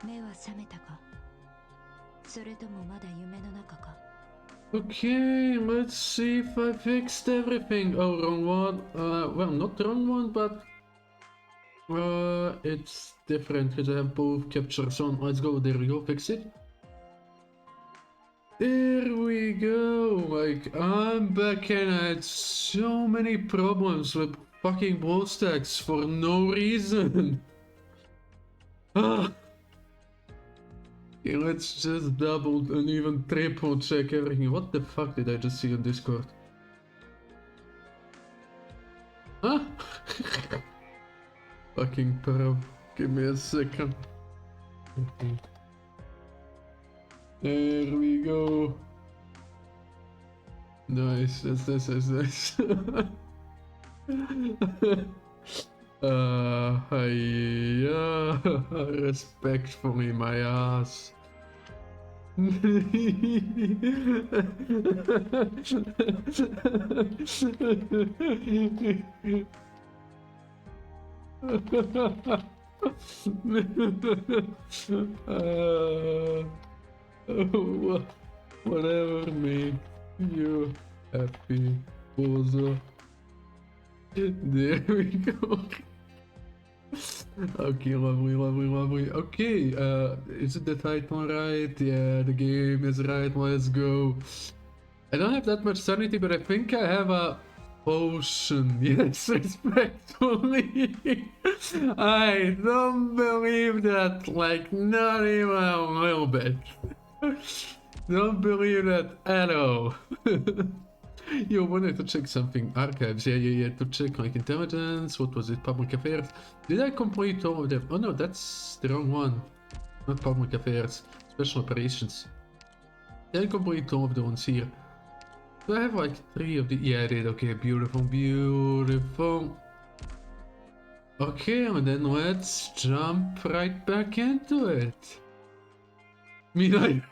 目は覚めたか、それともまだ夢の中か。 Okay, let's see if I fixed everything. Oh, wrong one. Well, not the wrong one, but it's different because I have both captures on. Let's go. There we go. Fix it. There we go. Like, I'm back and I had so many problems with fucking BlueStacks for no reason. Ah. Okay, let's just double and even triple check everything. What the fuck did I just see on Discord? Huh? Fucking pro. Give me a second. There we go. Nice, nice. Hiya. Respectfully, my ass. Whatever makes you happy, Bozo. There we go. Okay, lovely. Okay, is it the title right? Yeah, the game is right. Let's go. I don't have that much sanity, but I think I have a potion. Yes, respectfully. I don't believe that, like, not even a little bit. Don't believe that at all. You wanted to check something. Archives, yeah, to check like intelligence, what was it, public affairs. Did I complete all of them? Oh no, that's the wrong one. Not public affairs, special operations. Did I complete all of the ones here? Do I have like 3 of the... Yeah, I did. Okay, beautiful. Okay, and then let's jump right back into it. I mean,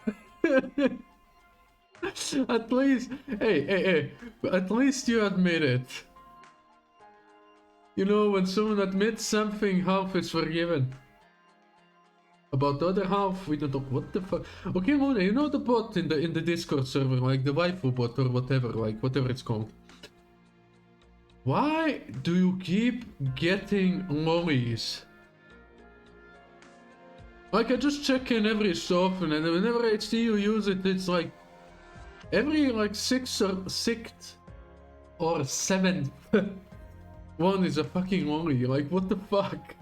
at least, hey, at least you admit it. You know, when someone admits something, half is forgiven. About the other half, we don't know what the fuck. Okay, Mona, you know the bot in the Discord server, like the waifu bot or whatever, like whatever it's called. Why do you keep getting lollies? Like, I just check in every so often, and whenever I see you use it, it's like every like 6th or 7th one is a fucking lolly. Like, what the fuck?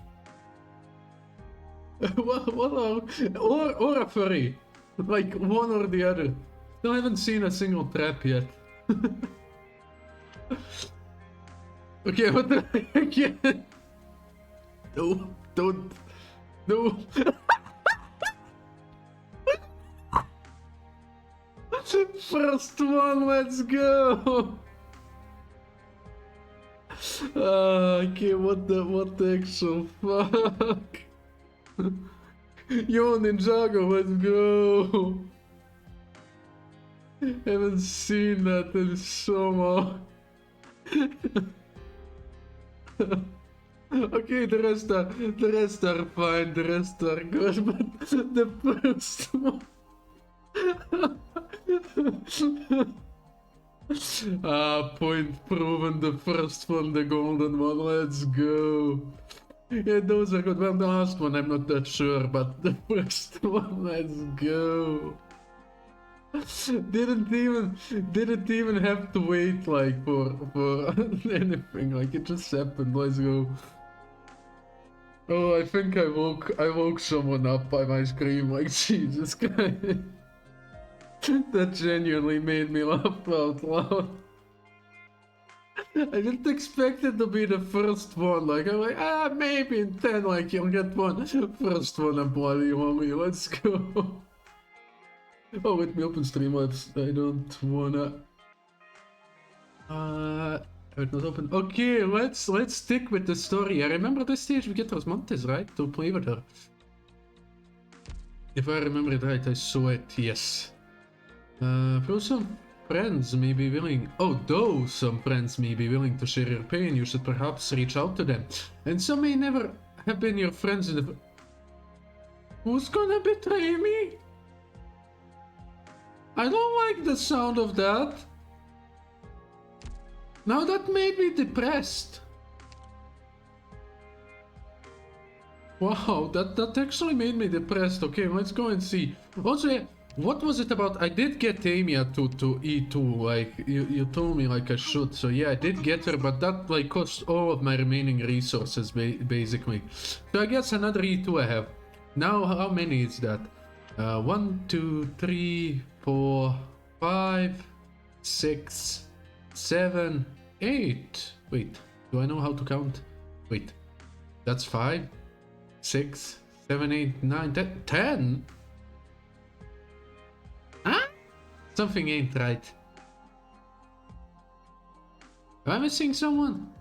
or a furry. Like, one or the other. I haven't seen a single trap yet. Okay, what the heck? No, don't. No. First one, let's go. Okay, what the actual fuck? Yo, Ninjago, let's go. Haven't seen that in so long. Okay, the rest are fine, the rest are good, but the first one. Point proven, the first one, the golden one, let's go. Yeah, those are good. Well, the last one, I'm not that sure, but the first one, let's go. Didn't even have to wait, like, for anything, like, it just happened, let's go. Oh, I think I woke someone up by my scream, like, Jesus Christ. That genuinely made me laugh out loud. I didn't expect it to be the first one, like, I'm like, maybe in 10, like, you'll get one. First one, I'm bloody hungry, let's go. Oh, let me open Streamlabs, I don't wanna... It's not open. Okay, let's stick with the story. I remember this stage we get Rosmontes, right? To play with her. If I remember it right, I saw it, yes. Though some friends may be willing... though some friends may be willing to share your pain, you should perhaps reach out to them. And some may never have been your friends in the... Who's gonna betray me? I don't like the sound of that. Now that made me depressed. Wow, that actually made me depressed. Okay, let's go and see. Also, what was it about? I did get Tamia to E2, like, you told me like I should. So yeah, I did get her, but that like cost all of my remaining resources, basically. So I guess another E2 I have. Now, how many is that? 1, 2, 3, 4, 5, 6, 7, 8. Wait, do I know how to count? Wait, that's 5, 6, 7, 8, 9, 10, 10? Huh? Something ain't right. Am I missing someone?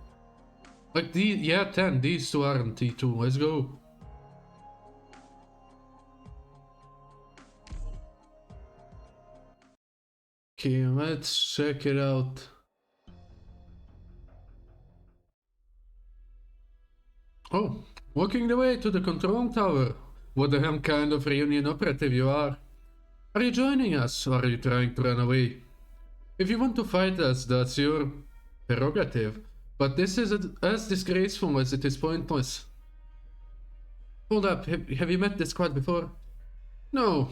Like yeah, 10. These two aren't T2. Let's go. Okay, let's check it out. Oh, walking the way to the control tower. What the hell kind of reunion operative you are? Are you joining us, or are you trying to run away? If you want to fight us, that's your prerogative. But this is as disgraceful as it is pointless. Hold up, have you met this squad before? No.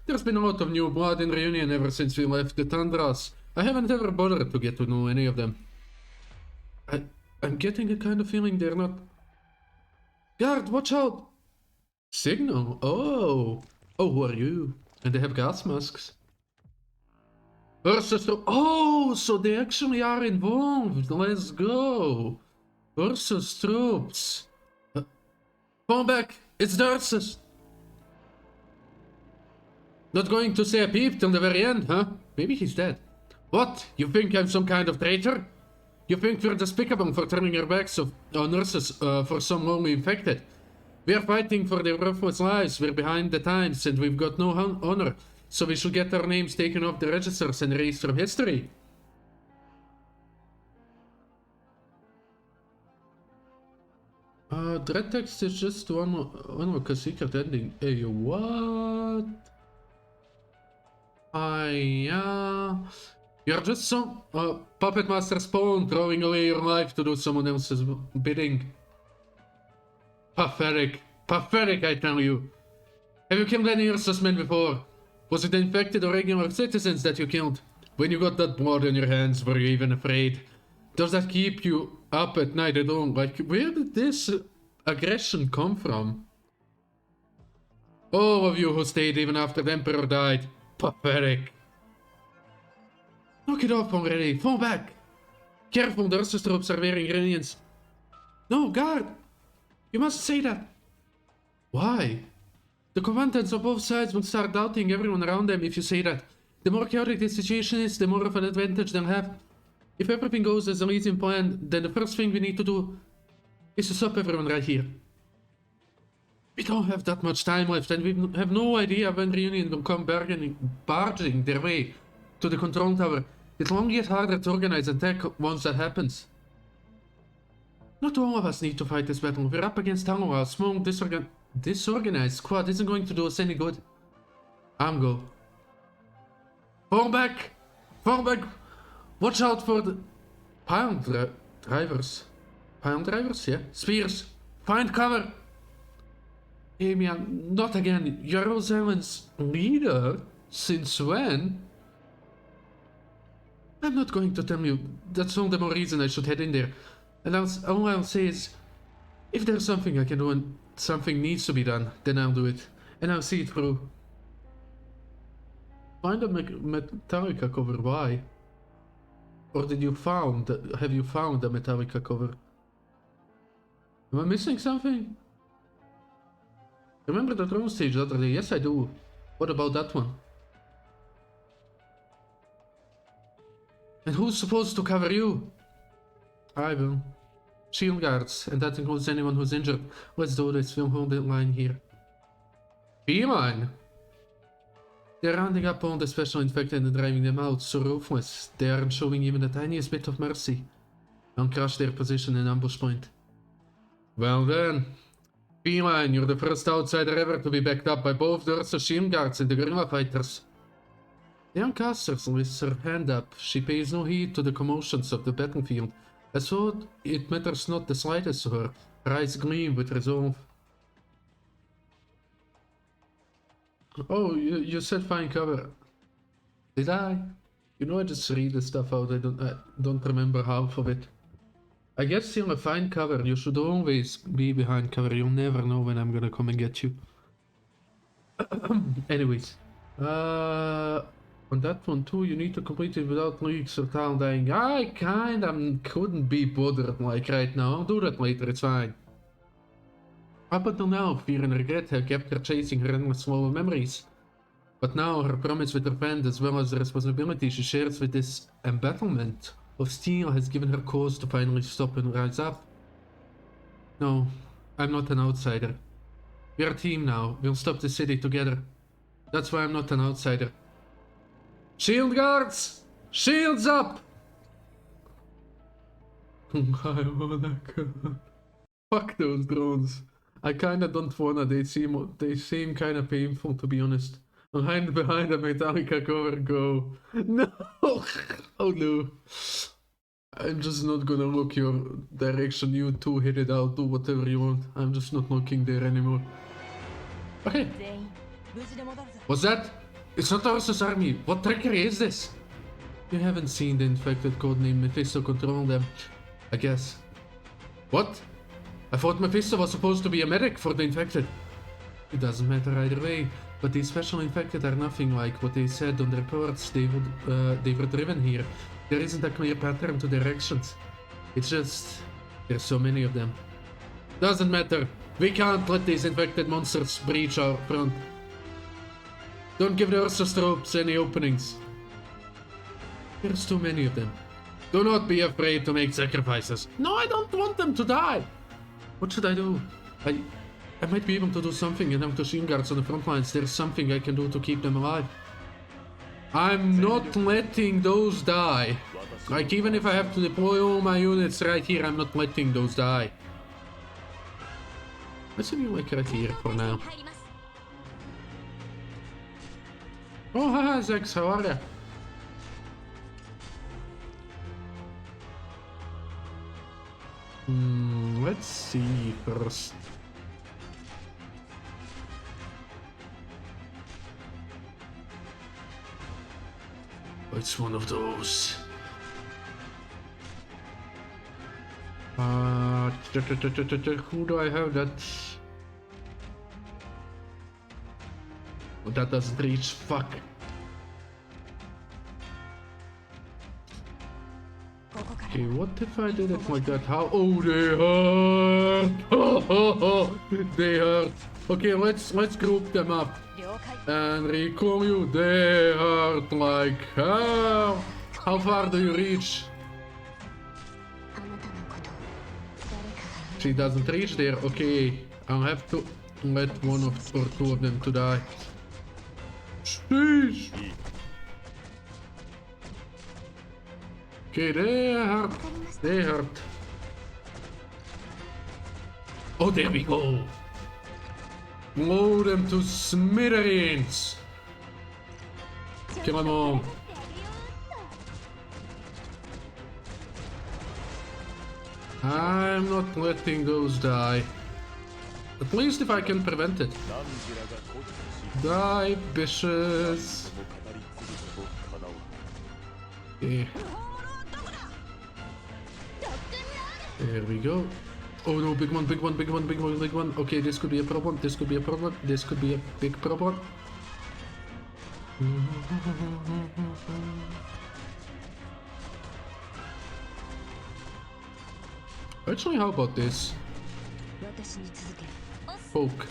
There's been a lot of new blood in Reunion ever since we left the Tundras. I haven't ever bothered to get to know any of them. I'm getting a kind of feeling they're not... Guard, watch out! Signal? Oh! Oh, who are you? And they have gas masks. Versus... Oh, so they actually are involved. Let's go. Versus troops. Fall back. It's the Ursus. Not going to say a peep till the very end, huh? Maybe he's dead. What? You think I'm some kind of traitor? You think we're despicable for turning our backs on nurses for some only infected? We're fighting for their worthless lives, we're behind the times, and we've got no honor, so we should get our names taken off the registers and erased from history. Dread text is just to unlock a secret ending. Hey, what? You're just some puppet master spawn throwing away your life to do someone else's bidding. Pathetic. Pathetic, I tell you. Have you killed any Ursus men before? Was it infected or regular citizens that you killed? When you got that blood on your hands, were you even afraid? Does that keep you up at night at all? Like, where did this aggression come from? All of you who stayed even after the Emperor died. Pathetic. Knock it off already. Fall back. Careful, the Ursus troops are wearing Iranians. No, guard. You must say that. Why? The combatants on both sides will start doubting everyone around them if you say that. The more chaotic the situation is, the more of an advantage they'll have. If everything goes as Elysian planned, then the first thing we need to do is to stop everyone right here. We don't have that much time left, and we have no idea when Reunion will come barging their way to the control tower. It'll only get harder to organize an attack once that happens. Not all of us need to fight this battle. We're up against Talon. A small disorganized squad isn't going to do us any good. Go. Fall back! Fall back! Watch out for the pile drivers. Pile drivers, yeah? Spears! Find cover! Amian, not again. You're Rosalind's leader? Since when? I'm not going to tell you. That's all the more reason I should head in there. And all I'll say is, if there's something I can do and something needs to be done, then I'll do it. And I'll see it through. Find a Metallica cover, why? Or have you found a Metallica cover? Am I missing something? Remember the drone stage the other day? Yes, I do. What about that one? And who's supposed to cover you? I will. Shield guards, and that includes anyone who's injured. Let's do this, we'll hold the line here. Beeline? They're rounding up all the special infected and driving them out, so ruthless. They aren't showing even the tiniest bit of mercy. I'll crush their position and ambush point. Well then, Feline, you're the first outsider ever to be backed up by both the Ursa Shield Guards and the Guerrilla Fighters. The young caster lifts her hand up. She pays no heed to the commotions of the battlefield, as though it matters not the slightest to her. Her eyes gleam with resolve. Oh, you said fine cover. Did I? You know, I just read the stuff out. I don't remember half of it. I guess you're a fine cover. You should always be behind cover. You'll never know when I'm gonna come and get you. Anyways, on that one too, you need to complete it without leaks or town dying. I kinda couldn't be bothered like right now. I'll do that later. It's fine. Up until now, fear and regret have kept her chasing her endless flow of memories. But now, her promise with her friend, as well as the responsibility she shares with this embattlement of steel, has given her cause to finally stop and rise up. No, I'm not an outsider. We're a team now. We'll stop the city together. That's why I'm not an outsider. Shield guards! Shields up! Fuck those drones. I kinda don't wanna, they seem kinda painful, to be honest. I'll hide behind a Metallica cover, go. No! Oh no. I'm just not gonna look your direction, you two hit it out, do whatever you want. I'm just not looking there anymore. Okay. What's that? It's not Ursa's army. What trickery is this? You haven't seen the infected, codename Mephisto control them, I guess. What? I thought Mephisto was supposed to be a medic for the infected. It doesn't matter either way, but these special infected are nothing like what they said on the reports they were driven here. There isn't a clear pattern to their actions. It's just, there's so many of them. Doesn't matter. We can't let these infected monsters breach our front. Don't give the Ursa tropes any openings. There's too many of them. Do not be afraid to make sacrifices. No, I don't want them to die. What should I do? I might be able to do something and have machine guards on the front lines. There's something I can do to keep them alive. I'm not letting those die. Like, even if I have to deploy all my units right here, I'm not letting those die. Let's see, like right here for now. Oh, haha, Zex, how are ya? Let's see first. It's one of those. Who do I have that? Oh, that doesn't reach. Fuck. Okay, what if I did it like that? How? Oh, they hurt! Oh, they hurt. Okay, let's group them up and recall you. They hurt like hell. How far do you reach? She doesn't reach there. Okay, I'll have to let one or two of them to die. Sheesh. Okay, they hurt. They hurt. Oh, there we go. Blow them to smithereens. Kill them all. I'm not letting those die. At least if I can prevent it. Die, bitches. Okay. There we go. Oh no, big one, big one, big one, big one, big one. Okay, this could be a problem, this could be a problem, this could be a big problem. Actually, how about this? Poke.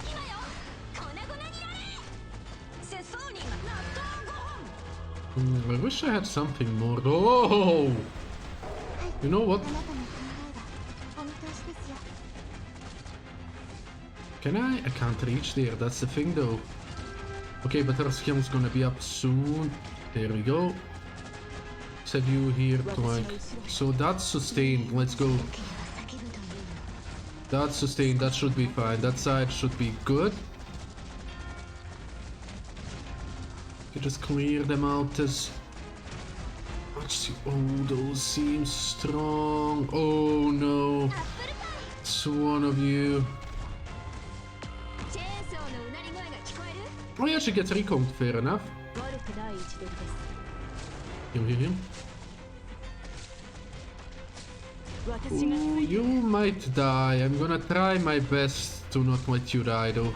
I wish I had something more. Oh! You know what? Can I? I can't reach there, that's the thing though. Okay, but her skill's gonna be up soon. There we go. Set you here to like... So that's sustained, let's go. That's sustained, that should be fine. That side should be good. You just clear them out as much. Oh, those seem strong. Oh no. It's one of you. Oh yeah, she gets recombed, fair enough. Heal. Ooh, you might die. I'm gonna try my best to not let you die though.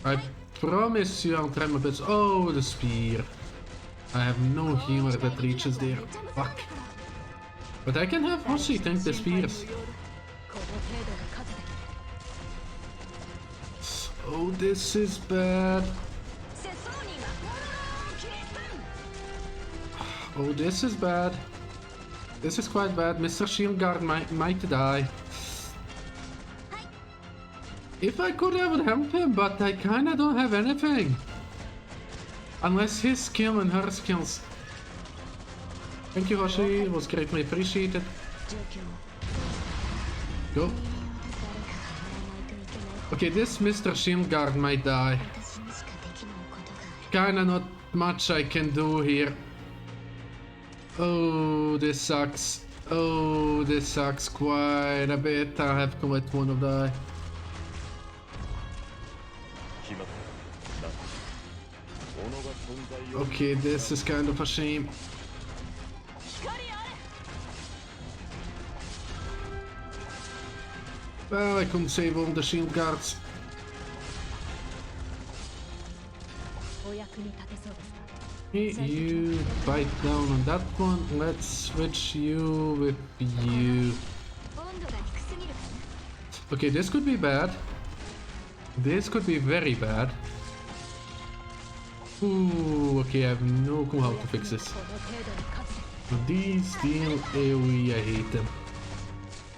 I promise you I'll try my best. Oh, the spear. I have no healer that reaches there. Fuck. But I can have Hoshi tank the spears. Oh, this is bad. Oh, this is bad. This is quite bad. Mr. Shield Guard might die. If I could, I would help him, but I kinda don't have anything. Unless his skill and her skills. Thank you, Hoshi. It was greatly appreciated. Go. Okay, this Mr. Shield Guard might die. Kinda not much I can do here. Oh, this sucks. Oh, this sucks quite a bit. I have to let one of die. Okay, this is kind of a shame. Well, I couldn't save all the shield guards. Okay, you bite down on that one. Let's switch you with you. Okay, this could be bad. This could be very bad. Ooh, okay, I have no clue how to fix this. These deal AoE, I hate them.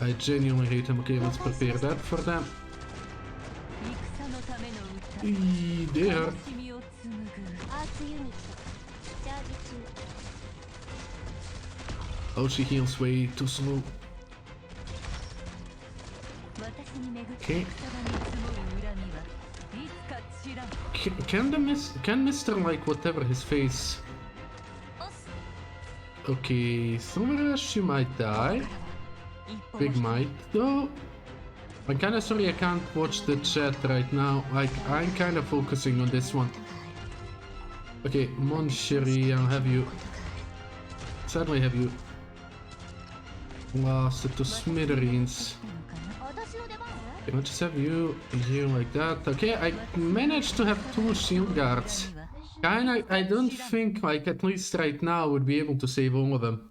I genuinely hate them. Okay, let's prepare that for them. They hurt. Oh, she heals way too slow. Okay. Can Mr. like whatever his face? Okay, Sumerash, you might die. Big might though. I'm kinda sorry I can't watch the chat right now. Like, I'm kinda focusing on this one. Okay, Mon Chéri, I'll have you. Sadly, have you blasted to smithereens. Okay, I'll just have you like that. Okay, I managed to have 2 shield guards. Kinda, I don't think, like, at least right now, I would be able to save all of them.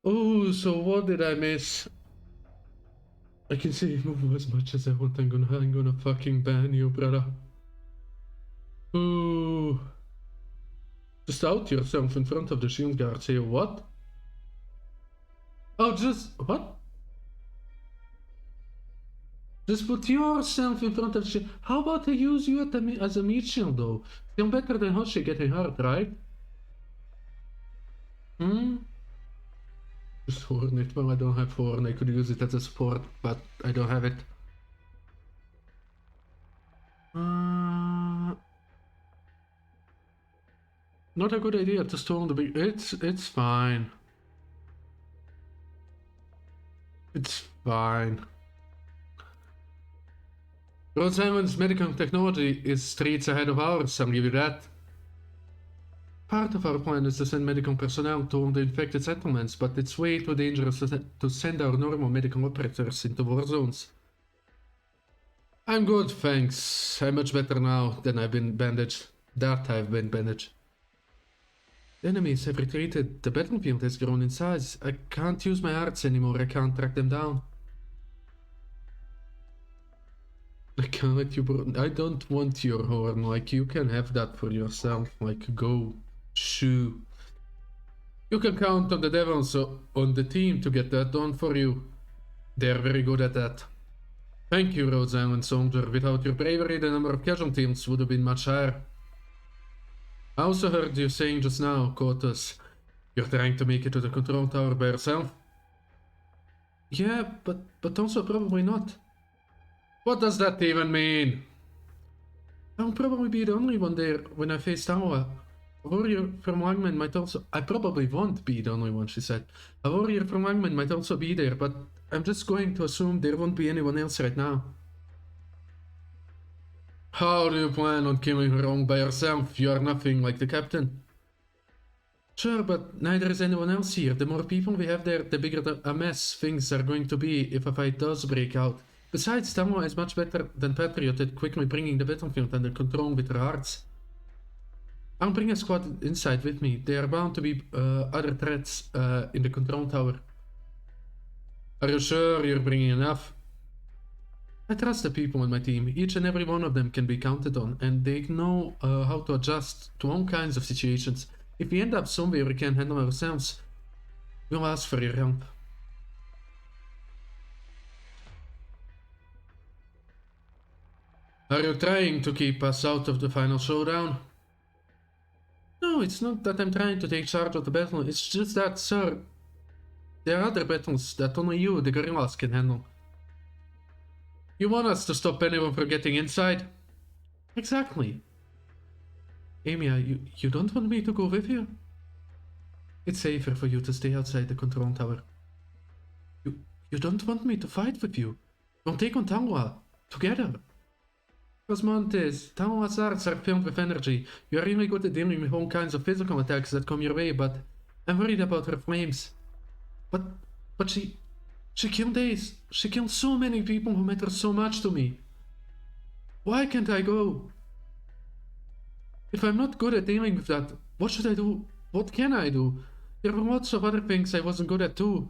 Oh, so what did I miss? I can save Movo as much as I want. I'm gonna fucking ban you, brother. Ooh. Just out yourself in front of the shield guard. Say what? Oh, just what? Just put yourself in front of the shield. How about I use you as a meat shield though? Still better than Hoshi getting hurt, right? Just Hornet. Well, I don't have Horn. I could use it as a support, but I don't have it. Not a good idea to storm the big. It's fine. It's fine. Rhode Island's medical technology is streets ahead of ours, I'll give you that. Part of our plan is to send medical personnel to the infected settlements, but it's way too dangerous to send our normal medical operators into war zones. I'm good, thanks. I'm much better now than I've been bandaged. That I've been bandaged. The enemies have retreated. The battlefield has grown in size. I can't use my arts anymore. I can't track them down. I can't let you I don't want your horn. Like, you can have that for yourself. Like, go. Shoo. You can count on the devils on the team to get that done for you. They're very good at that. Thank you, Rhode Island soldier. Without your bravery, the number of casualties would have been much higher. I also heard you saying just now, Kotus, you're trying to make it to the control tower by yourself. Yeah, but also probably not. What does that even mean? I'll probably be the only one there when I face Tawa. A warrior from Wangman might also... I probably won't be the only one, she said. A warrior from Wangman might also be there, but I'm just going to assume there won't be anyone else right now. How do you plan on killing her all by yourself? You are nothing like the captain. Sure, but neither is anyone else here. The more people we have there, the bigger a mess things are going to be if a fight does break out. Besides, Tamo is much better than Patriot at quickly bringing the battlefield under control with her hearts. I'll bring a squad inside with me. There are bound to be other threats in the control tower. Are you sure you're bringing enough? I trust the people on my team. Each and every one of them can be counted on, and they know how to adjust to all kinds of situations. If we end up somewhere we can't handle ourselves, we'll ask for your help. Are you trying to keep us out of the final showdown? No, it's not that I'm trying to take charge of the battle. It's just that, sir, there are other battles that only you, the gorillas, can handle. You want us to stop anyone from getting inside? Exactly. Amy, you don't want me to go with you? It's safer for you to stay outside the control tower. You don't want me to fight with you? We'll take on Tangwa, together. Cosmontes, Tangwa's arts are filled with energy. You are really good at dealing with all kinds of physical attacks that come your way, but I'm worried about her flames. But she killed Ace. She killed so many people who matter so much to me. Why can't I go? If I'm not good at dealing with that, what should I do? What can I do? There were lots of other things I wasn't good at too.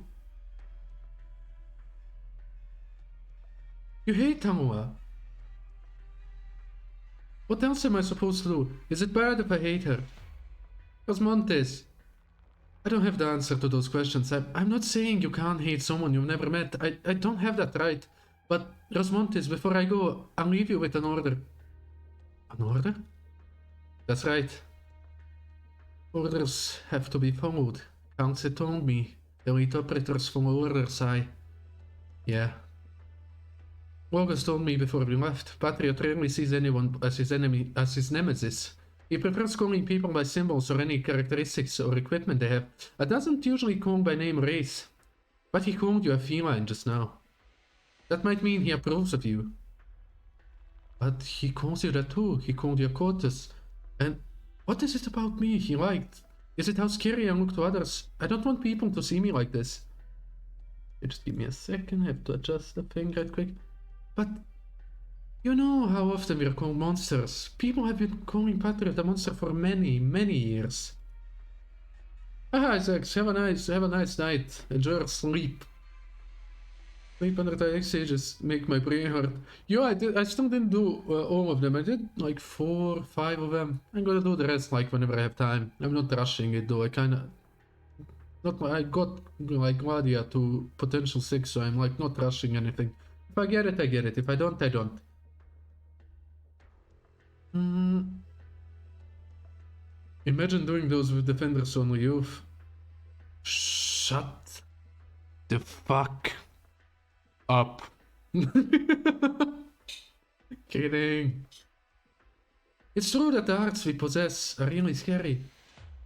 You hate Tamua. What else am I supposed to do? Is it bad if I hate her? Cosmontes, I don't have the answer to those questions. I'm not saying you can't hate someone you've never met. I don't have that right. But, Rosmontes, before I go, I'll leave you with an order. An order? That's right. Orders have to be followed. Council told me. Elite operators follow orders, Yeah. August told me before we left. Patriot rarely sees anyone as his enemy, as his nemesis. He prefers calling people by symbols or any characteristics or equipment they have. Doesn't usually call by name or race. But he called you a feline just now. That might mean he approves of you. But he calls you that too. He called you a Cortus. And what is it about me he liked? Is it how scary I look to others? I don't want people to see me like this. Just give me a second. I have to adjust the thing right quick. But you know how often we're called monsters. People have been calling Patriot a monster for many, many years. Isaac, have a nice night. Enjoy your sleep. Sleep under the X just make my brain hurt. Yo, I still didn't do all of them. I did like 4, 5 of them. I'm gonna do the rest like whenever I have time. I'm not rushing it though. I got like Gladia to potential 6, so I'm like not rushing anything. If I get it, I get it. If I don't, I don't. Imagine doing those with Defenders only youth. Shut the fuck up. Kidding. It's true that the hearts we possess are really scary.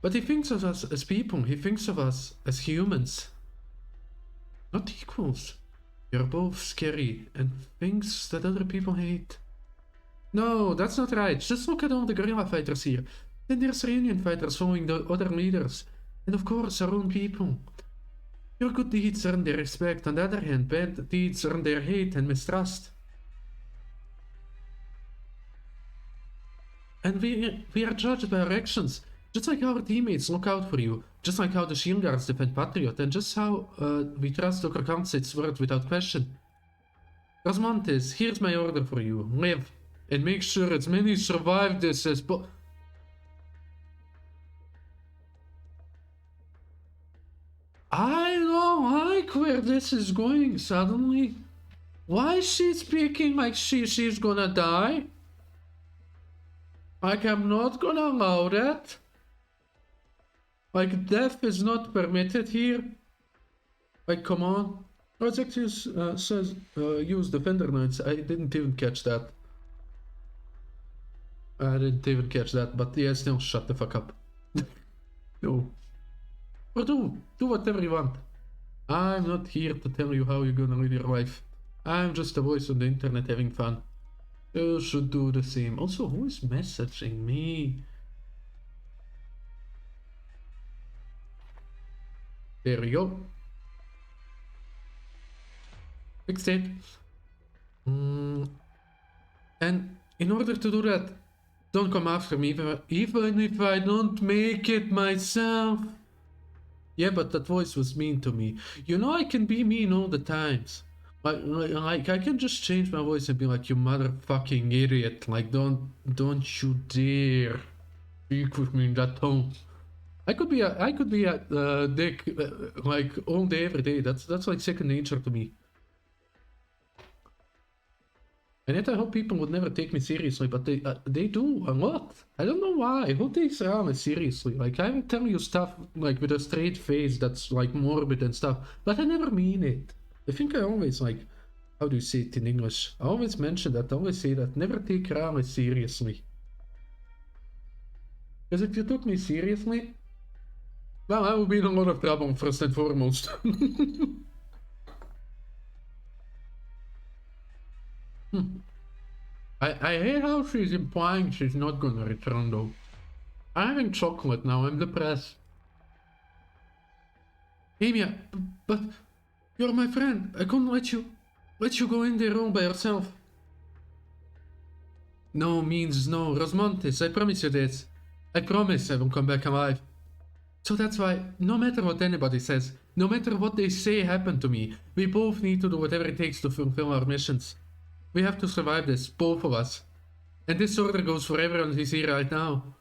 But he thinks of us as people. He thinks of us as humans. Not equals. You're both scary and things that other people hate. No, that's not right. Just look at all the guerrilla fighters here. Then there's Reunion fighters following the other leaders. And of course, our own people. Your good deeds earn their respect. On the other hand, bad deeds earn their hate and mistrust. And we are judged by our actions. Just like our teammates look out for you. Just like how the shield guards defend Patriot. And just how we trust Dr. Council's word without question. Cosmontes, here's my order for you. Live. And make sure as many survive this as I don't like where this is going suddenly. Why is she speaking like she's gonna die? Like I'm not gonna allow that. Like death is not permitted here. Like come on. Oh, it actually says use Defender Knights. I didn't even catch that. I didn't even catch that, but yeah, still shut the fuck up. No. Or do whatever you want. I'm not here to tell you how you're gonna live your life. I'm just a voice on the internet having fun. You should do the same. Also, who is messaging me? There we go. Fixed it. And in order to do that, don't come after me, even if I don't make it myself. Yeah, but that voice was mean to me. You know I can be mean all the times. Like I can just change my voice and be like, you motherfucking idiot. Like, don't you dare speak with me in that tone. I could be a dick like all day, every day. That's like second nature to me. And yet I hope people would never take me seriously, but they do a lot. I don't know why. Who takes Rame seriously? Like, I would tell you stuff like with a straight face that's like morbid and stuff, but I never mean it. I think I always like, how do you say it in English? I always mention that, I always say that, never take Rame seriously. Because if you took me seriously, well, I would be in a lot of trouble, first and foremost. I hate how she's implying she's not gonna return though. I'm having chocolate now, I'm depressed. Amy, but you're my friend. I couldn't let you go in there all by yourself. No means no, Rosmontes, I promise you this. I promise I will come back alive. So that's why, no matter what anybody says, no matter what they say happened to me, we both need to do whatever it takes to fulfill our missions. We have to survive this, both of us. And this order goes for everyone who's here right now.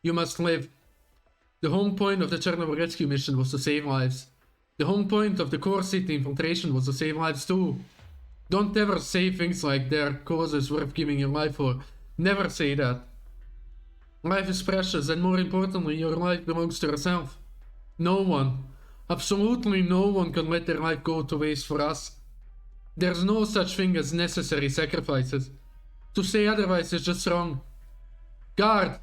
You must live. The whole point of the Chernobyl rescue mission was to save lives. The whole point of the core city infiltration was to save lives too. Don't ever say things like there are causes worth giving your life for. Never say that. Life is precious, and more importantly, your life belongs to yourself. No one, absolutely no one can let their life go to waste for us. There's no such thing as necessary sacrifices. To say otherwise is just wrong. Guard!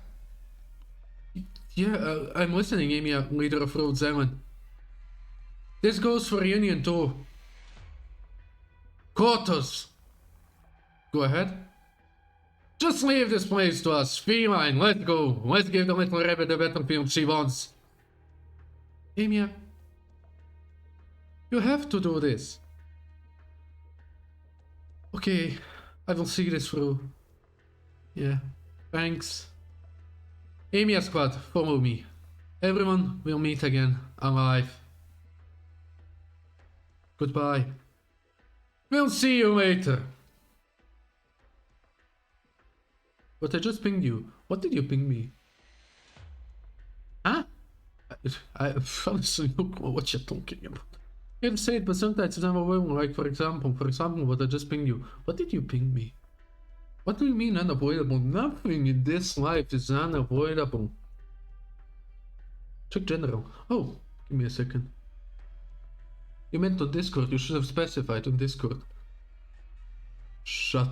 Yeah, I'm listening, Amy, leader of Rhodes Island. This goes for Union too. Kotos! Go ahead. Just leave this place to us. Feline, let's go. Let's give the little rabbit the battlefield she wants. Amy, you have to do this. Okay, I will see this through. Yeah, thanks. Amy Squad, follow me. Everyone will meet again, alive. Goodbye. We'll see you later. But I just pinged you. What did you ping me? Huh? I honestly don't know what you're talking about. You can say it, but sometimes it's unavoidable. Like, for example, what I just pinged you. What did you ping me? What do you mean unavoidable? Nothing in this life is unavoidable. Check general. Oh, give me a second. You meant on Discord. You should have specified on Discord. Shut.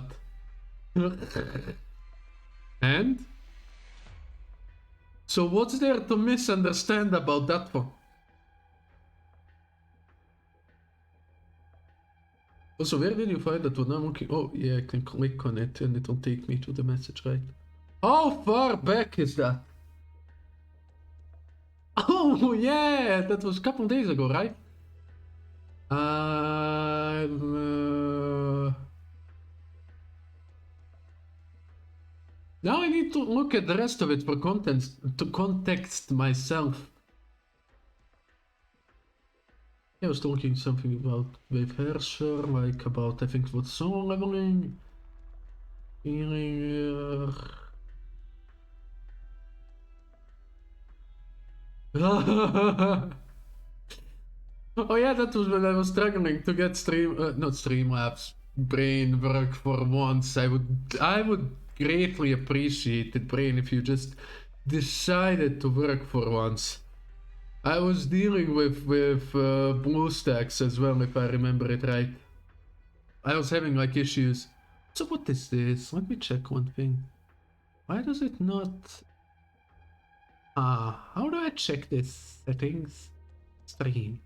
And? So what's there to misunderstand about that one? Also, where did you find that one? I'm looking. Oh, yeah, I can click on it and it'll take me to the message, right? How far back is that? Oh, yeah, that was a couple days ago, right? Now I need to look at the rest of it for context myself. I was talking something about Wave Hersher, like about, I think, what soul leveling. Healing. Oh yeah, that was when I was struggling to get not Streamlabs, Brain work for once. I would greatly appreciate it, Brain, if you just decided to work for once. I was dealing with BlueStacks as well, if I remember it right. I was having like issues. So what is this? Let me check one thing. Why does it not... how do I check this? Settings? Stream.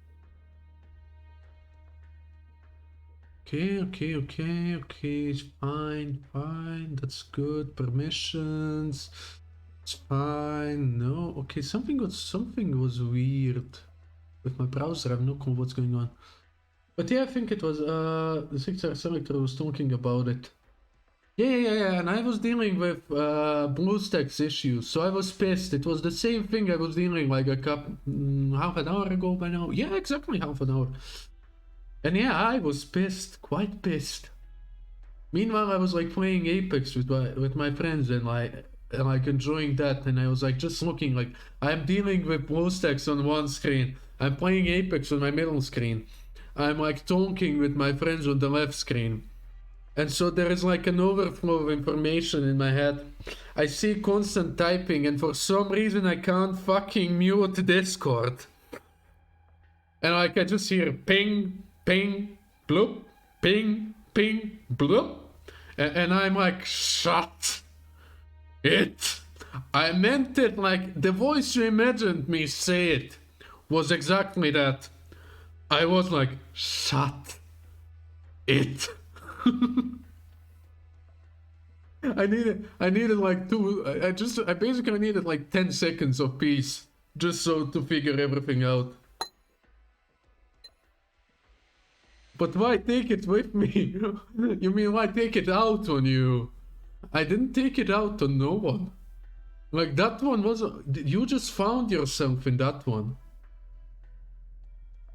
Okay, fine, that's good. Permissions, it's fine. No, okay, something was weird with my browser. I have no clue what's going on. But yeah, I think it was the 6R selector was talking about it. Yeah, and I was dealing with BlueStacks issues, so I was pissed. It was the same thing I was dealing like half an hour ago by now. Yeah, exactly half an hour. And yeah, I was pissed, quite pissed. Meanwhile, I was like playing Apex with my friends and like enjoying that, and I was like just looking like I'm dealing with BlueStacks on one screen. I'm playing Apex on my middle screen. I'm like talking with my friends on the left screen. And so there is like an overflow of information in my head. I see constant typing, and for some reason I can't fucking mute Discord. And like I just hear ping, ping, bloop, ping, ping, bloop. And I'm like, shut it. I meant it like the voice you imagined me say it was exactly that. I was like, shut it. I needed like I basically needed like 10 seconds of peace just so to figure everything out. But why take it with me? You mean why take it out on you? I didn't take it out on no one. Like that one was... You just found yourself in that one.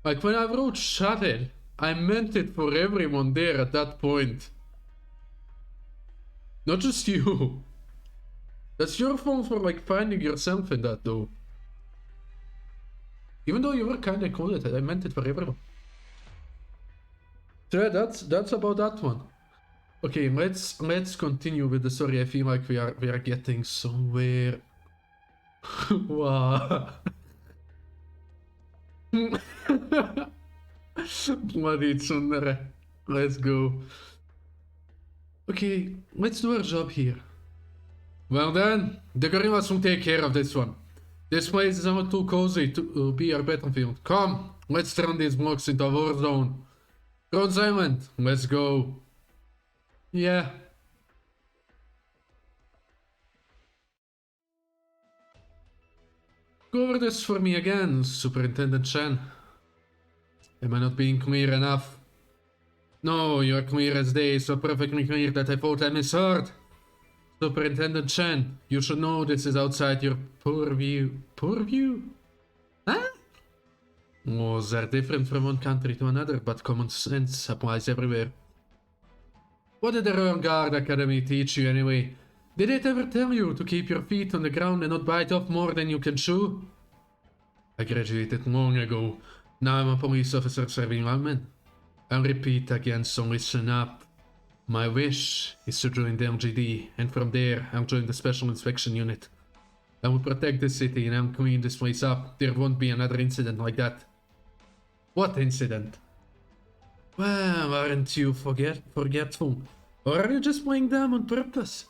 Like when I wrote shut it, I meant it for everyone there at that point. Not just you. That's your fault for like finding yourself in that though. Even though you were kinda cool at it, I meant it for everyone. So yeah, that's about that one. Okay, let's continue with the story. I feel like we are getting somewhere. Wow. Bloody tsundere. Let's go. Okay, let's do our job here. Well then, the gorillas will take care of this one. This place is not too cozy to be our battlefield. Come, let's turn these blocks into a war zone. Crown's Island, let's go. Yeah. Go over this for me again, Superintendent Chen. Am I not being clear enough? No, you're clear as day, so perfectly clear that I thought I misheard. Superintendent Chen, you should know this is outside your purview. Purview? Huh? Laws are different from one country to another, but common sense applies everywhere. What did the Royal Guard Academy teach you anyway? Did it ever tell you to keep your feet on the ground and not bite off more than you can chew? I graduated long ago. Now I'm a police officer serving all men. I'll repeat again, so listen up. My wish is to join the LGD, and from there, I'll join the Special Inspection Unit. I will protect the city and I'll clean this place up. There won't be another incident like that. What incident? Well, aren't you forgetful? Or are you just playing dumb on purpose?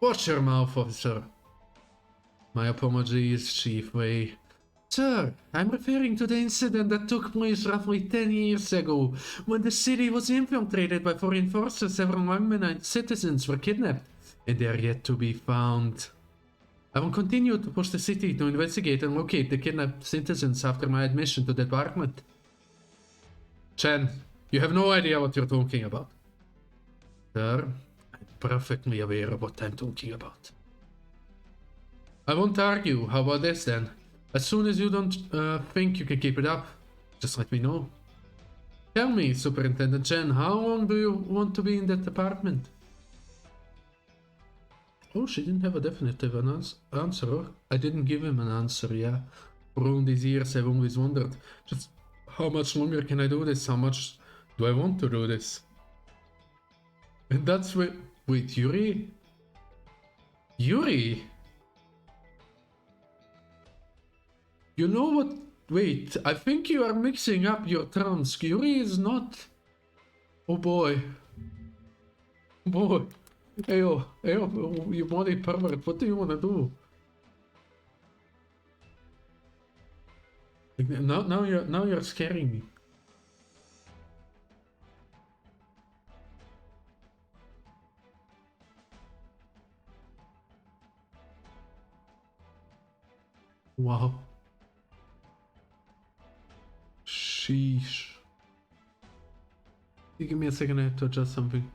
Watch your mouth, officer. My apologies, Chief Wei. Sir, I'm referring to the incident that took place roughly 10 years ago, when the city was infiltrated by foreign forces. Several Wangman citizens were kidnapped, and they are yet to be found. I will continue to push the city to investigate and locate the kidnapped citizens after my admission to the department. Chen, you have no idea what you're talking about. Sir, I'm perfectly aware of what I'm talking about. I won't argue. How about this then? As soon as you don't think you can keep it up, just let me know. Tell me, Superintendent Chen, how long do you want to be in that department? Oh, she didn't have a definitive answer. I didn't give him an answer, yeah. For all these years I've always wondered, just how much longer can I do this? How much do I want to do this? And that's wait, Yuri? Yuri? You know what? Wait, I think you are mixing up your terms. Yuri is not. Oh boy. Boy. Ayo, you bloody pervert. What do you want to do? Now you're scaring me. Wow. Sheesh. Give me a second, I have to adjust something.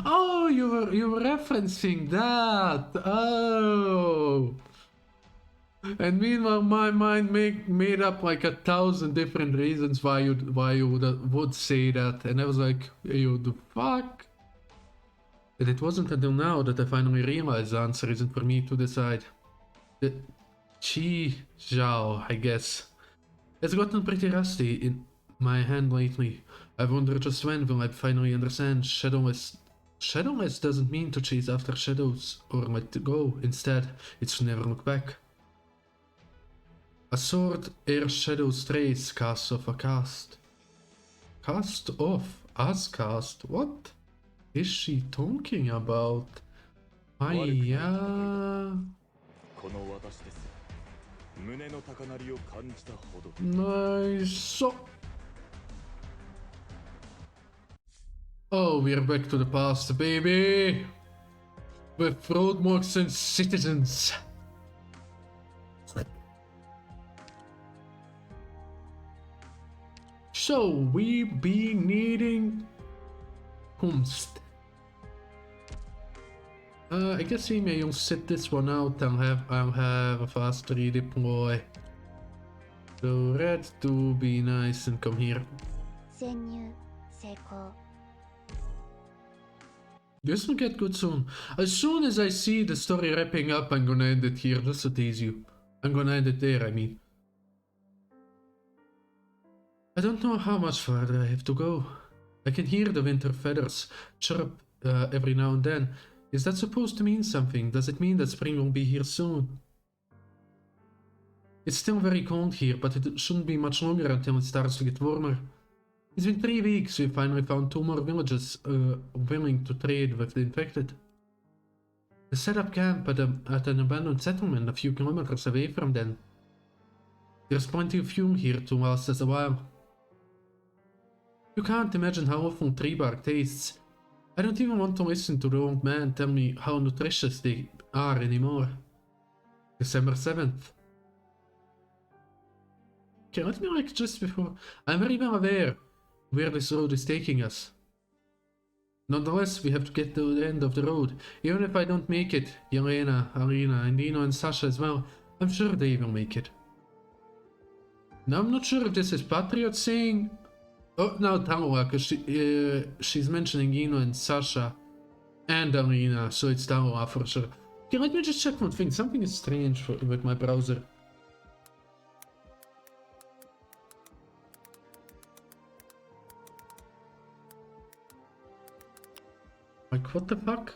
Oh, you were referencing that. Oh. And meanwhile, my mind made up like 1,000 different reasons why you would say that, and I was like, yo, the fuck. And it wasn't until now that I finally realized the answer isn't for me to decide. The Qi Zhao, I guess. It's gotten pretty rusty in my hand lately. I wonder just when will I finally understand Shadowless. Shadowless doesn't mean to chase after shadows or let go. Instead, it's to never look back. A sword ere shadows trace, cast off a cast. Cast off? As cast? What is she talking about? Hiya. Nice. Oh, we're back to the past, baby! With roadmarks and citizens. So, we be needing Kunst. I guess he may sit this one out and I'll have a fast redeploy. So red to be nice and come here. This will get good soon. As soon as I see the story wrapping up, I'm gonna end it here just to tease you. I'm gonna end it there, I mean. I don't know how much farther I have to go. I can hear the winter feathers chirp every now and then. Is that supposed to mean something? Does it mean that spring will be here soon? It's still very cold here, but it shouldn't be much longer until it starts to get warmer. It's been 3 weeks. We finally found 2 more villages willing to trade with the infected. They set up camp at an abandoned settlement a few kilometers away from them. There's plenty of fuel here to last us a while. You can't imagine how awful tree bark tastes. I don't even want to listen to the old man tell me how nutritious they are anymore. December 7th. Okay, let me like just before... I'm very well aware where this road is taking us. Nonetheless, we have to get to the end of the road. Even if I don't make it, Yelena, Alina, and Dino and Sasha as well, I'm sure they will make it. Now I'm not sure if this is Patriot saying... Oh, no, Taloa, because she's mentioning Ino and Sasha and Alina, so it's Taloa for sure. Okay, let me just check one thing. Something is strange with my browser. Like, what the fuck?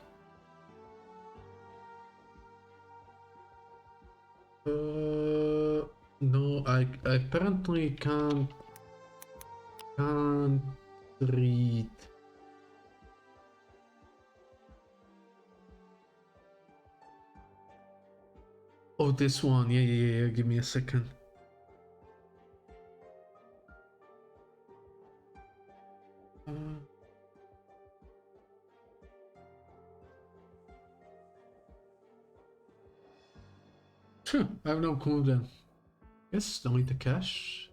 No, I apparently can't read. Oh, this one. Yeah. Give me a second. I have no clue then. Yes, delete the cache.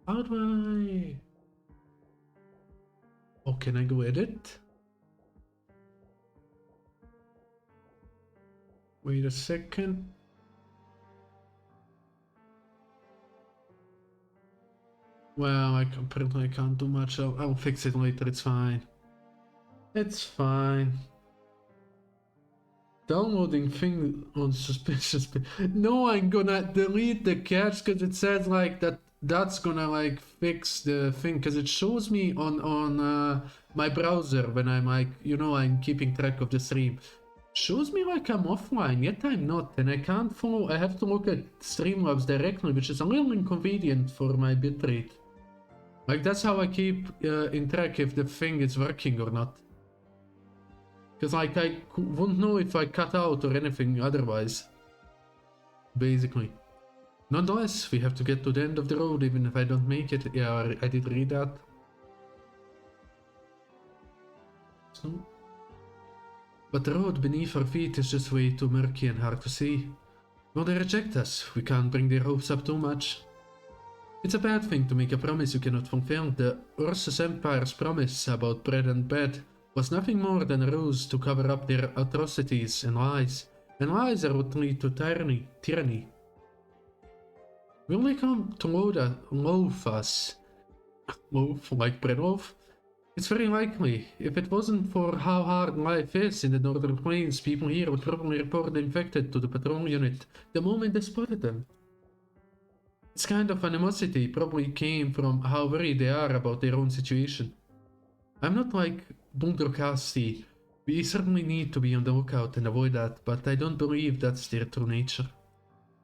How do I... Oh, can I go edit? Wait a second. Well, apparently I can't do much. I'll fix it later, it's fine. It's fine. Downloading thing on suspicious... No, I'm gonna delete the cache because it says like that's gonna like fix the thing, because it shows me on my browser when I'm like, you know, I'm keeping track of the stream. shows me like I'm offline, yet I'm not, and I can't follow. I have to look at Streamlabs directly, which is a little inconvenient for my bitrate. Like, that's how I keep in track if the thing is working or not. Because, like, I won't know if I cut out or anything otherwise. Basically. Nonetheless, we have to get to the end of the road, even if I don't make it. Yeah, I did read that. So. But the road beneath our feet is just way too murky and hard to see. Will they reject us? We can't bring their hopes up too much. It's a bad thing to make a promise you cannot fulfill. The Ursus Empire's promise about bread and bed was nothing more than a ruse to cover up their atrocities and lies are what lead to tyranny. Will they come to loaf us? Loaf, like bread loaf? It's very likely. If it wasn't for how hard life is in the Northern Plains, people here would probably report the infected to the patrol unit the moment they spotted them. This kind of animosity probably came from how worried they are about their own situation. I'm not like Bundercasti. We certainly need to be on the lookout and avoid that, but I don't believe that's their true nature.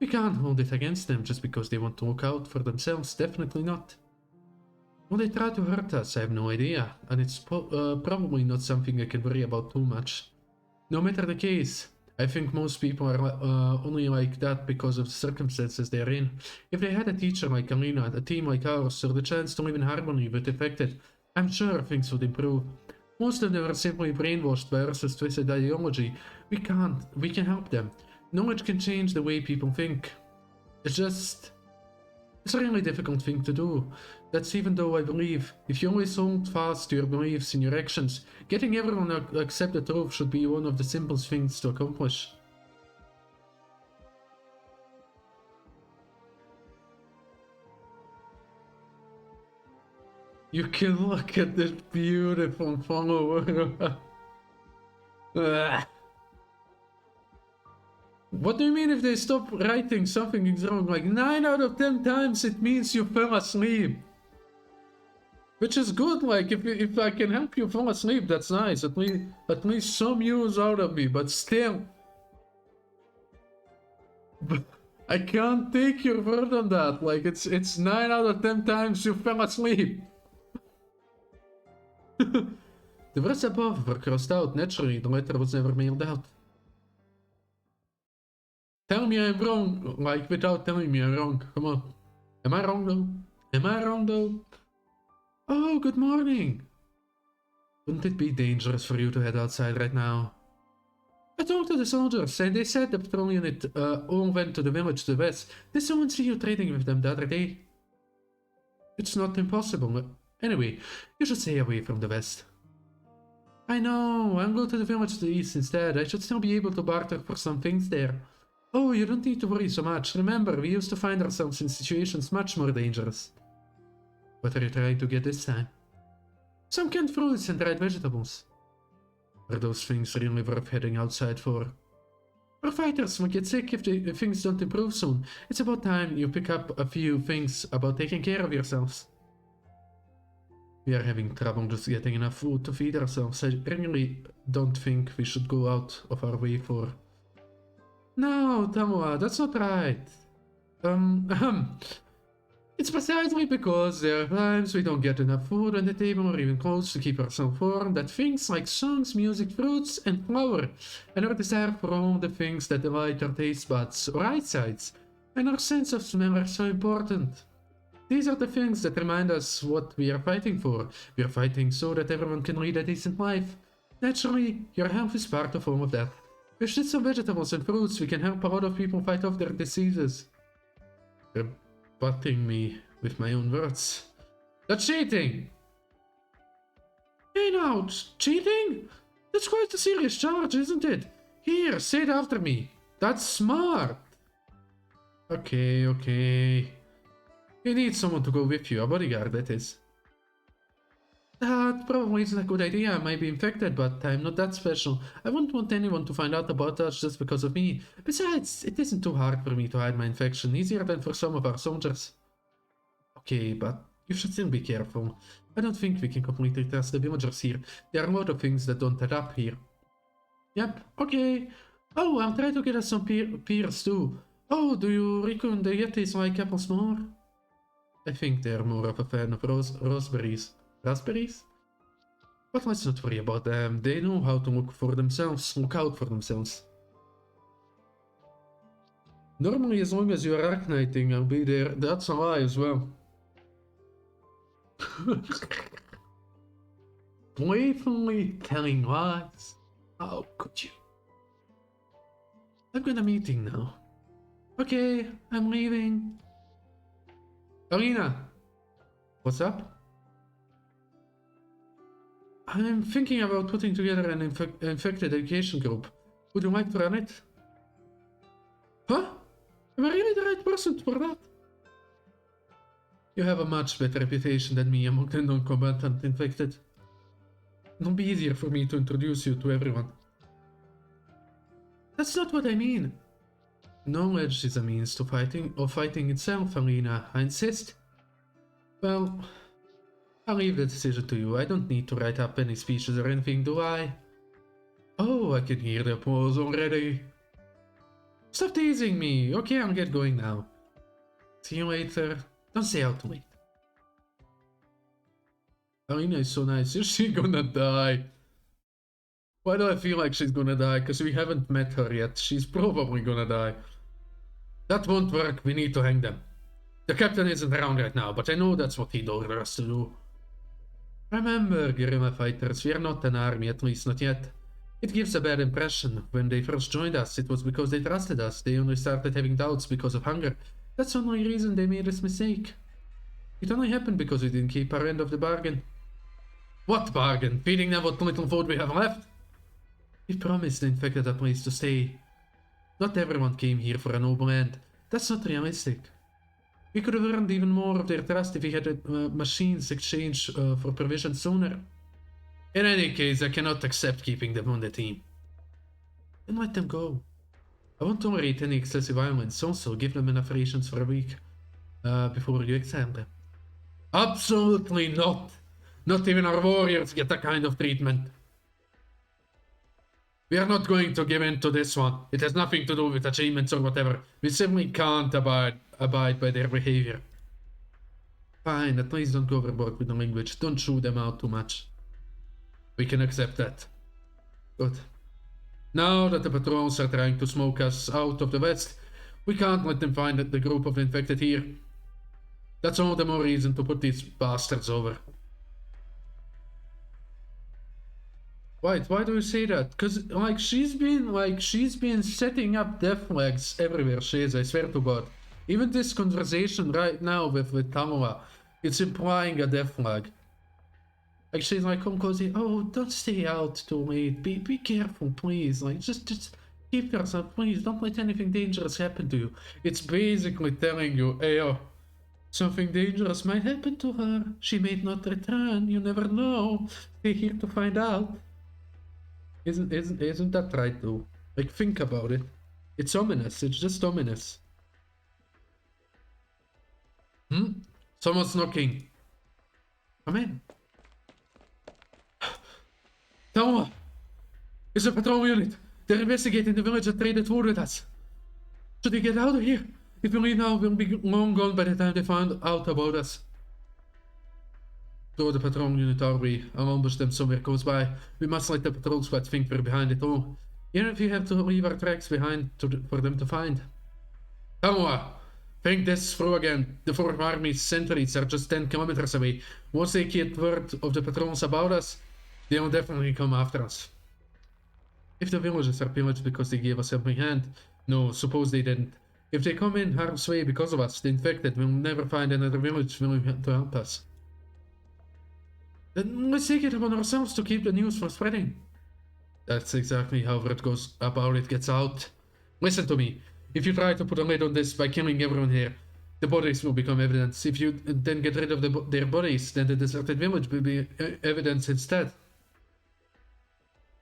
We can't hold it against them just because they want to look out for themselves, definitely not. Will they try to hurt us? I have no idea, and it's probably not something I can worry about too much. No matter the case, I think most people are only like that because of the circumstances they're in. If they had a teacher like Alina, a team like ours, or the chance to live in harmony with the affected, I'm sure things would improve. Most of them are simply brainwashed by Ursa's twisted ideology. We can help them. Knowledge can change the way people think. It's a really difficult thing to do. That's even though I believe, if you always hold fast to your beliefs and your actions, getting everyone to accept the truth should be one of the simplest things to accomplish. You can look at this beautiful follower. What do you mean if they stop writing something is wrong? Like 9 out of 10 times it means you fell asleep. Which is good, like if I can help you fall asleep, that's nice. At least some use out of me, but still. I can't take your word on that. Like it's 9 out of 10 times you fell asleep. The words above were crossed out naturally, the letter was never mailed out. Tell me I'm wrong, like without telling me I'm wrong. Come on. Am I wrong though? Am I wrong though? Oh, good morning. Wouldn't it be dangerous for you to head outside right now? I talked to the soldiers and they said the patrol unit all went to the village to the west. Did someone see you trading with them the other day? It's not impossible. Anyway, you should stay away from the west. I know, I'm going to the village to the east instead. I should still be able to barter for some things there. Oh, you don't need to worry so much. Remember, we used to find ourselves in situations much more dangerous. What are you trying to get this time? Some canned fruits and dried vegetables. Are those things really worth heading outside for? Our fighters will get sick if things don't improve soon. It's about time you pick up a few things about taking care of yourselves. We are having trouble just getting enough food to feed ourselves. I really don't think we should go out of our way for... No, Tamua, that's not right. It's precisely because there are times we don't get enough food on the table or even clothes to keep ourselves warm that things like songs, music, fruits, and flour, and our desire for all the things that delight our taste buds or eyesights, and our sense of smell are so important. These are the things that remind us what we are fighting for. We are fighting so that everyone can lead a decent life. Naturally, your health is part of all of that. With just some vegetables and fruits, we can help a lot of people fight off their diseases. You're butting me with my own words. That's cheating! Hey now, cheating? That's quite a serious charge, isn't it? Here, say it after me. That's smart. Okay. You need someone to go with you, a bodyguard that is. That probably isn't a good idea. I might be infected, but I'm not that special. I wouldn't want anyone to find out about us just because of me. Besides, it isn't too hard for me to hide my infection, easier than for some of our soldiers. Okay, but you should still be careful. I don't think we can completely trust the villagers here. There are a lot of things that don't add up here. Yep, okay. Oh, I'll try to get us some pears too. Oh, do you reckon the Yetis like apples more? I think they're more of a fan of raspberries. Raspberries? But let's not worry about them. They know how to look out for themselves. Normally, as long as you're arachniting, I'll be there. That's a lie as well. Blatantly telling lies. How could you? I've got a meeting now. Okay, I'm leaving. Alina! What's up? I'm thinking about putting together an infected education group. Would you like to run it? Huh? Am I really the right person for that? You have a much better reputation than me among the non-combatant infected. It'll be easier for me to introduce you to everyone. That's not what I mean. Knowledge is a means to fighting itself, Alina. I insist. Well, I'll leave the decision to you. I don't need to write up any speeches or anything, do I? Oh, I can hear the applause already. Stop teasing me. Okay, I'll get going now. See you later. Don't stay out too late. Alina is so nice. Is she gonna die? Why do I feel like she's gonna die? Because we haven't met her yet. She's probably gonna die. That won't work. We need to hang them. The captain isn't around right now, but I know that's what he'd order us to do. Remember, guerrilla fighters, we are not an army, at least not yet. It gives a bad impression. When they first joined us, it was because they trusted us. They only started having doubts because of hunger. That's the only reason they made this mistake. It only happened because we didn't keep our end of the bargain. What bargain? Feeding them what little food we have left? We promised the infected a place to stay. Not everyone came here for a noble end. That's not realistic. We could have earned even more of their trust if we had machines exchange for provisions sooner. In any case, I cannot accept keeping them on the team. Then let them go. I won't tolerate any excessive violence. Also, give them enough rations for a week before you exam them. Absolutely not. Not even our warriors get that kind of treatment. We are not going to give in to this one. It has nothing to do with achievements or whatever. We simply can't abide by their behavior. Fine, at least don't go overboard with the language. Don't chew them out too much. We can accept that. Good. Now that the patrols are trying to smoke us out of the west, we can't let them find the group of infected here. That's all the more reason to put these bastards over. Why do you say that? Cause she's been setting up death flags everywhere she is, I swear to God. Even this conversation right now with Tamara, it's implying a death flag. Like she's like, come cozy, oh, don't stay out too late, be careful please, like just keep yourself, please, don't let anything dangerous happen to you. It's basically telling you, hey, oh, something dangerous might happen to her, she may not return, you never know, stay here to find out. Isn't that right though? Like, think about it. It's ominous, it's just ominous. Someone's knocking. Come in. Thelma! It's a patrol unit. They're investigating the village that traded food with us. Should we get out of here? If we leave now, we'll be long gone by the time they find out about us. Door the patrol unit are we? I'll ambush them somewhere close by. We must let the patrol squad think we're behind it all. Even if we have to leave our tracks behind for them to find. Thelma! Think this through again. The 4th Army's sentries are just 10 kilometers away. Once they get word of the patrols about us, they'll definitely come after us. If the villages are pillaged because they gave us a helping hand, no, suppose they didn't. If they come in harm's way because of us, the infected will never find another village willing to help us. Then let's take it upon ourselves to keep the news from spreading. That's exactly how it goes about it gets out. Listen to me. If you try to put a lid on this by killing everyone here, the bodies will become evidence. If you then get rid of their bodies, then the deserted village will be evidence instead.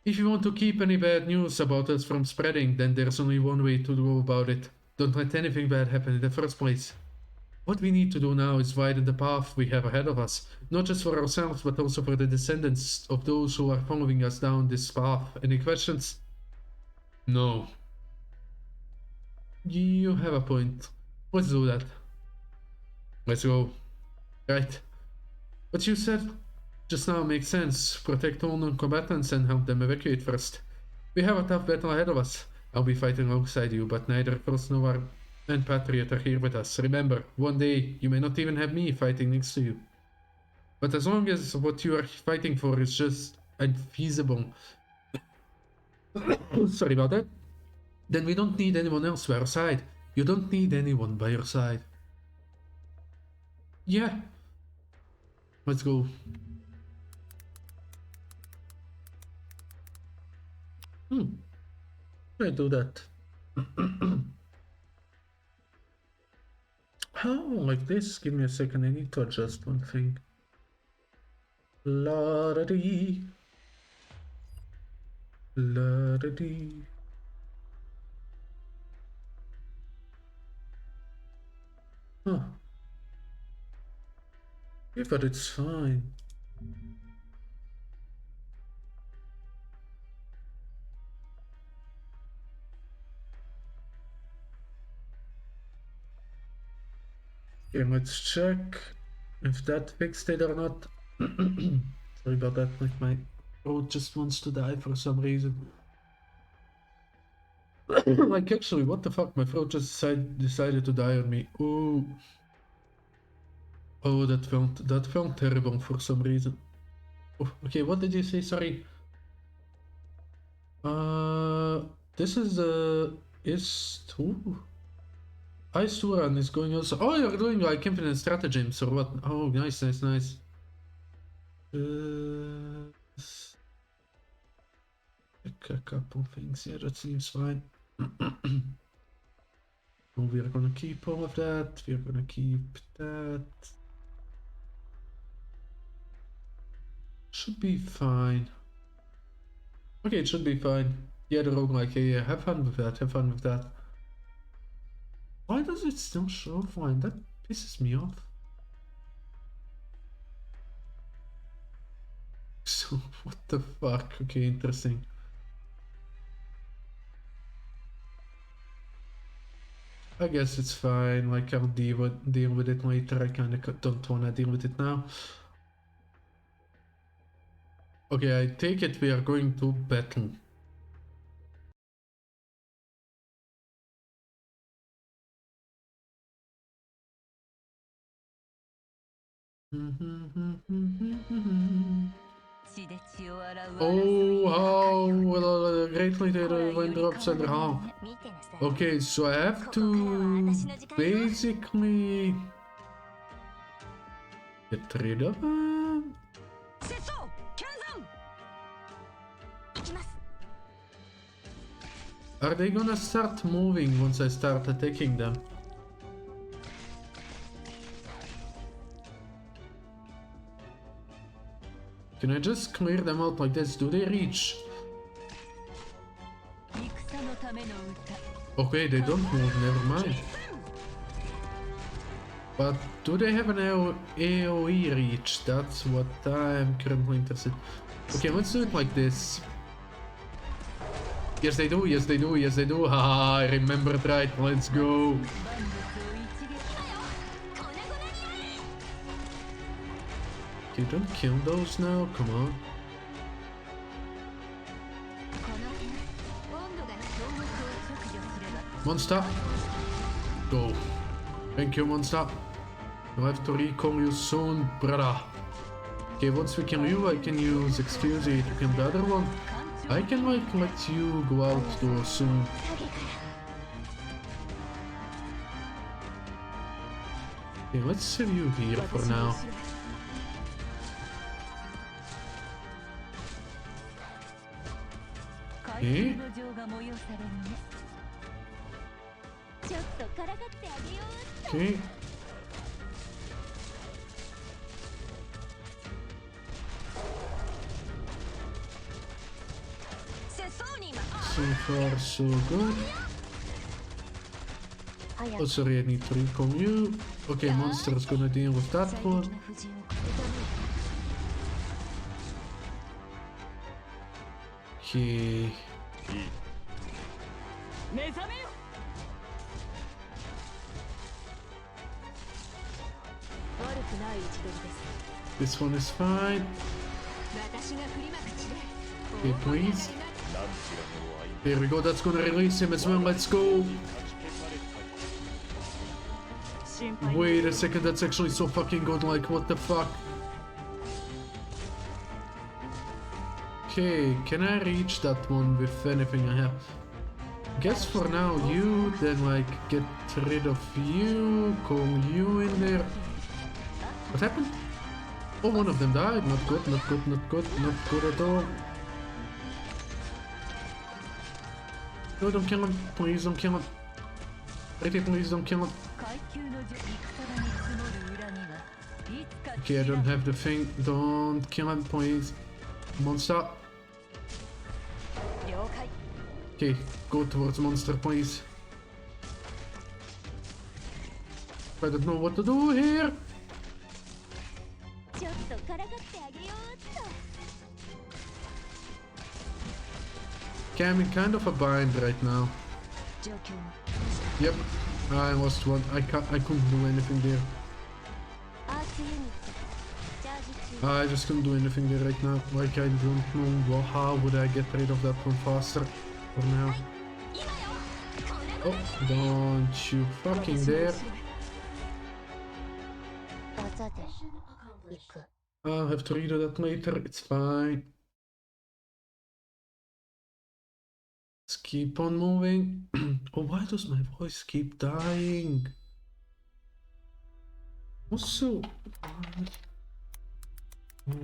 If you want to keep any bad news about us from spreading, then there's only one way to go about it. Don't let anything bad happen in the first place. What we need to do now is widen the path we have ahead of us, not just for ourselves but also for the descendants of those who are following us down this path. Any questions? No. You have a point. Let's do that. Let's go. Right. What you said just now makes sense. Protect all non-combatants and help them evacuate first. We have a tough battle ahead of us. I'll be fighting alongside you, but neither Frost nor and Patriot are here with us. Remember, one day you may not even have me fighting next to you. But as long as what you are fighting for is just unfeasible, sorry about that, then we don't need anyone else by our side. You don't need anyone by your side. Yeah. Let's go. I do that. Oh, like this? Give me a second, I need to adjust one thing. La-da-dee. La-da-dee. Huh. Yeah, but it's fine. Okay, let's check if that fixed it or not. Sorry about that, like my throat just wants to die for some reason. Like actually, what the fuck? My throat just decided to die on me. Ooh. Oh, that felt terrible for some reason. Oh, okay, what did you say? Sorry. This is ooh. Ice Turan is going also. Oh, you're doing like infinite stratagems or what? Oh, nice, nice, nice. A couple things. Yeah, that seems fine. Oh, we are gonna keep all of that. We are gonna keep that. Should be fine. Okay, it should be fine. Yeah, the roguelike. Yeah, have fun with that. Have fun with that. Why does it still show fine? That pisses me off. So, what the fuck? Okay, interesting. I guess it's fine, like I'll deal with it later. I kinda don't wanna deal with it now. Okay, I take it we are going to battle. Oh, well, greatly the raindrops and half. Okay, so I have to basically get rid of them. Are they gonna start moving once I start attacking them? Can I just clear them out like this? Do they reach? Okay, they don't move, never mind. But do they have an AoE reach? That's what I'm currently interested in. Okay, let's do it like this. Yes they do, yes they do, yes they do. Haha, I remembered right, let's go. Okay, don't kill those now, come on. Monster! Go. Thank you, Monster. I'll have to recall you soon, brother. Okay, once we kill you, I can use Excuse to kill the other one. I can like let you go out though soon. Okay, let's save you here for now. Okay. Okay. So far, so good. Oh, sorry, I need to recall you. Okay, Monster is gonna deal with that one. Okay. 目覚めよ。悪くない位置取りです。 This one is fine. 私が振りまく地で Okay, please. There we go. That's gonna release him as well. Let's go. Wait a second. That's actually so fucking good. Like, what the fuck? Okay, can I reach that one with anything I have? Guess for now you, then like get rid of you, call you in there. What happened? Oh, one of them died. Not good, not good, not good, not good at all. No, don't kill him. Please don't kill him. Pretty please don't kill him. Okay, I don't have the thing. Don't kill him, please. Monster. Okay, go towards monster, please. I don't know what to do here. Okay, I'm in kind of a bind right now. Yep, I lost one. I couldn't do anything there. I just couldn't do anything there right now. Like, I don't know how would I get rid of that one faster for now. Oh, don't you fucking dare. I'll have to redo that later. It's fine. Let's keep on moving. Oh, why does my voice keep dying? Also, give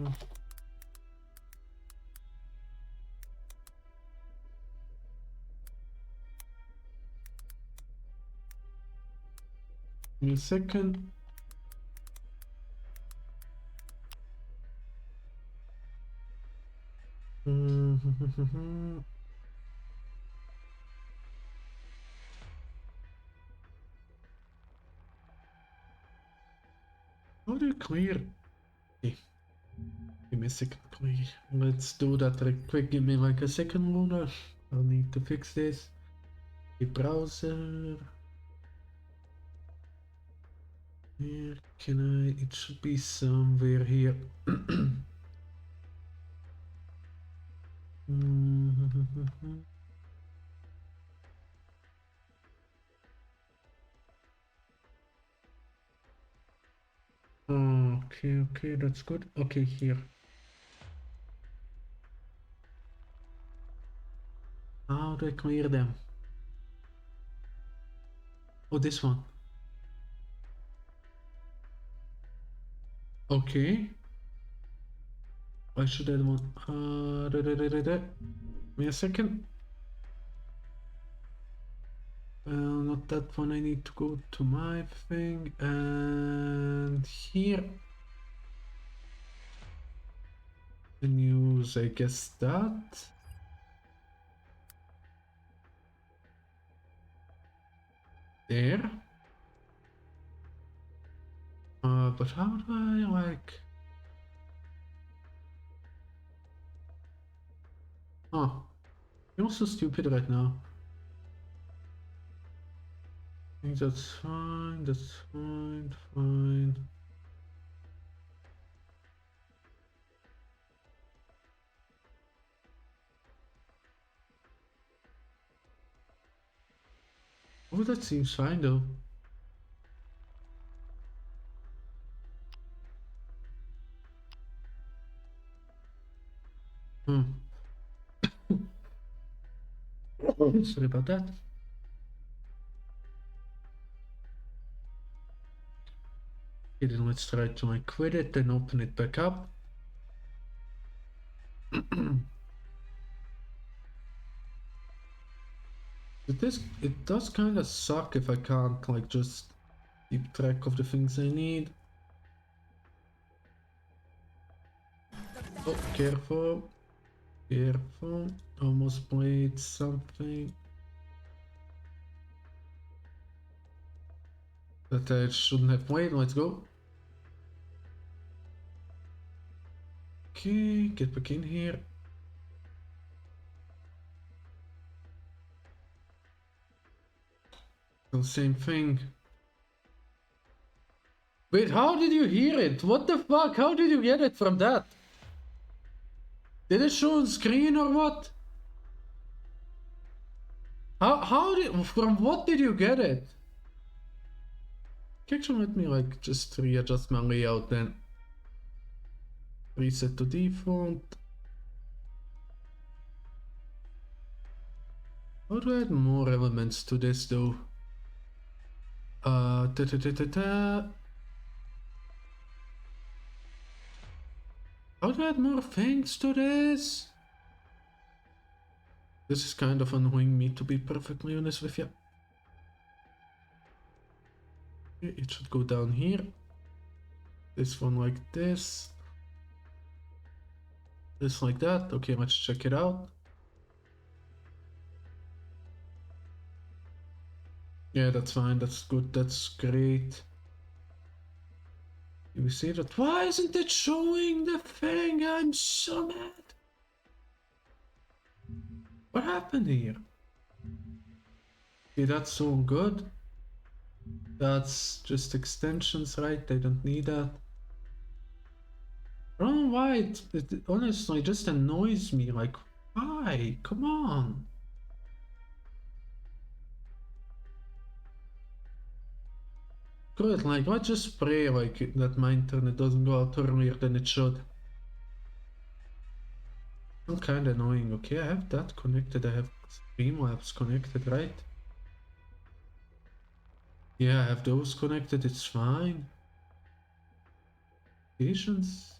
me a second. How do you clear? Okay. Give me a second, clear. Let's do that real quick. Give me like a second, Luna. I'll need to fix this. The browser. Where can I? It should be somewhere here. Okay, that's good. Okay, here. How do I clear them? Oh, this one. Okay. I should add one. Give me a second. Not that one. I need to go to my thing and here. And use, I guess, that. There. But how do I like? Oh, you're so stupid right now. I think that's fine. That's fine. Fine. Oh, that seems fine though. Sorry about that. Okay, then let's try to like quit it and open it back up. It does kind of suck if I can't like just keep track of the things I need. Oh, careful. Careful. Almost played something that I shouldn't have played. Let's go. Okay, get back in here. The same thing. Wait, how did you hear it? What the fuck? How did you get it from that? Did it show on screen or what? From what did you get it? Actually, let me like just readjust my layout then. Reset to default. How do I add more elements to this though? How do I add more things to this? This is kind of annoying me, to be perfectly honest with you. It should go down here. This one like this. This like that. Okay, let's check it out. Yeah, that's fine. That's good. That's great. You see that? Why isn't it showing the thing? I'm so mad. What happened here? Okay, that's so good. That's just extensions, right? They don't need that. I don't know why it honestly just annoys me. Like, why? Come on. Good, like, let's just pray like that my internet doesn't go out earlier than it should. I'm kind of annoying. Okay, I have that connected. I have Streamlabs connected, right? Yeah, I have those connected. It's fine. Patience.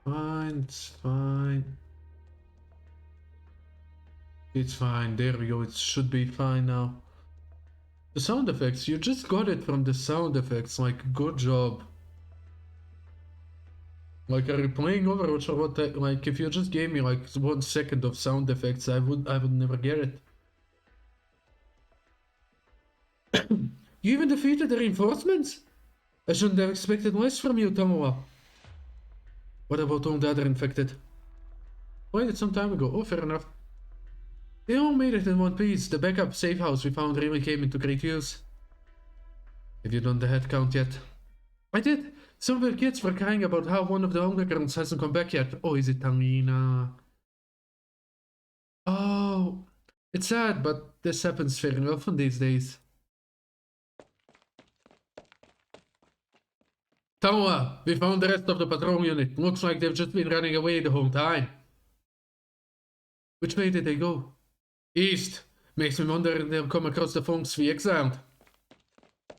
Fine, it's fine. It's fine. There we go. It should be fine now. The sound effects, you just got it from the sound effects. Like, good job. Like, are you playing Overwatch or what? Like, if you just gave me like 1 second of sound effects, I would never get it. You even defeated the reinforcements? I shouldn't have expected less from you, Tomoa. What about all the other infected? Played it some time ago. Oh, fair enough. They all made it in one piece. The backup safe house we found really came into great use. Have you done the head count yet? I did. Some of the kids were crying about how one of the undergrounds hasn't come back yet. Oh, is it Tangina? Oh, it's sad, but this happens fairly often these days. Tomoa, we found the rest of the patrol unit. Looks like they've just been running away the whole time. Which way did they go? East. Makes me wonder if they'll come across the Feng Shui Sound.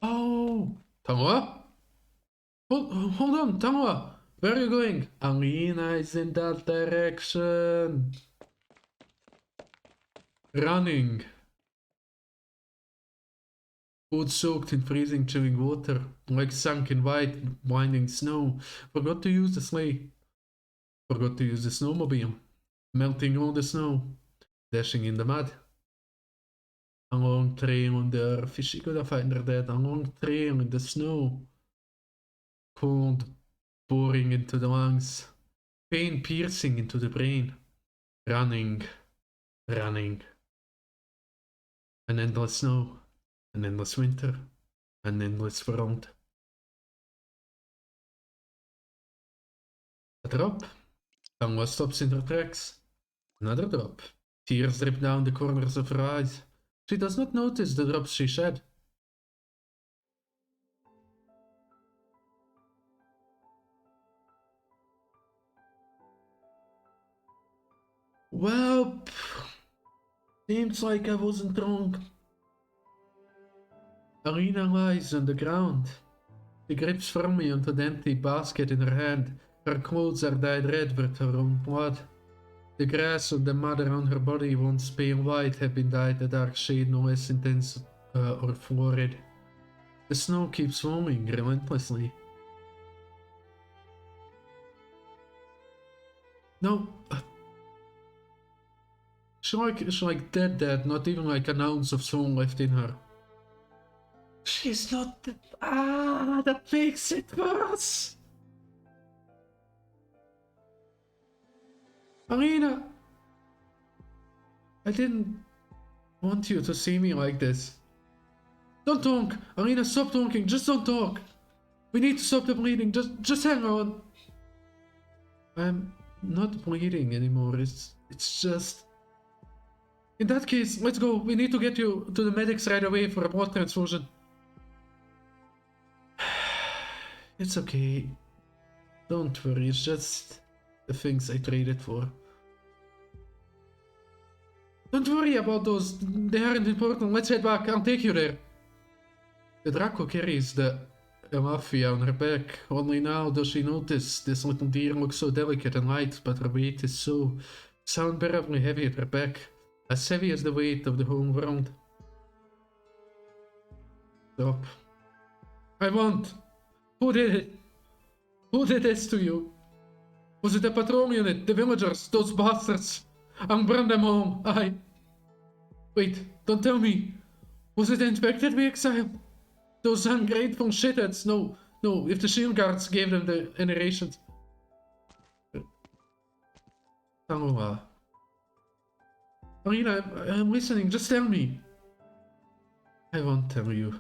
Oh, Tomoa? Hold on, Tomoa. Where are you going? Arena is in that direction. Running. Boots soaked in freezing chilling water, like sunk in white winding snow. Forgot to use the sleigh. Forgot to use the snowmobile. Melting all the snow. Dashing in the mud. A long trail on the earth. She could have found her dead. A long trail in the snow. Cold pouring into the lungs. Pain piercing into the brain. Running. Running. An endless snow. An endless winter. An endless world. A drop. Tangwa stops in her tracks. Another drop. Tears drip down the corners of her eyes. She does not notice the drops she shed. Well, seems like I wasn't wrong. Arena lies on the ground. She grips firmly onto the empty basket in her hand. Her clothes are dyed red with her own blood. The grass on the mud around her body, once pale white, had been dyed a dark shade no less intense or florid. The snow keeps falling relentlessly. No. She's like dead, not even like an ounce of soul left in her. She's not the... that makes it worse! Arena! I didn't want you to see me like this. Don't talk! Arena, stop talking! Just don't talk! We need to stop the bleeding. Just hang on. I'm not bleeding anymore. It's just... In that case, let's go. We need to get you to the medics right away for a blood transfusion. It's okay. Don't worry, it's just the things I traded for. Don't worry about those. They aren't important. Let's head back. I'll take you there. The Draco carries the Mafia on her back. Only now does she notice this little deer looks so delicate and light, but her weight is so unbearably heavy at her back. As heavy as the weight of the whole world. Stop. I won't. Who did it? Who did this to you? Was it the patrol unit, the villagers, those bastards? I'll burn them all. Wait, don't tell me. Was it the infected we exiled? Those ungrateful shitheads. No, if the shield guards gave them the generations. Tangwa. Arena, I'm listening, just tell me. I won't tell you.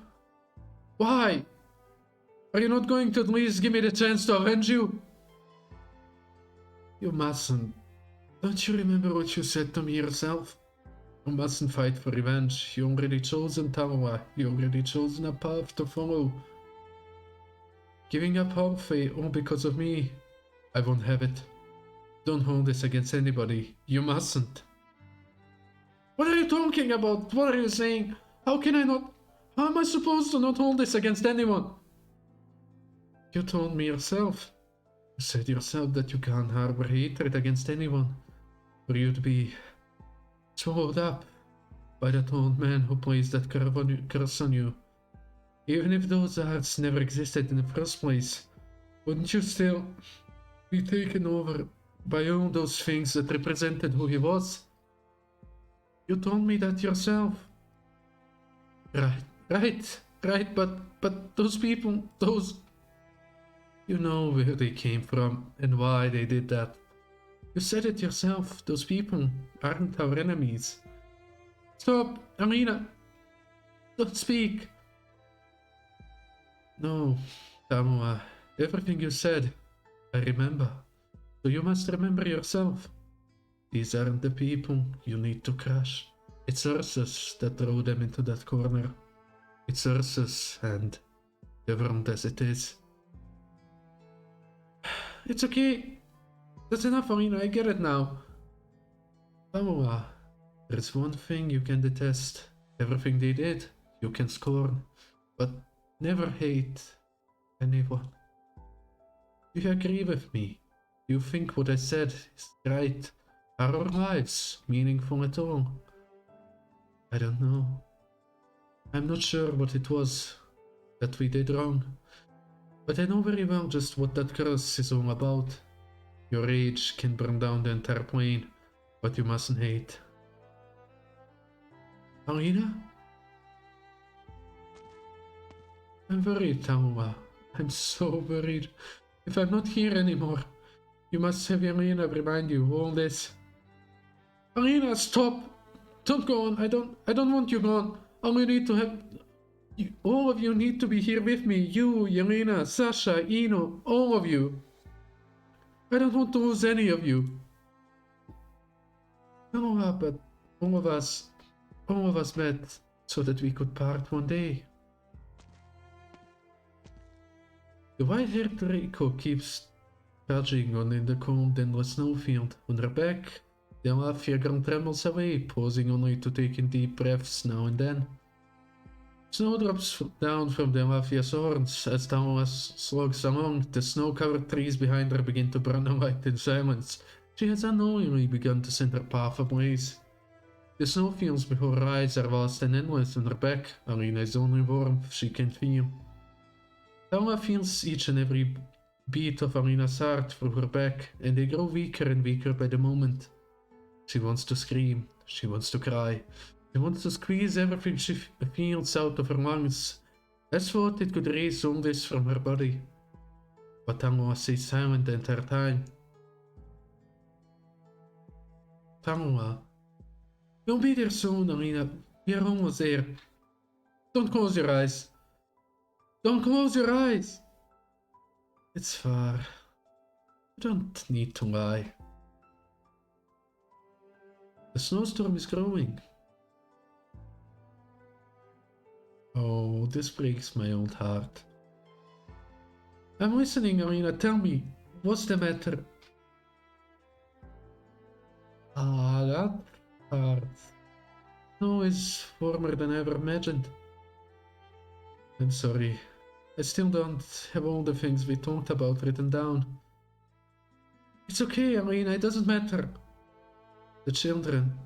Why? Are you not going to at least give me the chance to avenge you? You mustn't. Don't you remember what you said to me yourself? You mustn't fight for revenge. You already chosen Tamawa. You already chosen a path to follow. Giving up halfway all because of me. I won't have it. Don't hold this against anybody. You mustn't. What are you talking about? What are you saying? How can I not? How am I supposed to not hold this against anyone? You told me yourself. You said yourself that you can't harbor hatred against anyone. For you to be swallowed up by that old man who placed that curse on you. Even if those arts never existed in the first place, wouldn't you still be taken over by all those things that represented who he was? You told me that yourself. Right, but those people, those... You know where they came from and why they did that. You said it yourself, those people aren't our enemies. Stop, Arena. Don't speak. No, Tamawa, everything you said, I remember. So you must remember yourself. These aren't the people you need to crush. It's Ursus that threw them into that corner. It's Ursus and the world as it is. It's okay. That's enough, Arena. I get it now. Tamawa, there's one thing you can detest. Everything they did, you can scorn. But never hate anyone. You agree with me. You think what I said is right. Are our lives meaningful at all? I don't know. I'm not sure what it was that we did wrong. But I know very well just what that curse is all about. Your rage can burn down the entire plane, but you mustn't hate. Arena? I'm worried, Tamawa. I'm so worried. If I'm not here anymore, you must have Arena remind you all this. Arena, stop! Don't go on. I don't want you gone. All you need to have... all of you need to be here with me. You, Yelena, Sasha, Ino, all of you. I don't want to lose any of you. No, but all of us met so that we could part one day. The white-haired Draco keeps trudging on in the cold, endless snowfield. On her back, the Mafia girl trembles away, pausing only to take in deep breaths now and then. Snow drops down from the Mafia's horns as Tamawa slogs along. The snow-covered trees behind her begin to burn alight in silence. She has unknowingly begun to send her path ablaze. The snowfields before her eyes are vast and endless. On her back, Arena is the only warmth she can feel. Tamawa feels each and every beat of Arena's heart through her back, and they grow weaker and weaker by the moment. She wants to scream. She wants to cry. She wants to squeeze everything she feels out of her lungs. As thought it could erase all this from her body. But Tamawa stays silent the entire time. Tamawa, we'll be there soon, Arena. You're almost there. Don't close your eyes. Don't close your eyes. It's far. You don't need to lie. The snowstorm is growing. Oh, this breaks my old heart. I'm listening, Arena. Tell me, what's the matter? Ah, that part. No, is warmer than I ever imagined. I'm sorry. I still don't have all the things we talked about written down. It's okay, Arena, it doesn't matter. The children,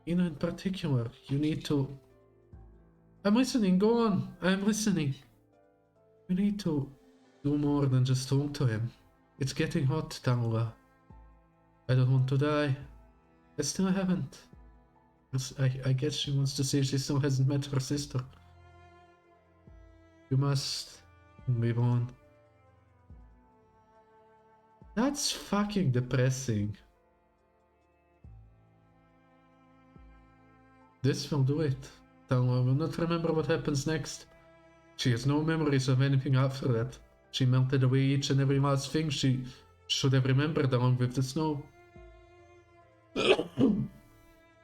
Ina in particular, you need to... I'm listening, go on, I'm listening. You need to do more than just talk to him. It's getting hot, Tamura. I don't want to die. I still haven't. I guess she wants to say she still hasn't met her sister. You must move on. That's fucking depressing. This will do it. Tamura will not remember what happens next. She has no memories of anything after that. She melted away each and every last thing she should have remembered along with the snow.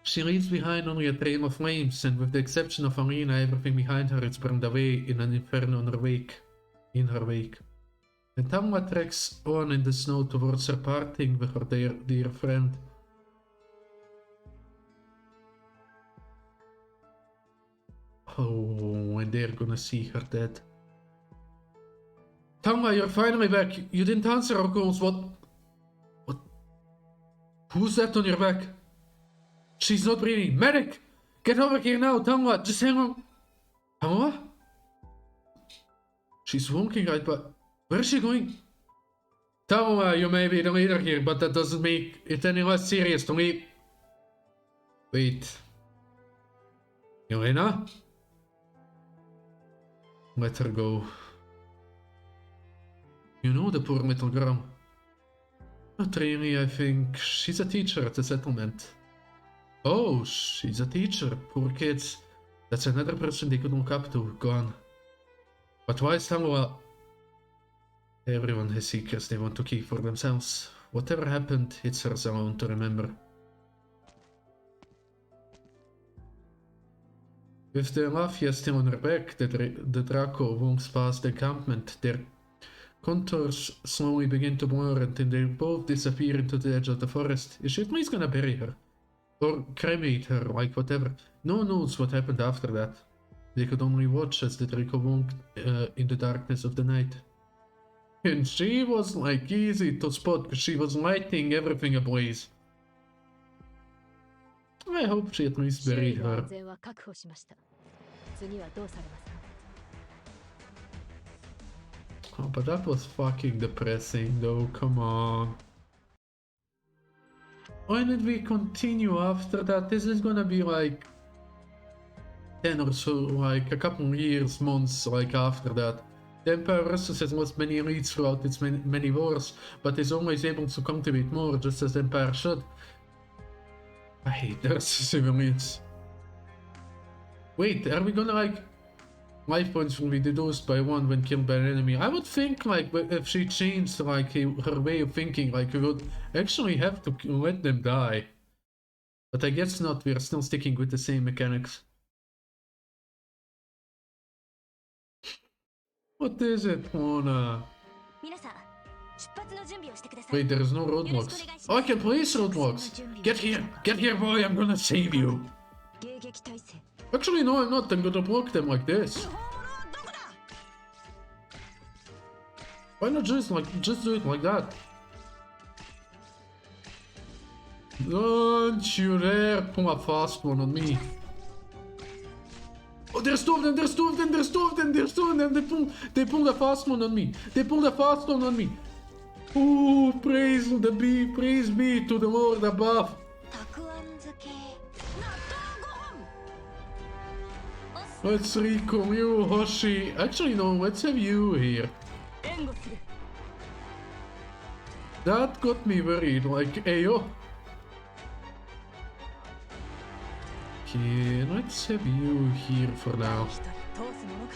She leaves behind only a trail of flames, and with the exception of Arena, everything behind her is burned away in an inferno in her wake. And Tamura treks on in the snow towards her parting with her dear friend. Oh, and they're gonna see her dead. Tamura, you're finally back. You didn't answer our calls. What? Who's that on your back? She's not breathing. Medic! Get over here now, Tamura. Just hang on. Tamura? She's walking right, but where is she going? Tamura, you may be the leader here, but that doesn't make it any less serious to me. Wait. Yelena? Let her go. You know the poor little girl. Not really, I think. She's a teacher at the settlement. Oh, she's a teacher. Poor kids. That's another person they could look up to. Gone. But why is Tamura... Everyone has secrets they want to keep for themselves. Whatever happened, it's hers alone to remember. With the Mafia still on her back, the Draco walks past the encampment. Their contours slowly begin to blur until they both disappear into the edge of the forest. Is she at least gonna bury her? Or cremate her, like whatever. No one knows what happened after that. They could only watch as the Draco walked in the darkness of the night. And she was like easy to spot because she was lighting everything ablaze. I hope she at least buried her. Oh, but that was fucking depressing though, come on. Why did we continue after that? This is gonna be like 10 or so, like a couple years, months like after that. The Empire Russus has lost many elites throughout its many wars, but is always able to cultivate more, just as the Empire should. I hate their civilians. Wait, are we gonna like... Life points will be deduced by 1 when killed by an enemy. I would think like if she changed like her way of thinking, like we would actually have to let them die. But I guess not, we are still sticking with the same mechanics. What is it, Mona? Wait, there is no roadblocks. Oh, I can place roadblocks! Get here boy, I'm gonna save you! Actually no, I'm not, I'm gonna block them like this. Why not just do it like that? Don't you dare pull a fast one on me. Oh, there's two of them, there's two of them, there's two of them, there's two of them. They pulled a fast one on me. They pulled a fast one on me. Oh, praise be to the Lord above. Let's recall you, Hoshi. Actually, no, let's have you here. That got me worried, like, ayo. Okay, let's have you here for now. 一人通すものか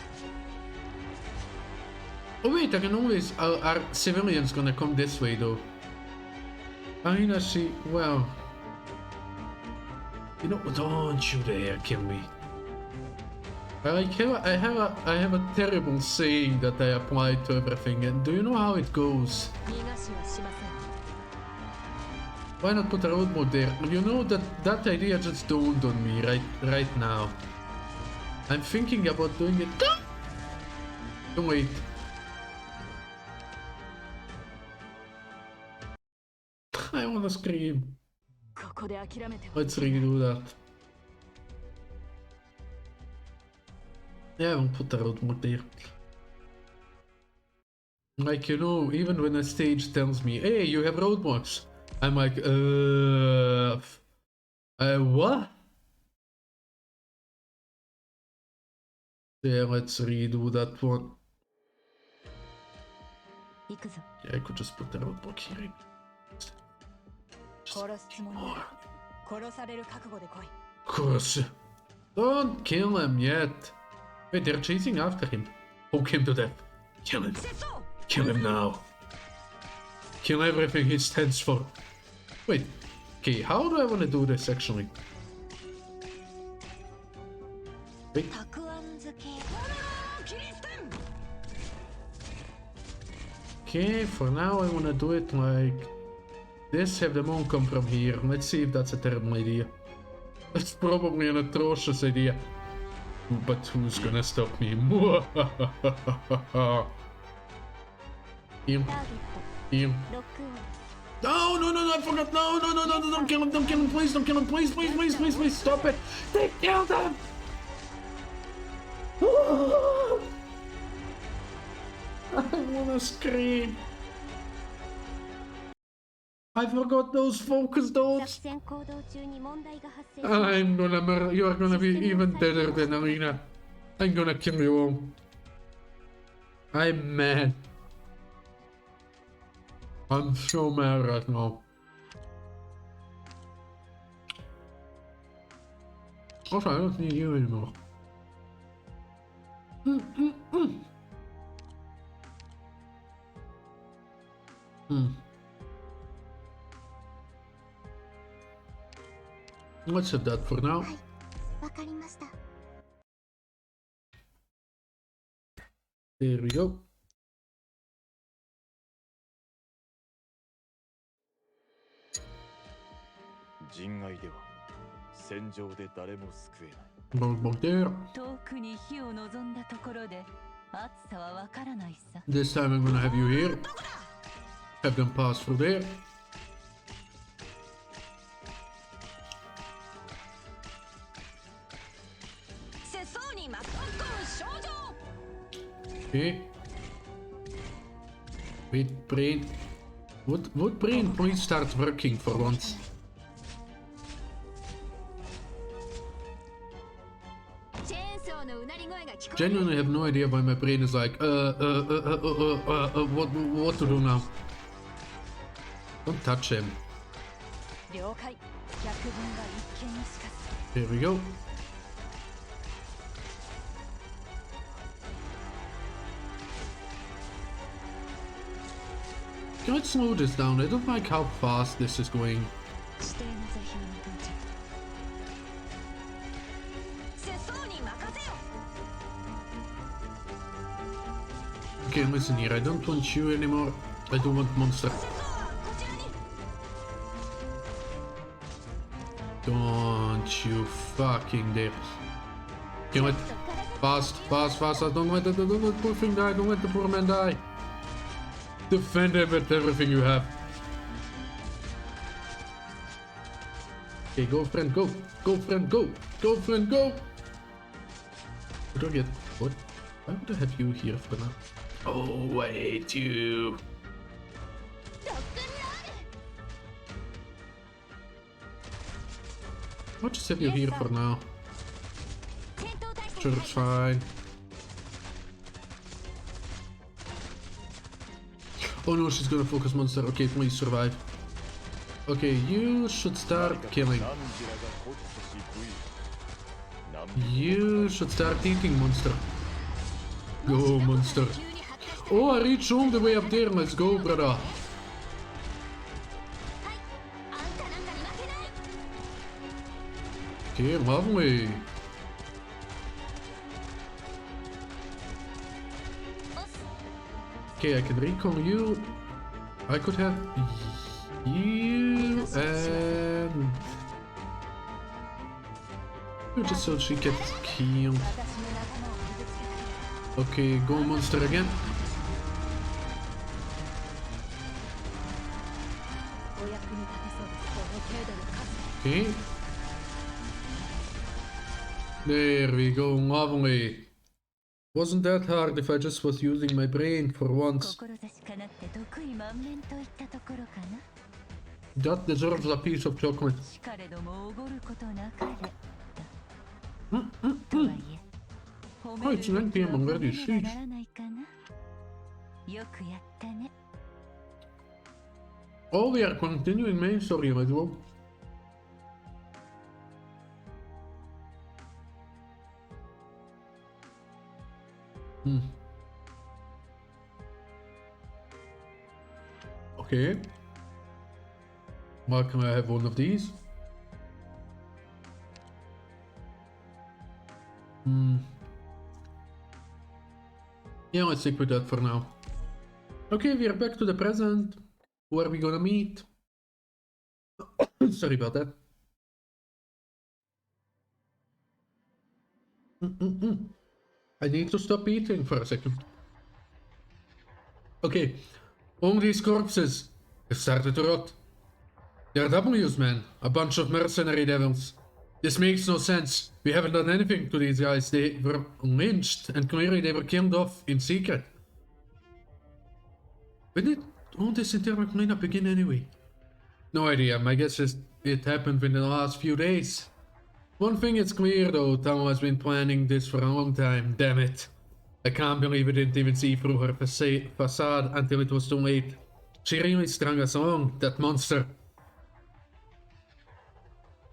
Oh wait, I can always... Are civilians gonna come this way though? I mean, I see... Well... You know, don't you dare kill me. I have a terrible saying that I apply to everything, and do you know how it goes? 逃がしはしません Why not put a road mode there? You know that idea just dawned on me right now. I'm thinking about doing it. Oh, wait. I wanna scream. ここで諦めては Let's redo that. Yeah, we'll put the road mode there. Like, you know, even when a stage tells me, hey, you have road mods, I'm like, what? Yeah, let's redo that one. 行くぞ Yeah, I could just put the roadblock here. Just 殺すつもりな more. ら殺される覚悟で来い Curse. Don't kill him yet. Wait, they're chasing after him. Poke him to death. Kill him. 戦争 Kill him now. Kill everything he stands for. Wait. Okay, how do I want to do this actually? Wait. たくあん漬け Okay, for now I want to do it like this. Have them all come from here. Let's see if that's a terrible idea. That's probably an atrocious idea. But who's gonna stop me? Here. ターゲッ Here. トロックオン No, no, no, no, I forgot. No, no, no, no, no, don't kill him, don't kill him, please, don't kill him, please, please, please, please, please, stop it. They killed him. I wanna scream. I forgot those focus 作 dots. 戦行動中に問題が発生 I'm gonna murder. You are gonna be even deader than Arena. I'm gonna kill you all. I'm mad. I'm so mad right now. Also, I don't need you anymore. Let's have that for now. わかりました There we go. 人外では戦場で誰も救えない Bonk, bonk there. 遠くに火を望んだところで暑さはわからないさ This time I'm gonna have you here. Have them pass through there. 世相に巻き込む症状 Okay. Wait, brain. Would brain please start working for once? チェーンソーのうなり声が聞こえ Genuinely have no idea why my brain is like, what to do now? Don't touch him. 了解百聞が一見にしかず There we go. Let's slow this down. I don't like how fast this is going. 指定の座標に到着世相に任せよ Okay, listen here. I don't want you anymore. I don't want monster. 世相はこちらに Don't you fucking dare. Kill it. Fast, fast, fast. Don't let the poor thing die. Don't let the poor man die. Defend him with everything you have. Okay, go friend, go. Go friend, go. Go friend, go. What do I get? What? Why would I have you here for now? Oh, I hate you. I'll just have you here for now. 戦闘態勢 Sure, it's fine. Oh no, she's gonna focus monster. Okay, please survive. Okay, you should start killing. 何時らが孤立し V You should start eating, monster. Go, monster. Oh, I reached all the way up there. Let's go, brother. Okay, lovely. Okay, I can recall you. I could have you and just so she gets killed. 私の仲間を傷つけた Okay, go monster again. お役に立てそうですこの程度の数 Okay. There we go, lovely. Wasn't that hard if I just was using my brain for once. 志かなって得意満面といったところかな。 That deserves a piece of chocolate. しかれどもおごることなかれだ。とはいえ、褒める it's 9 PM べきは already, 褒めねばならないかな。よくやったね。 Oh, we are continuing main story as well. Okay. Why can I have one of these? Yeah, let's stick with that for now. Okay, we are back to the present. Who are we gonna meet? Sorry about that. I need to stop eating for a second. Okay, all these corpses have started to rot. They're W's, man. A bunch of mercenary devils. This makes no sense. We haven't done anything to these guys. They were lynched and clearly they were killed off in secret. When did all this internal cleanup begin anyway? No idea. My guess is it happened within the last few days. One thing is clear though, Tamo has been planning this for a long time. Damn it. I can't believe I didn't even see through her facade until it was too late. She really strung us along, that monster.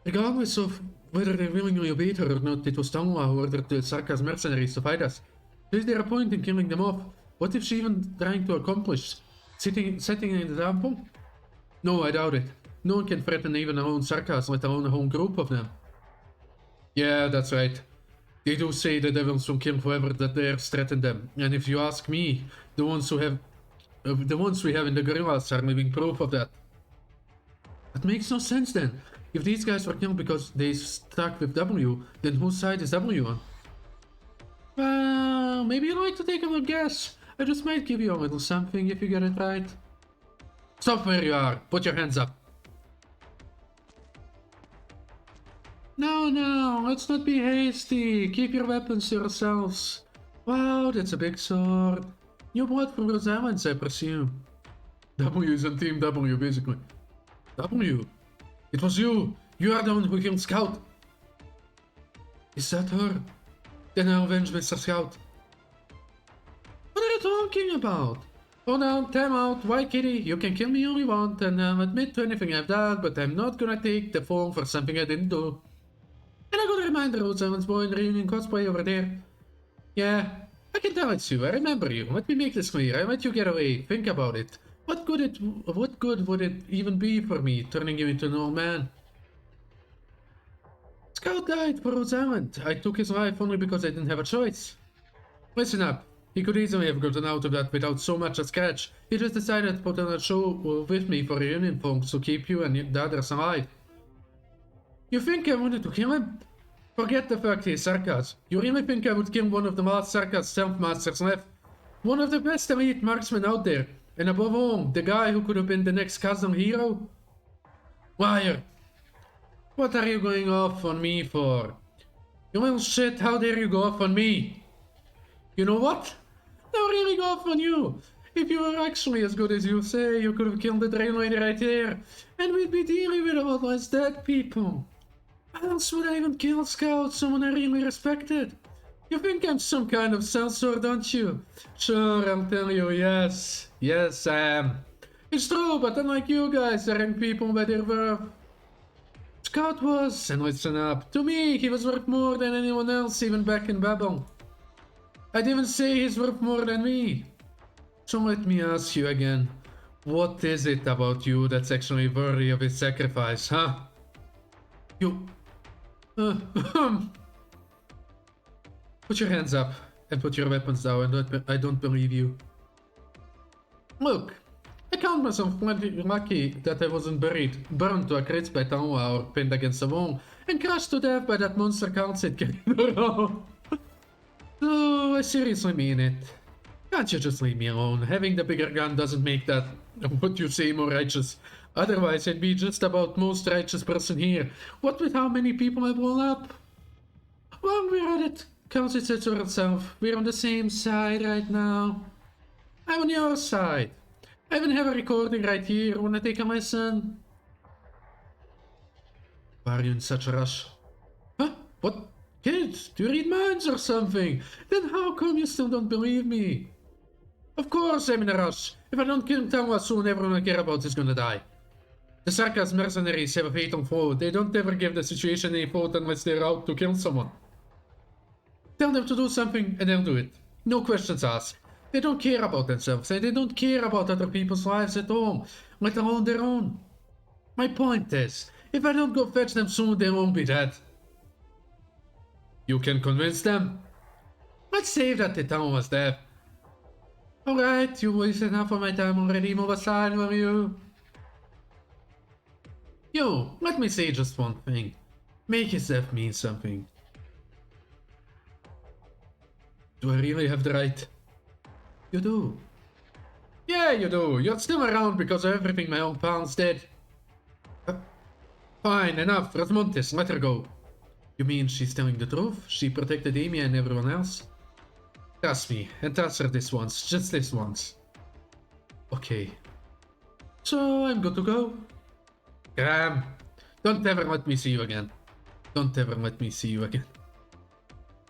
Regardless of whether they willingly obeyed her or not, it was Tangwa who ordered the Sarkas mercenaries to fight us. Is there a point in killing them off? What if she even trying to accomplish? Setting an example? No, I doubt it. No one can threaten even our own Sarkas, let alone a whole group of them. Yeah, that's right. They do say the devils will kill whoever that dares threaten them. And if you ask me, the ones we have in the guerrillas are living proof of that. That makes no sense then. If these guys were killed because they stuck with W, then whose side is W on? Well, maybe you'd like to take a little guess. I just might give you a little something if you get it right. Stop where you are. Put your hands up. No, let's not be hasty. Keep your weapons to yourselves. Wow, that's a big sword. New blood from those islands, I presume. W is on Team W, basically. W? It was you! You are the one who killed Scout! Is that her? Then I'll avenge Mr. Scout. What are you talking about? Oh now, time out, why kitty? You can kill me all you want and admit to anything I've done, but I'm not gonna take the fall for something I didn't do. And I got a reminder Rose Island's boy in the reunion cosplay over there. Yeah, I can tell it's you, I remember you. Let me make this clear, I let you get away, think about it. What good would it even be for me, turning you into an old man? Scout died for Rose Island. I took his life only because I didn't have a choice. Listen up. He could easily have gotten out of that without so much as scratch. He just decided to put on a show with me for reunion folks to keep you and the others alive. You think I wanted to kill him? Forget the fact he's Sarkas. You really think I would kill one of the last Sarkas stealth masters left? One of the best elite marksmen out there. And above all, the guy who could have been the next Kazan hero? Liar! What are you going off on me for? You little shit, how dare you go off on me? You know what? I'll really go off on you. If you were actually as good as you say, you could have killed the Drain Lady right here. And we'd be dealing with all those dead people. Why else would I even kill Scout, someone I really respected? You think I'm some kind of censor, don't you? Sure, I'll tell you, yes. Yes, I am. It's true, but unlike you guys, I rank people by their worth. Scott was, and listen up, to me he was worth more than anyone else even back in Babel. I'd even say he's worth more than me. So let me ask you again, what is it about you that's actually worthy of his sacrifice, huh? You... Put your hands up and put your weapons down. I don't believe you. Look, I count myself plenty lucky that I wasn't burned to a crisp by Tanwa or pinned against a wall and crushed to death by that monster Council carrying around. So, I seriously mean it. Can't you just leave me alone? Having the bigger gun doesn't make that, what you say, more righteous. Otherwise, I'd be just about most righteous person here. What with how many people I've blown up? Well, we're at it. Council said to herself, we're on the same side right now. I'm on your side. I even have a recording right here. Wanna take a listen? Why are you in such a rush? Huh? What? Kids, do you read minds or something? Then how come you still don't believe me? Of course I'm in a rush. If I don't kill Tanwa soon, everyone I care about is gonna die. The Sarkas mercenaries have a fatal flaw. They don't ever give the situation any thought unless they're out to kill someone. Tell them to do something and they'll do it. No questions asked. They don't care about themselves and they don't care about other people's lives at all, let alone their own. My point is, if I don't go fetch them soon, they won't be dead. You can convince them. Let's save that the town was dead. Alright, you wasted enough of my time already. Move aside, will you? Yo, let me say just one thing. Make his death mean something. Do I really have the right? You do. Yeah, you do. You're still around because of everything my own pals did. Fine, enough. Rasmontis, let her go. You mean she's telling the truth? She protected Amy and everyone else? Trust me, and trust her this once. Just this once. Okay. So, I'm good to go. Graham, don't ever let me see you again. Don't ever let me see you again.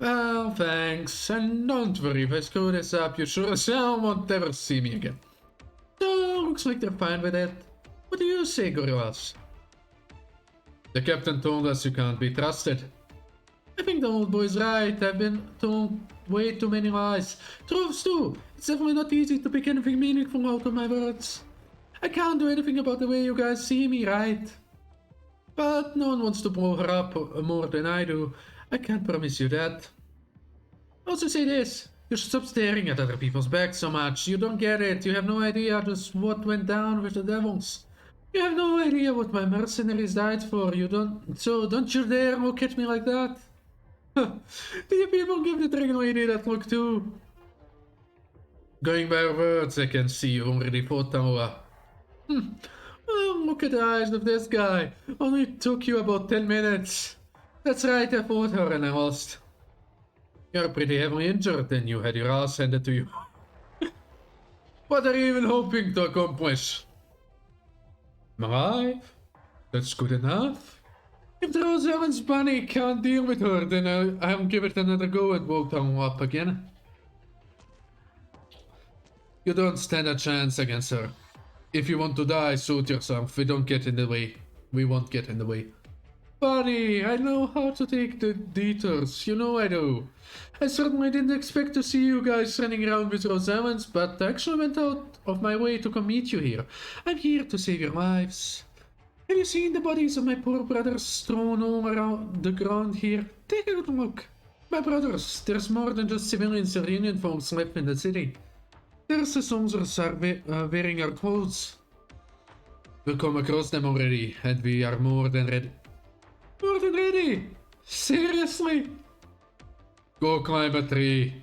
Well, thanks, and don't worry, if I screw this up, you sure as hell won't ever see me again. So, looks like they're fine with it. What do you say, gorillas? The captain told us you can't be trusted. I think the old boy's right. I've been told way too many lies. Truths too. It's definitely not easy to pick anything meaningful out of my words. I can't do anything about the way you guys see me, right? But no one wants to blow her up more than I do. I can't promise you that. Also say this. You should stop staring at other people's backs so much. You don't get it. You have no idea just what went down with the devils. You have no idea what my mercenaries died for. You don't... So don't you dare look at me like that. Do you people give the dragon lady that look too? Going by her words, I can see you already fought Tanwa. Well, look at the eyes of this guy. Only took you about 10 minutes. That's right, I fought her and I lost. You're pretty heavily injured and you had your ass handed to you. What are you even hoping to accomplish? I'm alive. That's good enough. If the Rosalind's bunny can't deal with her, then I'll give it another go and woke Tanwa up again. You don't stand a chance against her. If you want to die, suit yourself. We don't get in the way. We won't get in the way. Buddy, I know how to take the detours. You know I do. I certainly didn't expect to see you guys running around with Rosalind's, but I actually went out of my way to come meet you here. I'm here to save your lives. Have you seen the bodies of my poor brothers strewn all around the ground here? Take a good look. My brothers, there's more than just civilians or union folks left in the city. There's the soldiers are wearing our clothes. We've come across them already, and we are more than ready. More than ready? Seriously? Go climb a tree.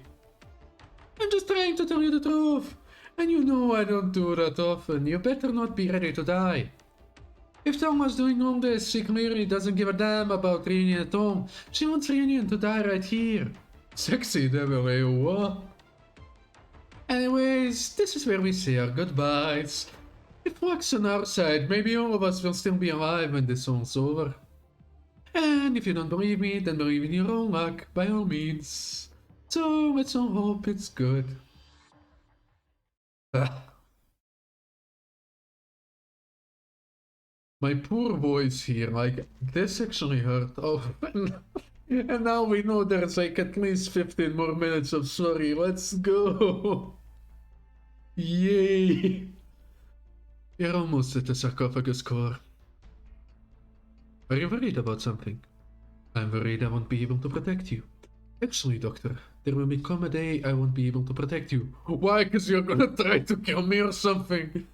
I'm just trying to tell you the truth. And you know I don't do that often. You better not be ready to die. If Tanwa's doing all this, she clearly doesn't give a damn about reunion at all. She wants reunion to die right here. Sexy devil, eh? What? Anyways, this is where we say our goodbyes. If luck's on our side, maybe all of us will still be alive when this song's over. And if you don't believe me, then believe in your own luck, by all means. So let's all hope it's good. My poor voice here, like, this actually hurt. Oh, and now we know there's like at least 15 more minutes of story. Let's go! Yay! You're almost at the sarcophagus core. Are you worried about something? I'm worried I won't be able to protect you. Actually, Doctor, there will become a day I won't be able to protect you. Why? Because you're gonna try to kill me or something?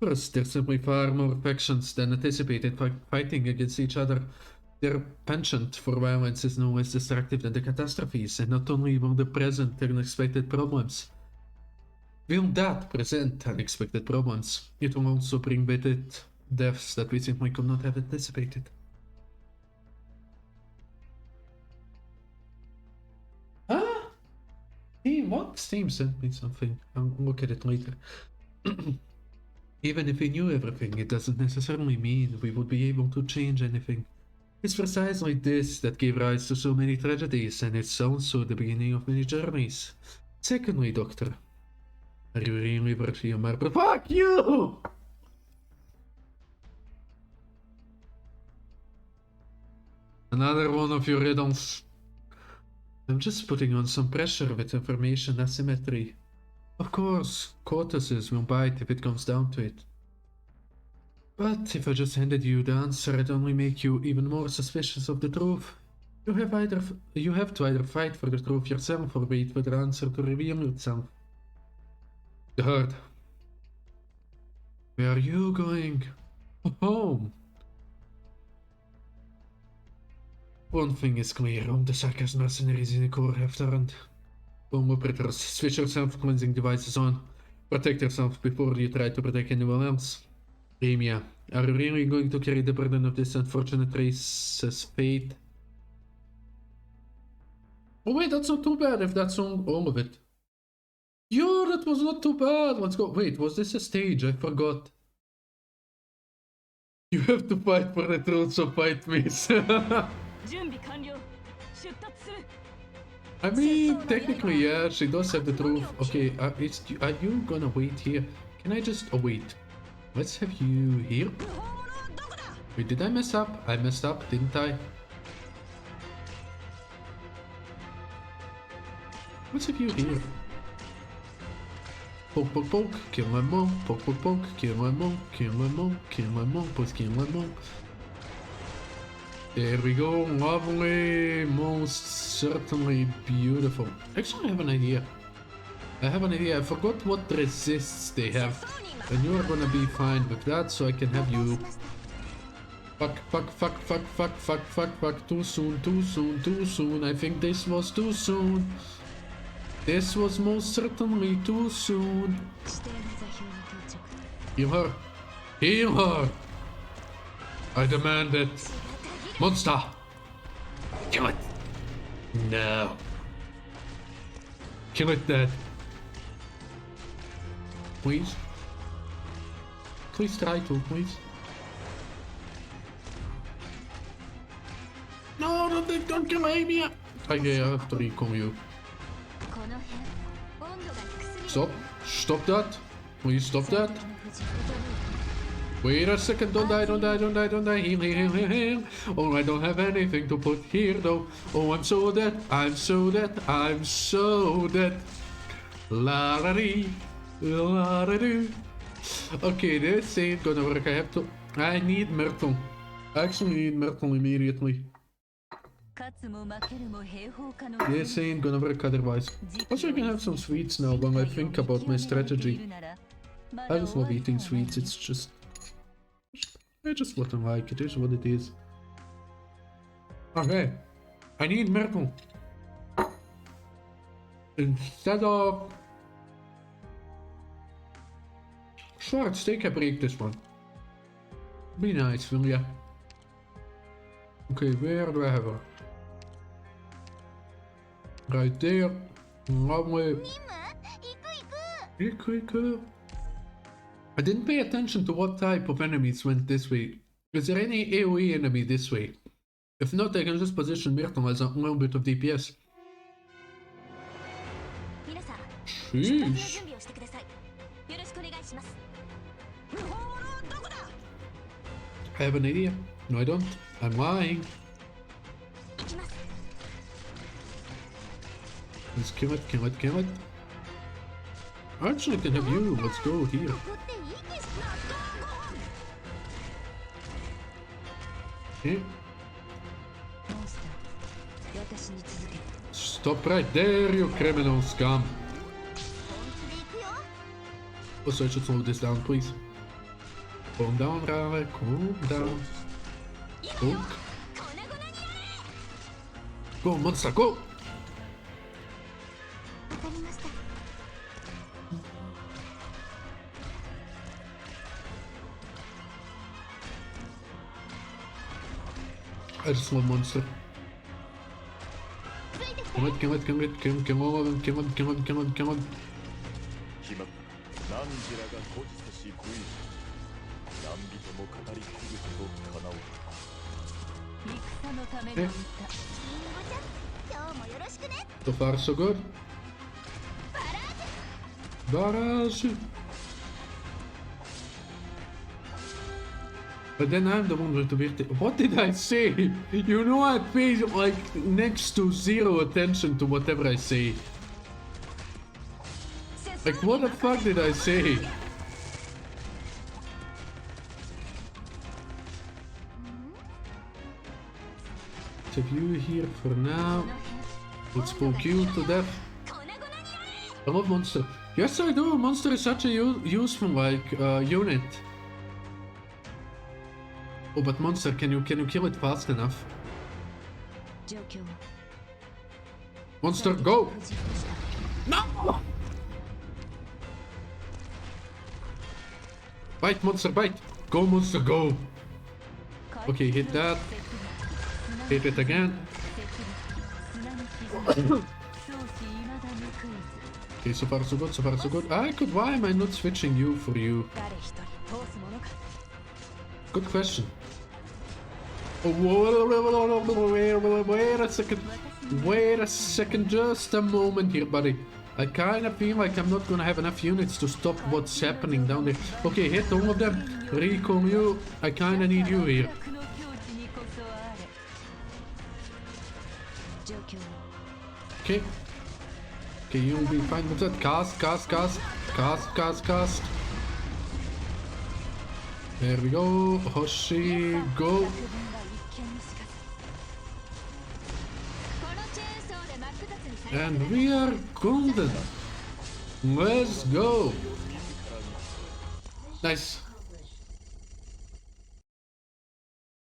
First, there's simply far more factions than anticipated fighting against each other. Their penchant for violence is no less destructive than the catastrophes, and not only will the present unexpected problems. Will that present unexpected problems? It will also bring with it deaths that we simply could not have anticipated. Ah! Steam sent me something. I'll look at it later. Even if we knew everything, it doesn't necessarily mean we would be able to change anything. It's precisely this that gave rise to so many tragedies, and it's also the beginning of many journeys. Secondly, Doctor, are you really worthy of my— Fuck you! Another one of your riddles. I'm just putting on some pressure with information asymmetry. Of course, Cortuses will bite if it comes down to it. But if I just handed you the answer, it'd only make you even more suspicious of the truth. You have to either fight for the truth yourself or wait for the answer to reveal itself. Guard. Where are you going? Home. One thing is clear, all the Sarkas mercenaries in the core have turned. Bomb operators, switch your self-cleansing devices on. Protect yourself before you try to protect anyone else. Remia, are you really going to carry the burden of this unfortunate race's fate? Oh wait, that's not too bad if that's all of it. Yo, that was not too bad. Let's go. Wait, was this a stage? I forgot. You have to fight for the truth, so fight me. I mean, technically, yeah, she does have the truth. Okay, are you gonna wait here? Can I just— oh wait. Let's have you here. Wait, did I mess up? I messed up, didn't I? Let's have you here. Poke, poke, poke, kill my mom. Poke, poke, poke, kill my mom. Kill my mom, kill my mom, please kill my mom. There we go, lovely, most certainly beautiful. Actually, I have an idea. I forgot what resists they have. And you're gonna be fine with that, so I can have you. Fuck. Too soon. I think this was too soon. This was most certainly too soon. Heal her. Heal her. I demand it. Monster. Kill it. No. Kill it dead. Please. Please try to, please. No, don't kill Amy. Okay, I have to recall you. Stop that. Please stop that. Wait a second, don't die. Heal. Oh, I don't have anything to put here though. Oh, I'm so dead. La-da-dee. Okay, this ain't gonna work. I need Myrtle. I actually need Myrtle immediately. This ain't gonna work otherwise. Also, I can have some sweets now when I think about my strategy. I just love eating sweets, it's just— I just wouldn't like it, is what it is. Okay, I need Myrtle. Instead of— short steak, I break this one. Be nice, will ya? Okay, where do I have her? Right there. Lovely. Iku. I didn't pay attention to what type of enemies went this way. Is there any AoE enemy this way? If not, I can just position Myrtle as a little bit of DPS. Sheesh. I have an idea. No, I don't. I'm lying. Let's kill it, kill it, kill it. Actually, I can have you. Let's go here. Okay. モンスター、私に続け。 Stop right there, you criminal scum. Also, I should slow this down, please. Calm down, Rale. Calm down. Go. Go, monster, go! わかりました。 I just love monster. Kill it, kill it, kill it, kill all of them, kill them, kill them, kill them, kill them. 決まった何時らが孤児とし食い何人も語り継ぐほど叶う戦のための歌。 今日もよろしくね。 So far, so good. Barrage! But then I'm the one with the weird. What did I say? You know I pay like next to zero attention to whatever I say. Like what the fuck did I say? Have you here for now? Let's poke you to death. I love Monster. Yes, I do. Monster is such a useful like unit. Oh, but Monster, can you kill it fast enough? 状況は Monster, go! 無事でした。 No! Bite, Monster, bite! Go, Monster, go! Okay, hit that. Hit it again. Okay, so far so good, so far so good. Why am I not switching you for you? 誰一人通すものか。 Good question. Oh, wait a second. Wait a second, just a moment here, buddy. I kinda feel like I'm not gonna have enough units to stop what's happening down there. Okay, hit all of them. Recall you. I kinda need you here. 状況は Okay. Okay, you'll be fine with that. Cast, cast, cast. Cast, cast, cast. There we go. Hoshi, go. 百分が一見にしかず。このチェーンソーで真っ二つにされた。 And we are golden. Let's go. Nice.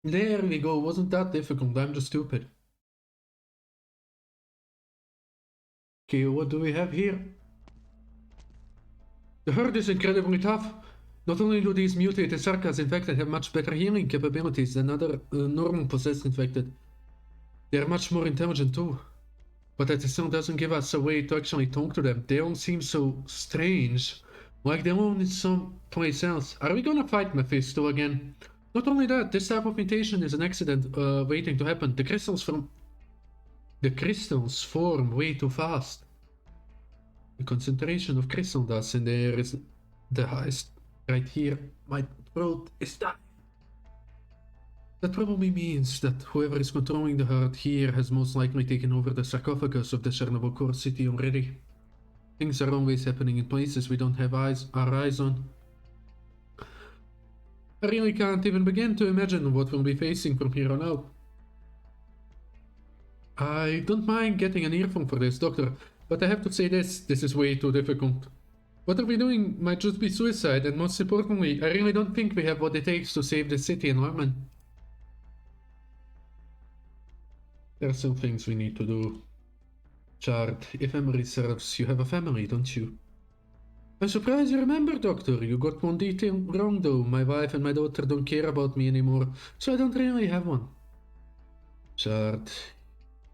There we go. Wasn't that difficult? I'm just stupid. Okay, what do we have here? The herd is incredibly tough. Not only do these mutated Sarkas infected have much better healing capabilities than other normal possessed infected, they are much more intelligent too. But that still doesn't give us a way to actually talk to them. They all seem so strange, like they belong in some place else. Are we gonna fight Mephisto again? Not only that, this type of mutation is an accident waiting to happen. The crystals form way too fast. The concentration of crystal dust in the air is the highest. Right here, my throat is dying. That probably means that whoever is controlling the herd here has most likely taken over the sarcophagus of the Chernobyl core city already. Things are always happening in places we don't have our eyes on. I really can't even begin to imagine what we'll be facing from here on out. I don't mind getting an earphone for this, Doctor, but I have to say this is way too difficult. What are we doing might just be suicide, and most importantly, I really don't think we have what it takes to save the city and Lurman. There are still things we need to do. Chard, if memory serves, you have a family, don't you? I'm surprised you remember, Doctor. You got one detail wrong though. My wife and my daughter don't care about me anymore, so I don't really have one. Chard,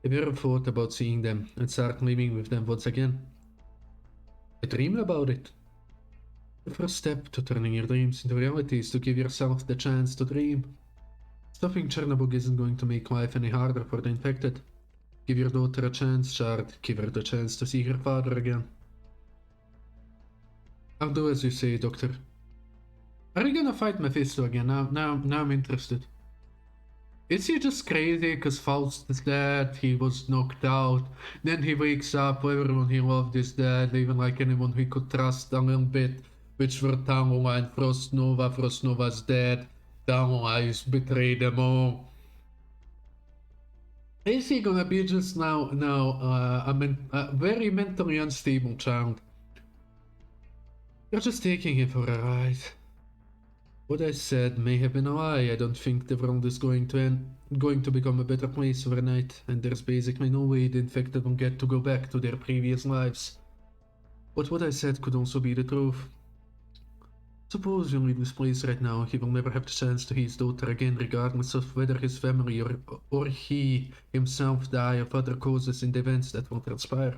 have you ever thought about seeing them and start living with them once again? I dream about it. The first step to turning your dreams into reality is to give yourself the chance to dream. Stopping Chernobyl isn't going to make life any harder for the infected. Give your daughter a chance, Chard. Give her the chance to see her father again. I'll do as you say, Doctor. Are you gonna fight Mephisto again? Now I'm interested. Is he just crazy because Faust is dead? He was knocked out. Then he wakes up. Everyone he loved is dead. Even like anyone he could trust a little bit, which were Tangola and Frostnova. Frostnova's dead. Tangola has betrayed them all. Is he gonna be just now a very mentally unstable child? You're just taking him for a ride. What I said may have been a lie. I don't think the world is going to become a better place overnight, and there's basically no way the infected will get to go back to their previous lives. But what I said could also be the truth. Suppose you leave this place right now, he will never have the chance to see his daughter again, regardless of whether his family or he himself die of other causes in the events that will transpire.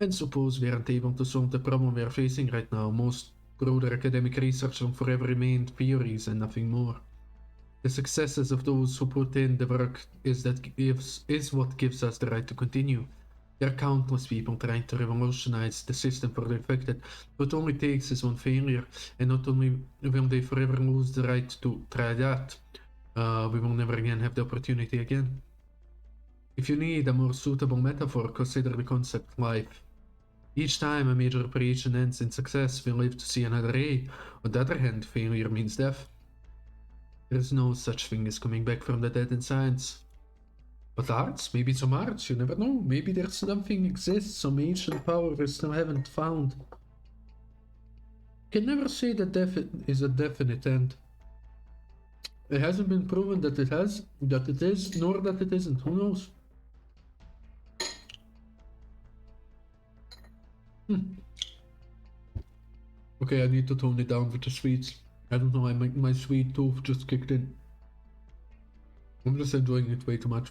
And suppose we aren't able to solve the problem we are facing right now. Most broader academic research will forever remain theories and nothing more. The successes of those who put in the work is what gives us the right to continue. There are countless people trying to revolutionize the system for the infected. What only takes is one failure, and not only will they forever lose the right to try that, we will never again have the opportunity again. If you need a more suitable metaphor, consider the concept life. Each time a major operation ends in success, we live to see another day. On the other hand, failure means death. There is no such thing as coming back from the dead in science. But arts? Maybe some arts, you never know. Maybe there's something exists, some ancient power we still haven't found. Can never say that death is a definite end. It hasn't been proven that it is, nor that it isn't. Who knows? Okay, I need to tone it down with the sweets. I don't know, my sweet tooth just kicked in. I'm just enjoying it way too much.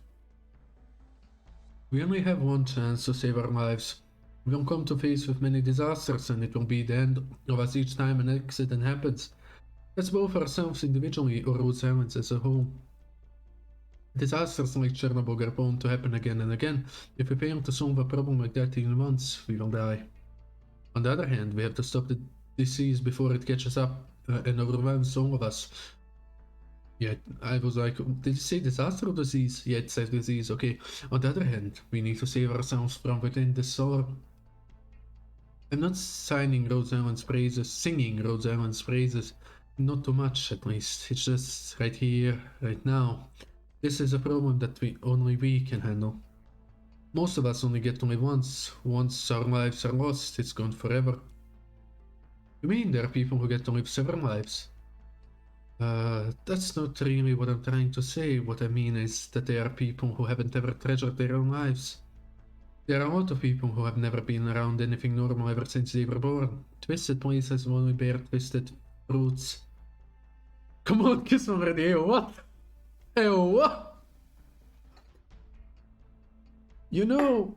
We only have one chance to save our lives. We will come to face with many disasters, and it will be the end of us each time an accident happens. That's both ourselves individually or Rhode Island as a whole. Disasters like Chernobyl are bound to happen again and again. If we fail to solve a problem like that in once, we will die. On the other hand, we have to stop the disease before it catches up and overwhelms all of us. Yeah, I was like, did you say disaster or disease? Yeah, it says disease, okay. On the other hand, we need to save ourselves from within the solar. I'm not singing Rhode Island's praises, not too much at least. It's just right here, right now. This is a problem that only we can handle. Most of us only get to live once. Once our lives are lost, it's gone forever. You mean there are people who get to live several lives? That's not really what I'm trying to say. What I mean is that there are people who haven't ever treasured their own lives. There are a lot of people who have never been around anything normal ever since they were born. Twisted places only bear twisted fruits. Come on, kiss already, hey, what? Hey, what? You know,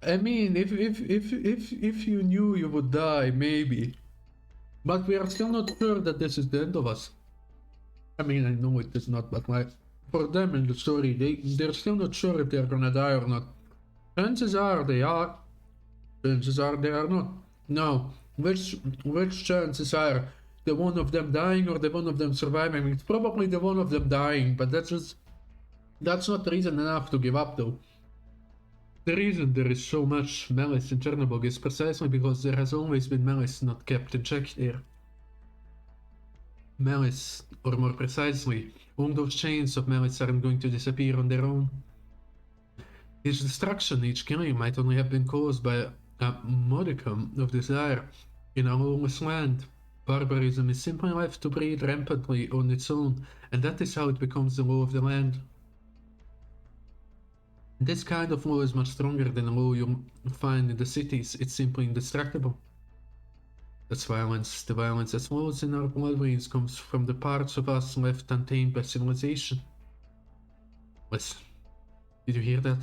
I mean, if you knew you would die, maybe. But we are still not sure that this is the end of us. I mean, I know it is not, but like, for them in the story, they're still not sure if they're gonna die or not. Chances are they are. Chances are they are not. Now, which chances are the one of them dying or the one of them surviving? It's probably the one of them dying, but that's not reason enough to give up though. The reason there is so much malice in Chernobyl is precisely because there has always been malice not kept in check there. Malice, or more precisely, all those chains of malice aren't going to disappear on their own. Each destruction, each killing might only have been caused by a modicum of desire in a lawless land. Barbarism is simply left to breed rampantly on its own, and that is how it becomes the law of the land. This kind of law is much stronger than the law you'll find in the cities. It's simply indestructible. That's violence. The violence that flows in our bloodveins comes from the parts of us left untamed by civilization. Listen, did you hear that?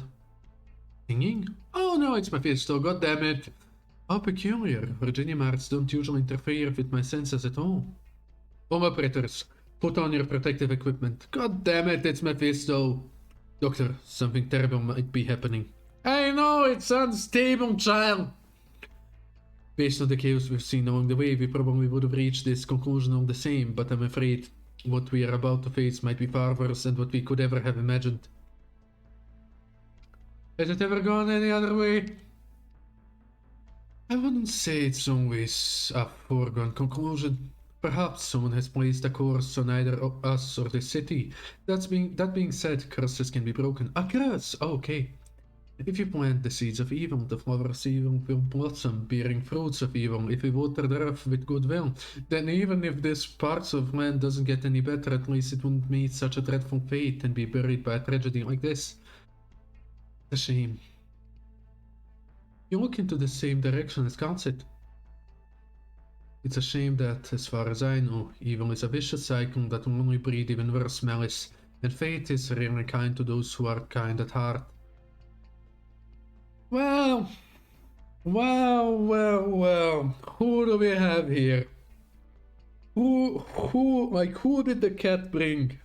Singing? Oh no, it's Mephisto, god damn it! How peculiar. Virginia Marts don't usually interfere with my senses at all. Home operators, put on your protective equipment. God damn it, it's Mephisto! Doctor, something terrible might be happening. I know, it's unstable, child! based on the chaos we've seen along the way, we probably would have reached this conclusion all the same, but I'm afraid what we are about to face might be far worse than what we could ever have imagined. Has it ever gone any other way? I wouldn't say it's always a foregone conclusion. Perhaps someone has placed a curse on either us or the city. That being said, curses can be broken. A curse! Okay. If you plant the seeds of evil, the flowers of evil will blossom, bearing fruits of evil. If we water the earth with goodwill, then even if this parts of land doesn't get any better, at least it wouldn't meet such a dreadful fate and be buried by a tragedy like this. It's a shame. You look into the same direction as Calcit. It's a shame that, as far as I know, evil is a vicious cycle that will only breed even worse malice, and fate is really kind to those who are kind at heart. Well, who do we have here? Who did the cat bring?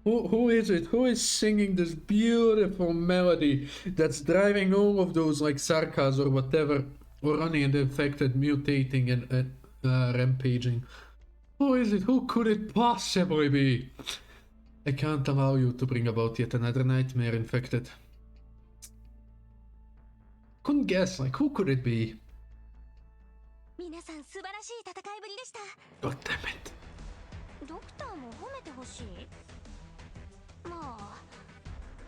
Who is it? Who is singing this beautiful melody that's driving all of those like sarcas or whatever, or running and infected, mutating and rampaging? Who is it? Who could it possibly be? I can't allow you to bring about yet another nightmare, infected. Couldn't guess, like, who could it be? 皆さん素晴らしい戦いぶりでした。 God damn it. ドクターも褒めてほしい。まあ、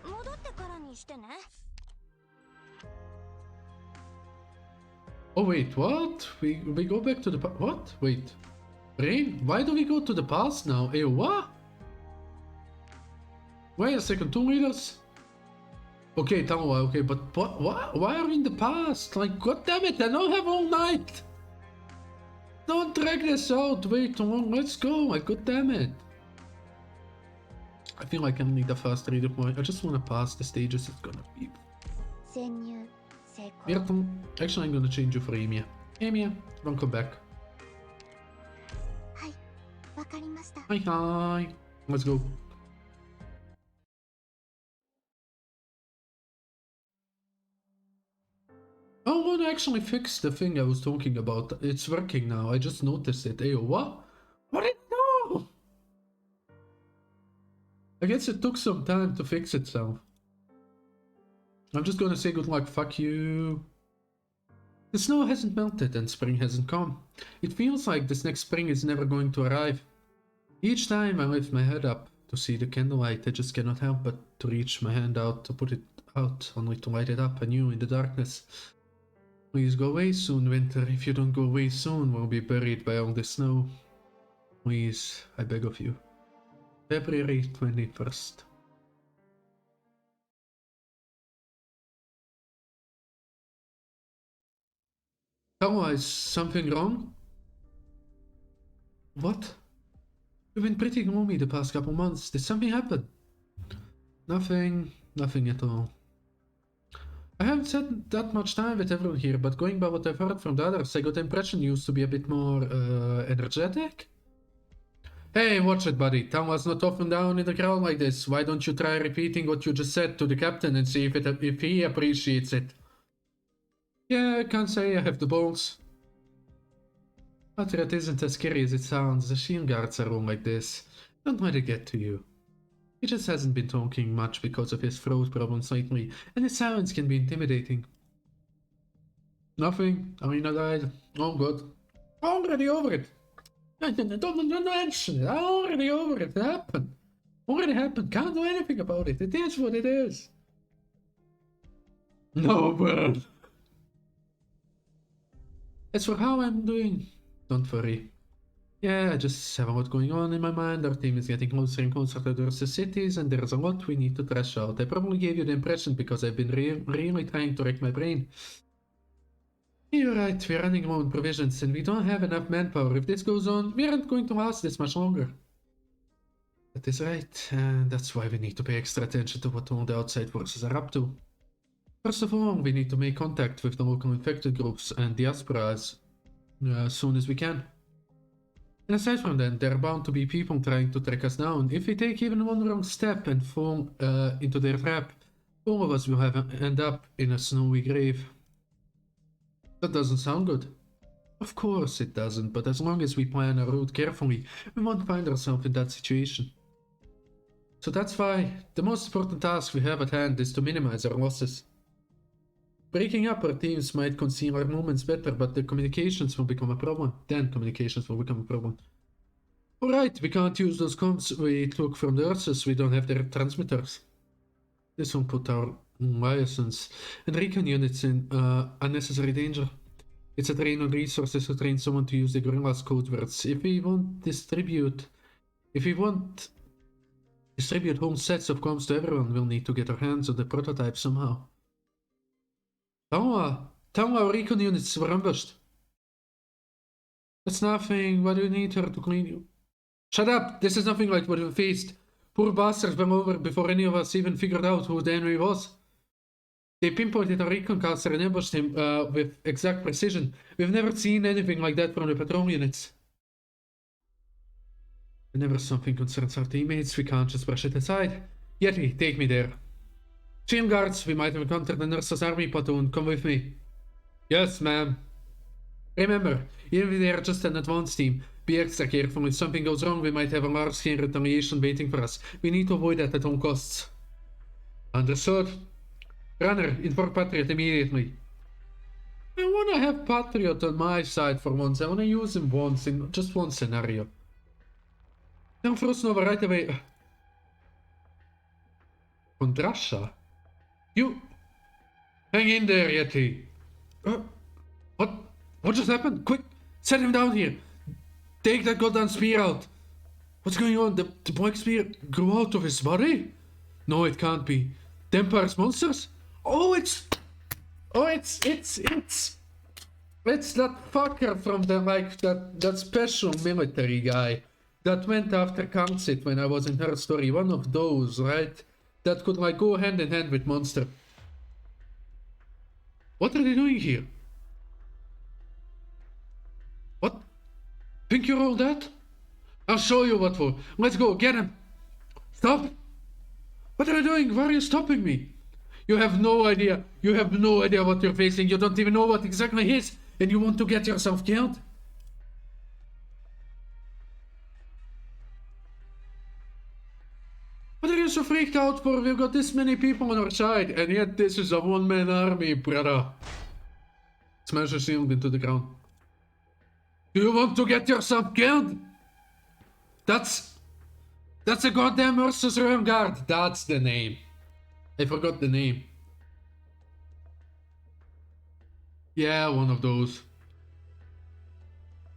戻ってからにしてね。 Oh wait, what? We go back to the what? Wait. Rain? Why do we go to the past now? Hey, what? Wait a second, 2 meters? Okay, tell me why, okay, but what? Why are we in the past? Like, god damn it, I don't have all night! Don't drag this out way too long, let's go, like, god damn it. I feel like I need a fast reader point. I just want to pass the stages, it's gonna be... 潜入成功。 Myrtle, actually I'm gonna change you for Emia. Emia, don't come back. はい、わかりました。 Hi, hi. Let's go. Oh, one actually fixed the thing I was talking about. It's working now. I just noticed it. Hey, what? What did it do? I guess it took some time to fix itself. I'm just gonna say good luck. Fuck you. The snow hasn't melted and spring hasn't come. It feels like this next spring is never going to arrive. Each time I lift my head up to see the candlelight, I just cannot help but to reach my hand out to put it out, only to light it up anew in the darkness. Please go away soon, winter. If you don't go away soon, we'll be buried by all the snow. Please, I beg of you. February 21st. Oh, is something wrong? What? You've been pretty gloomy the past couple months. Did something happen? Nothing at all. I haven't spent that much time with everyone here, but going by what I've heard from the others, I got the impression you used to be a bit more, energetic? Hey, watch it, buddy. Tama's not often down in the crowd like this. Why don't you try repeating what you just said to the captain and see if he appreciates it? Yeah, I can't say I have the balls. But it isn't as scary as it sounds. The shield guards are all like this. Don't let it get to you. He just hasn't been talking much because of his throat problems lately, and his silence can be intimidating. Nothing. Alina died. Oh god. Already over it. Don't mention it. I'm already over it. It happened. Already happened. Can't do anything about it. It is what it is. No, man. As for how I'm doing, don't worry. Yeah, I just have a lot going on in my mind. Our team is getting closer and closer to the rest of the cities, and there's a lot we need to thrash out. I probably gave you the impression because I've been really trying to rack my brain. You're right, we're running low on provisions, and we don't have enough manpower. If this goes on, we aren't going to last this much longer. That is right, and that's why we need to pay extra attention to what all the outside forces are up to. First of all, we need to make contact with the local infected groups and diaspora as soon as we can. And aside from that, there are bound to be people trying to track us down. If we take even one wrong step and fall into their trap, all of us will end up in a snowy grave. That doesn't sound good. Of course it doesn't, but as long as we plan our route carefully, we won't find ourselves in that situation. So that's why the most important task we have at hand is to minimize our losses. Breaking up our teams might conceal our movements better, but the communications will become a problem. Then communications will become a problem. Alright, we can't use those comms we took from the Ursus, we don't have their transmitters. This will put our liaisons and recon units in unnecessary danger. It's a drain on resources to train someone to use the Gorilla's code words. If we won't distribute whole sets of comms to everyone, we'll need to get our hands on the prototype somehow. Tell our recon units were ambushed. That's nothing. What do you need her to clean you? Shut up! This is nothing like what we faced. Poor bastards went over before any of us even figured out who the enemy was. They pinpointed our recon caster and ambushed him with exact precision. We've never seen anything like that from the patrol units. Whenever something concerns our teammates, we can't just brush it aside. Yeti, take me there. Shield guards, we might have encountered the Nurse's army platoon. Come with me. Yes, ma'am. Remember, even if they are just an advanced team, be extra careful. If something goes wrong, we might have a large-scale retaliation waiting for us. We need to avoid that at all costs. Understood. Runner, inform Patriot immediately. I wanna have Patriot on my side for once. I wanna use him once in just one scenario. Tell Frostnova right away. Kondrasha? You... Hang in there, Yeti. What just happened? Quick, set him down here. Take that goddamn spear out. What's going on? The black spear grew out of his body? No, it can't be. The Empire's monsters? It's that fucker from the, like, that special military guy that went after Councit when I was in her story. One of those, right? That could, like, go hand in hand with Monster. What are they doing here? What? Think you're all that? I'll show you what for. Let's go, get him. Stop. What are you doing? Why are you stopping me? You have no idea. You have no idea what you're facing. You don't even know what exactly it is. And you want to get yourself killed? What are you so freaked out for? We've got this many people on our side. And yet this is a one-man army, brother. Smash your shield into the ground. Do you want to get yourself killed? That's a goddamn Ursus Guard. That's the name. I forgot the name. Yeah, one of those.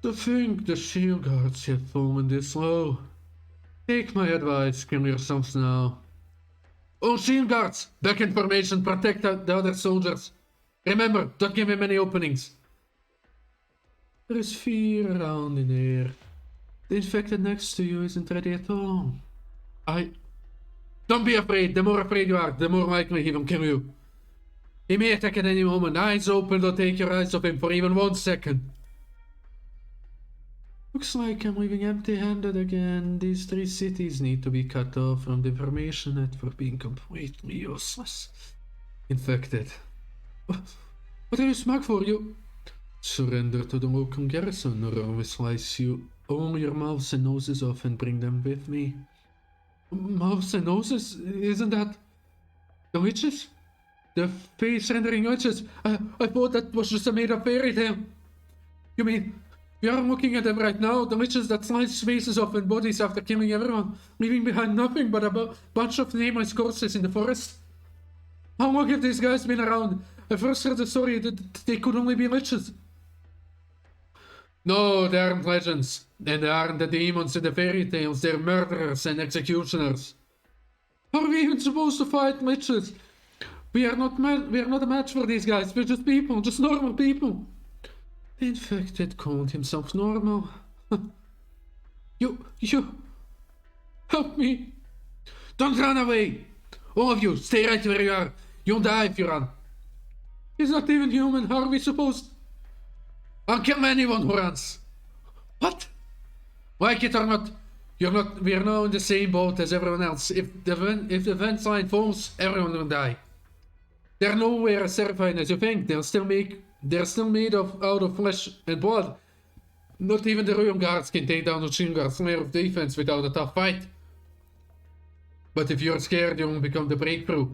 To think the shield guards have fallen this low. Take my advice, kill yourselves now. Oh, shield guards! Back in formation, protect the other soldiers. Remember, don't give him any openings. There is fear around in here. The infected next to you isn't ready at all. Don't be afraid. The more afraid you are, the more likely he will kill you. He may attack at any moment. Eyes open, don't take your eyes off him for even 1 second. Looks like I'm leaving empty-handed again. These 3 cities need to be cut off from the information net for being completely useless. Infected. What are you smug for? You surrender to the local garrison, or I will slice you all your mouths and noses off and bring them with me. Mouths and noses? Isn't that the witches? The face-rendering witches? I thought that was just a made-up fairy tale. You mean, we are looking at them right now, the witches that slice faces off and bodies after killing everyone, leaving behind nothing but a bunch of nameless corpses in the forest? How long have these guys been around? I first heard the story that they could only be witches. No, they aren't legends. And they aren't the demons in the fairy tales. They're murderers and executioners. How are we even supposed to fight witches? We are not a match for these guys. We're just people, just normal people. The infected called himself normal. You... Help me. Don't run away. All of you, stay right where you are. You'll die if you run. He's not even human. How are we supposed... I'll kill anyone who runs. What? Like it or not, we are now in the same boat as everyone else. If the vent sign falls, everyone will die. They're nowhere as terrifying as you think. They'll still make They're still made out of flesh and blood. Not even the Royal Guards can take down the Shin Guards' layer of defense without a tough fight. But if you're scared, you won't become the breakthrough.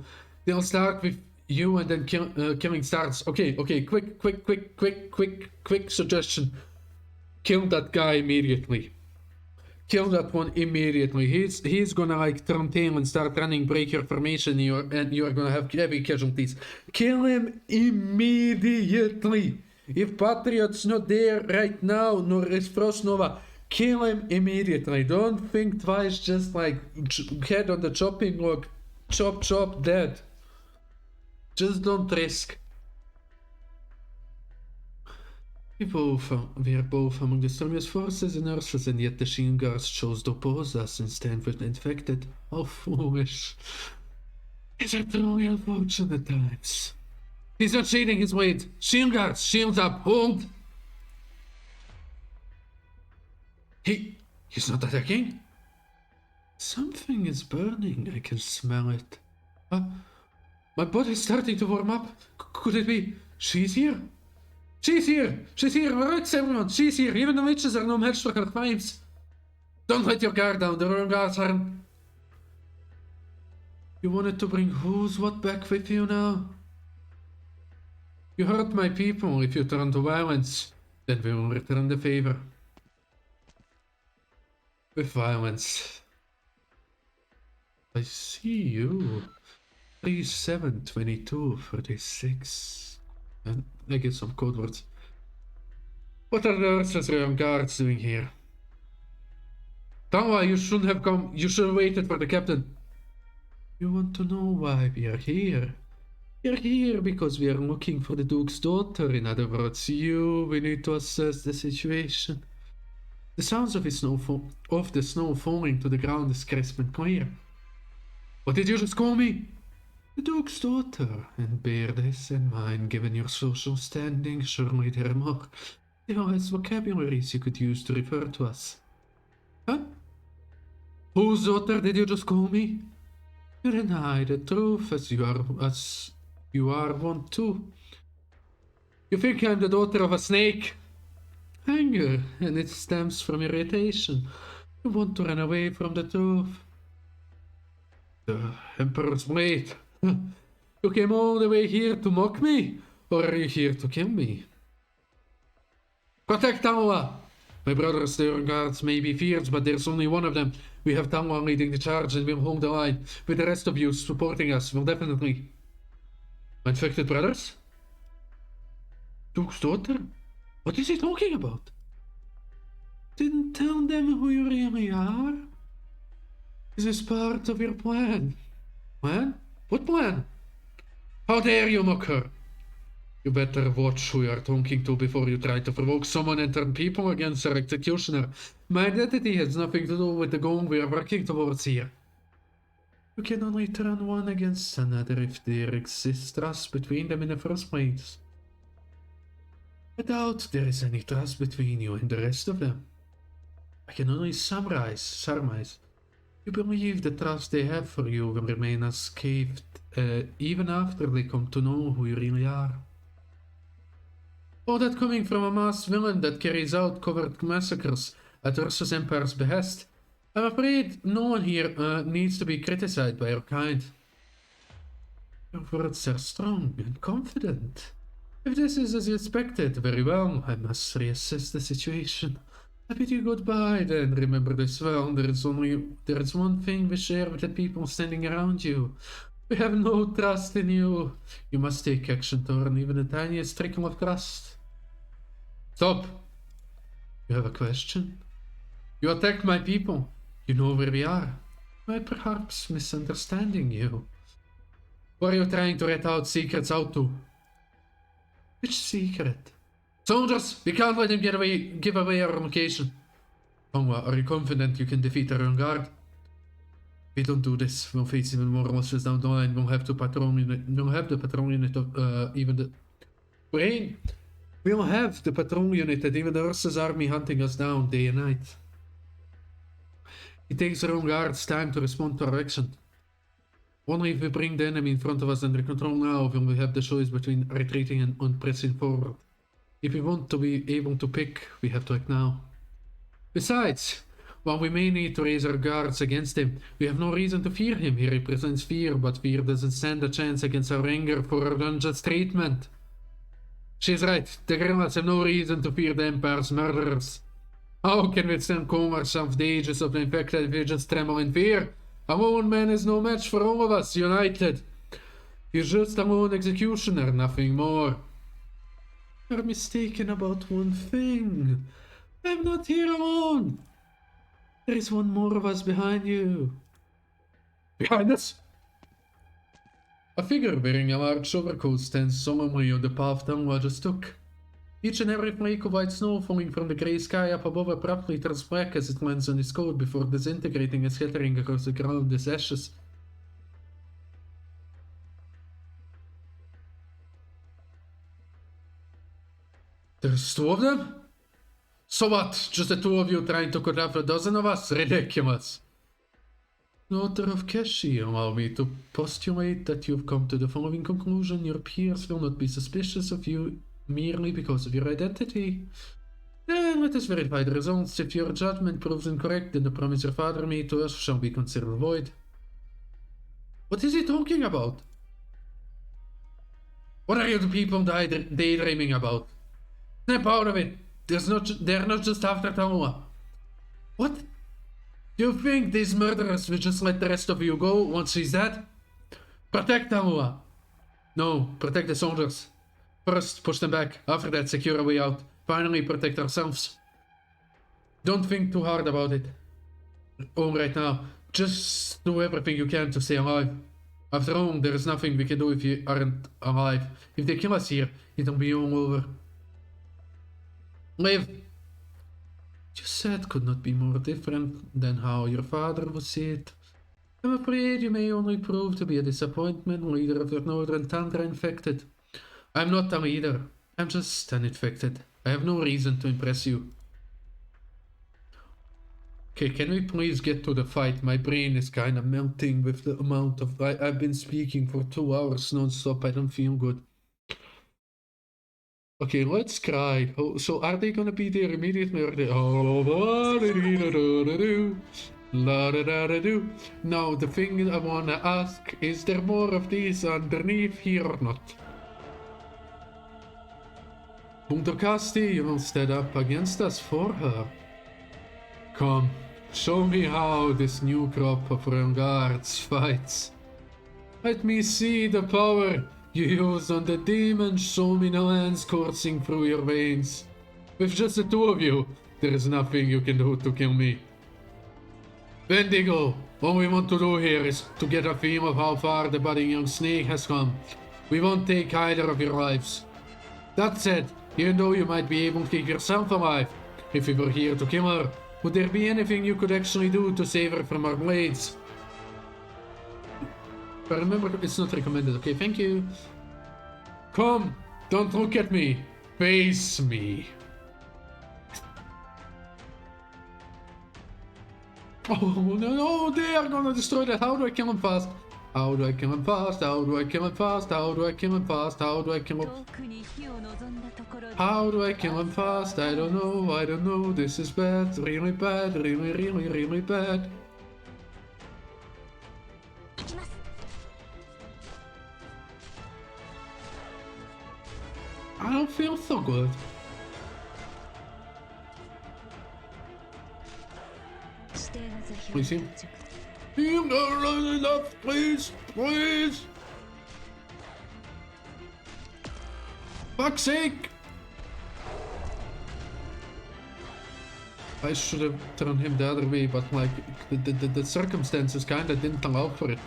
They'll start with you and then killing starts. Okay, quick suggestion. Kill that guy immediately. Kill that one immediately. He's gonna like turn tail and start running, break your formation, and you're gonna have heavy casualties. Kill him immediately. If Patriot's not there right now, nor is Frost Nova, kill him immediately. Don't think twice, just like head on the chopping block, chop, dead. Just don't risk. We are both among the strongest forces in Ursus, and yet the Shin Guards chose to oppose us and stand with the infected. How foolish. These are truly unfortunate times. He's not shading his weight. Shin Guards, shields up, hold! He's not attacking? Something is burning, I can smell it. My body's starting to warm up. Could it be? She's here? She's here! She's here! Relax, everyone! She's here! Even the witches are no match for her crimes! Don't let your guard down, the Royal Guards are... You wanted to bring who's what back with you now? You hurt my people. If you turn to violence, then we will return the favor. With violence. I see you. 37, 22, 36... And I get some code words. What are the Ursus Royal Guards doing here? Tawa, you shouldn't have come. You should have waited for the captain. You want to know why we are here? We are here because we are looking for the Duke's daughter. In other words, we need to assess the situation. The sounds of the snow falling to the ground is crisp and clear. What did you just call me? The Duke's daughter, and bear this in mind, given your social standing. Surely there are more civilized vocabularies you could use to refer to us. Huh? Whose daughter did you just call me? You deny the truth, as you are wont to. You think I'm the daughter of a snake? Anger, and it stems from irritation. You want to run away from the truth. The Emperor's blade. You came all the way here to mock me? Or are you here to kill me? Protect Talwa! My brothers, the Royal Guards, may be fierce, but there's only one of them. We have Talwa leading the charge and we'll hold the line. With the rest of you supporting us, we'll definitely... My infected brothers? Duke's daughter? What is he talking about? Didn't tell them who you really are? Is this part of your plan? Plan? What plan? How dare you mock her? You better watch who you are talking to before you try to provoke someone and turn people against our executioner. My identity has nothing to do with the goal we are working towards here. You can only turn one against another if there exists trust between them in the first place. I doubt there is any trust between you and the rest of them. I can only surmise. You believe the trust they have for you will remain unscathed even after they come to know who you really are. All that coming from a masked villain that carries out covert massacres at Ursus Empire's behest. I'm afraid no one here needs to be criticized by your kind. Your words are strong and confident. If this is as you expected, very well, I must reassess the situation. I bid you goodbye then, remember this well, there is one thing we share with the people standing around you. We have no trust in you. You must take action to earn even the tiniest trickle of trust. Stop! You have a question? You attacked my people. You know where we are. Am I perhaps misunderstanding you? Who are you trying to rat out secrets out to? Which secret? Soldiers, we can't let him give away our location. Tongwa, are you confident you can defeat our own guard? If we don't do this, we'll face even more losses down the line. We'll have the patrol unit of even the brain. We'll have the patrol unit and even the Ursus army hunting us down day and night. It takes our own guards time to respond to our action. Only if we bring the enemy in front of us under control now will we have the choice between retreating and pressing forward. If we want to be able to pick, we have to act now. Besides, while we may need to raise our guards against him, we have no reason to fear him. He represents fear, but fear doesn't stand a chance against our anger for our unjust treatment. She's right. The Gremlins have no reason to fear the Empire's murderers. How can we stand calm ourselves the ages of the infected if we just tremble in fear? A lone man is no match for all of us, united. He's just a lone executioner, nothing more. You're mistaken about one thing. I'm not here alone. There is one more of us behind you. Behind us? A figure wearing a large overcoat stands solemnly on the path Tanwa just took. Each and every flake of white snow falling from the grey sky up above abruptly turns black as it lands on his coat before disintegrating and scattering across the ground as ashes. There's 2 of them? So what? Just the 2 of you trying to cut off a dozen of us? Ridiculous. Daughter of Keshi, allow me to postulate that you've come to the following conclusion. Your peers will not be suspicious of you merely because of your identity. Then let us verify the results. If your judgment proves incorrect, then the promise your father made to us shall be considered void. What is he talking about? What are you people daydreaming about? Snap out of it! They're not just after Tanwa. What? Do you think these murderers will just let the rest of you go once she's dead? Protect Tanwa! No, protect the soldiers. First, push them back. After that, secure a way out. Finally, protect ourselves. Don't think too hard about it. All right now, just do everything you can to stay alive. After all, there is nothing we can do if you aren't alive. If they kill us here, it'll be all over. Live! You said could not be more different than how your father would see it. I'm afraid you may only prove to be a disappointment, leader of the Northern Tundra infected. I'm not a leader. I'm just an infected. I have no reason to impress you. Okay, can we please get to the fight? My brain is kind of melting with the amount of... I've been speaking for 2 hours non-stop. I don't feel good. Okay, let's cry. Oh, so are they gonna be there immediately? Or they... Now, the thing I wanna ask, is there more of these underneath here or not? Punto-Casti, you will stand up against us for her. Come, show me how this new crop of Rengards fights. Let me see the power you use on the demons. Show me the lands coursing through your veins. With just the 2 of you, there is nothing you can do to kill me. Bendigo, all we want to do here is to get a feel of how far the budding young snake has come. We won't take either of your lives. That said, even though you might be able to keep yourself alive, if we were here to kill her, would there be anything you could actually do to save her from our blades? But remember, it's not recommended, okay? Thank you. Come, don't look at me. Face me. Oh, no, they are gonna destroy that. How do I kill him fast? How do I kill him fast? How do I kill him fast? How do I kill him fast? How do I kill him? How do I kill him fast? I don't know. This is bad. Really bad. Really bad. I don't feel so good. Please him. Enough, please. Fuck's sake! I should have turned him the other way, but like the circumstances kinda didn't allow for it.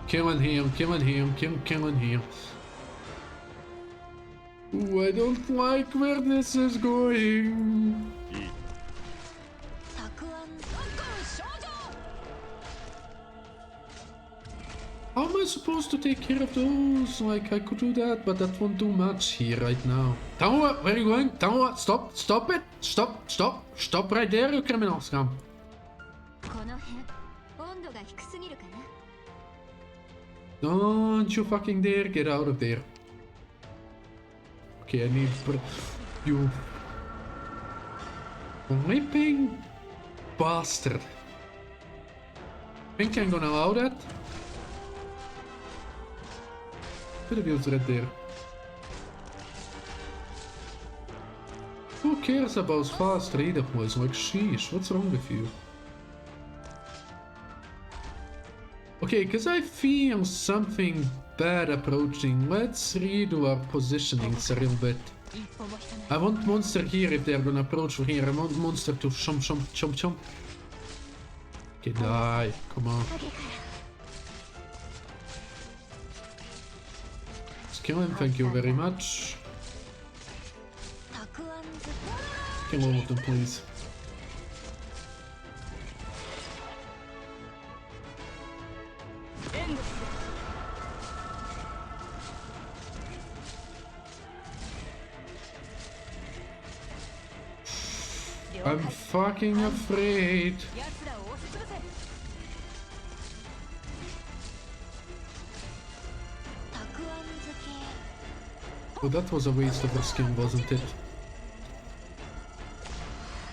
Killing him. Ooh, I don't like where this is going. How am I supposed to take care of those? Like, I could do that, but that won't do much here right now. Tanwa, where are you going? Tanwa, stop, stop it! Stop, stop, stop right there, you criminal scum. この辺温度が低すぎるかな。 Don't you fucking dare get out of there. Okay, I need you flipping bastard. Think I'm gonna allow that? Could have used red there. Who cares about fast radar boys? Like, sheesh, what's wrong with you? Okay, because I feel something bad approaching, let's redo our positionings a little bit. 一歩も引かない I want monster here if they're gonna approach from here. I want monster to chomp chomp chomp chomp. Okay, die. Come on. Let's kill him, thank you very much. たくあんず Kill all of them, please. I'm fucking afraid. 奴らを押し潰せ たくあん漬け Oh, that was a waste of a skill, wasn't it?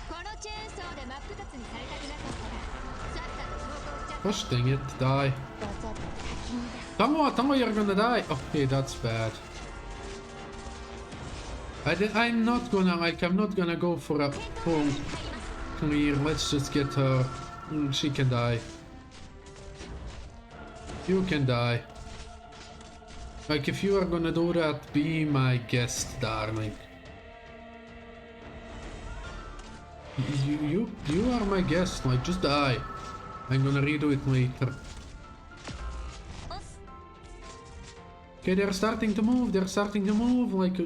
このチェーンソーで真っ二つにされたくなかったらさっさと投稿しちゃ Gosh dang it, die. バザで滝に出す Tango, you're gonna die. Okay, that's bad. I'm not gonna go for a full clear. Let's just get her. She can die. You can die. Like, if you are gonna do that, be my guest, darling. You are my guest. Like, just die. I'm gonna redo it later. Okay, they're starting to move. They're starting to move. Like.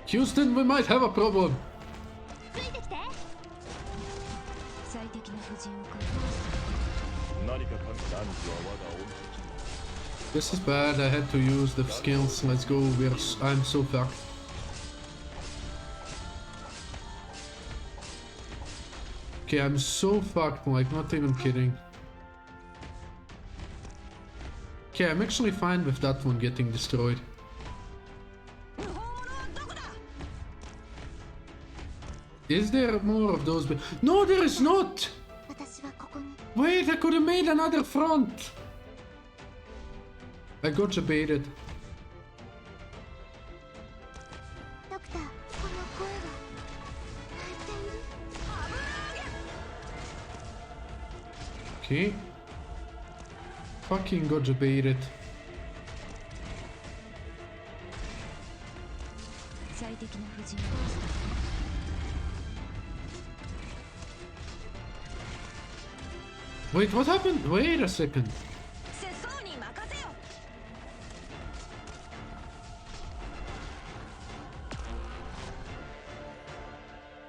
Houston, we might have a problem. ついてきて最適な布陣を確保何かかん何時は我が恩敵 This is bad. I had to use the skills. Let's go. I'm so fucked. Okay, I'm so fucked. Like, not even kidding. Okay, I'm actually fine with that one getting destroyed. Is there more of those? No, there is not! 私はここに Wait, I could have made another front! I got you baited. ドクターこの声は泣いている Okay. Fucking got you baited. 最適な布陣を確保 Wait, what happened? Wait a second. 世相に任せよ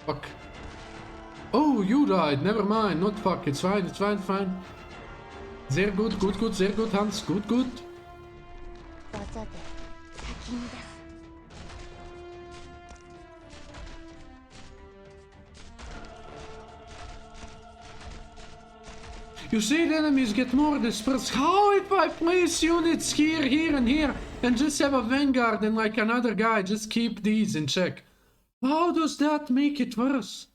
Fuck. Oh, you died. Never mind. Not fuck. It's fine. It's fine. Fine. Sehr gut. Gut. Gut. Sehr gut, Hans. Gut. Gut. バザで滝に出す You say the enemies get more dispersed. How if I place units here, here, and here, and just have a vanguard and like another guy just keep these in check? How does that make it worse?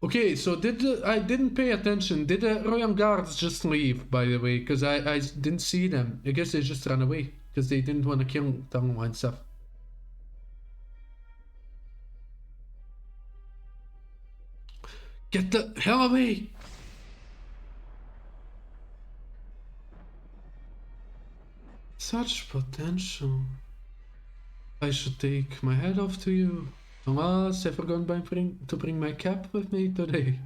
Okay, so I didn't pay attention. Did the Royal Guards just leave, by the way? Because I didn't see them. I guess they just ran away because they didn't want to kill Tango and stuff. Get the hell away! Such potential. I should take my head off to you. Unless I forgot to bring my cap with me today.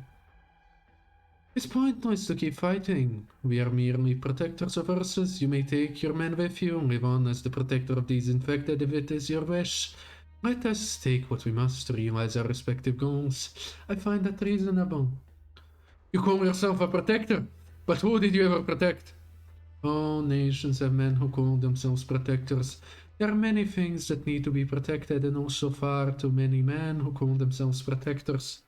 It's pointless to keep fighting. We are merely protectors of Ursus. You may take your men with you, live on as the protector of these infected if it is your wish. Let us take what we must to realize our respective goals. I find that reasonable. You call yourself a protector, but who did you ever protect? All nations have men who call themselves protectors. There are many things that need to be protected, and also far too many men who call themselves protectors.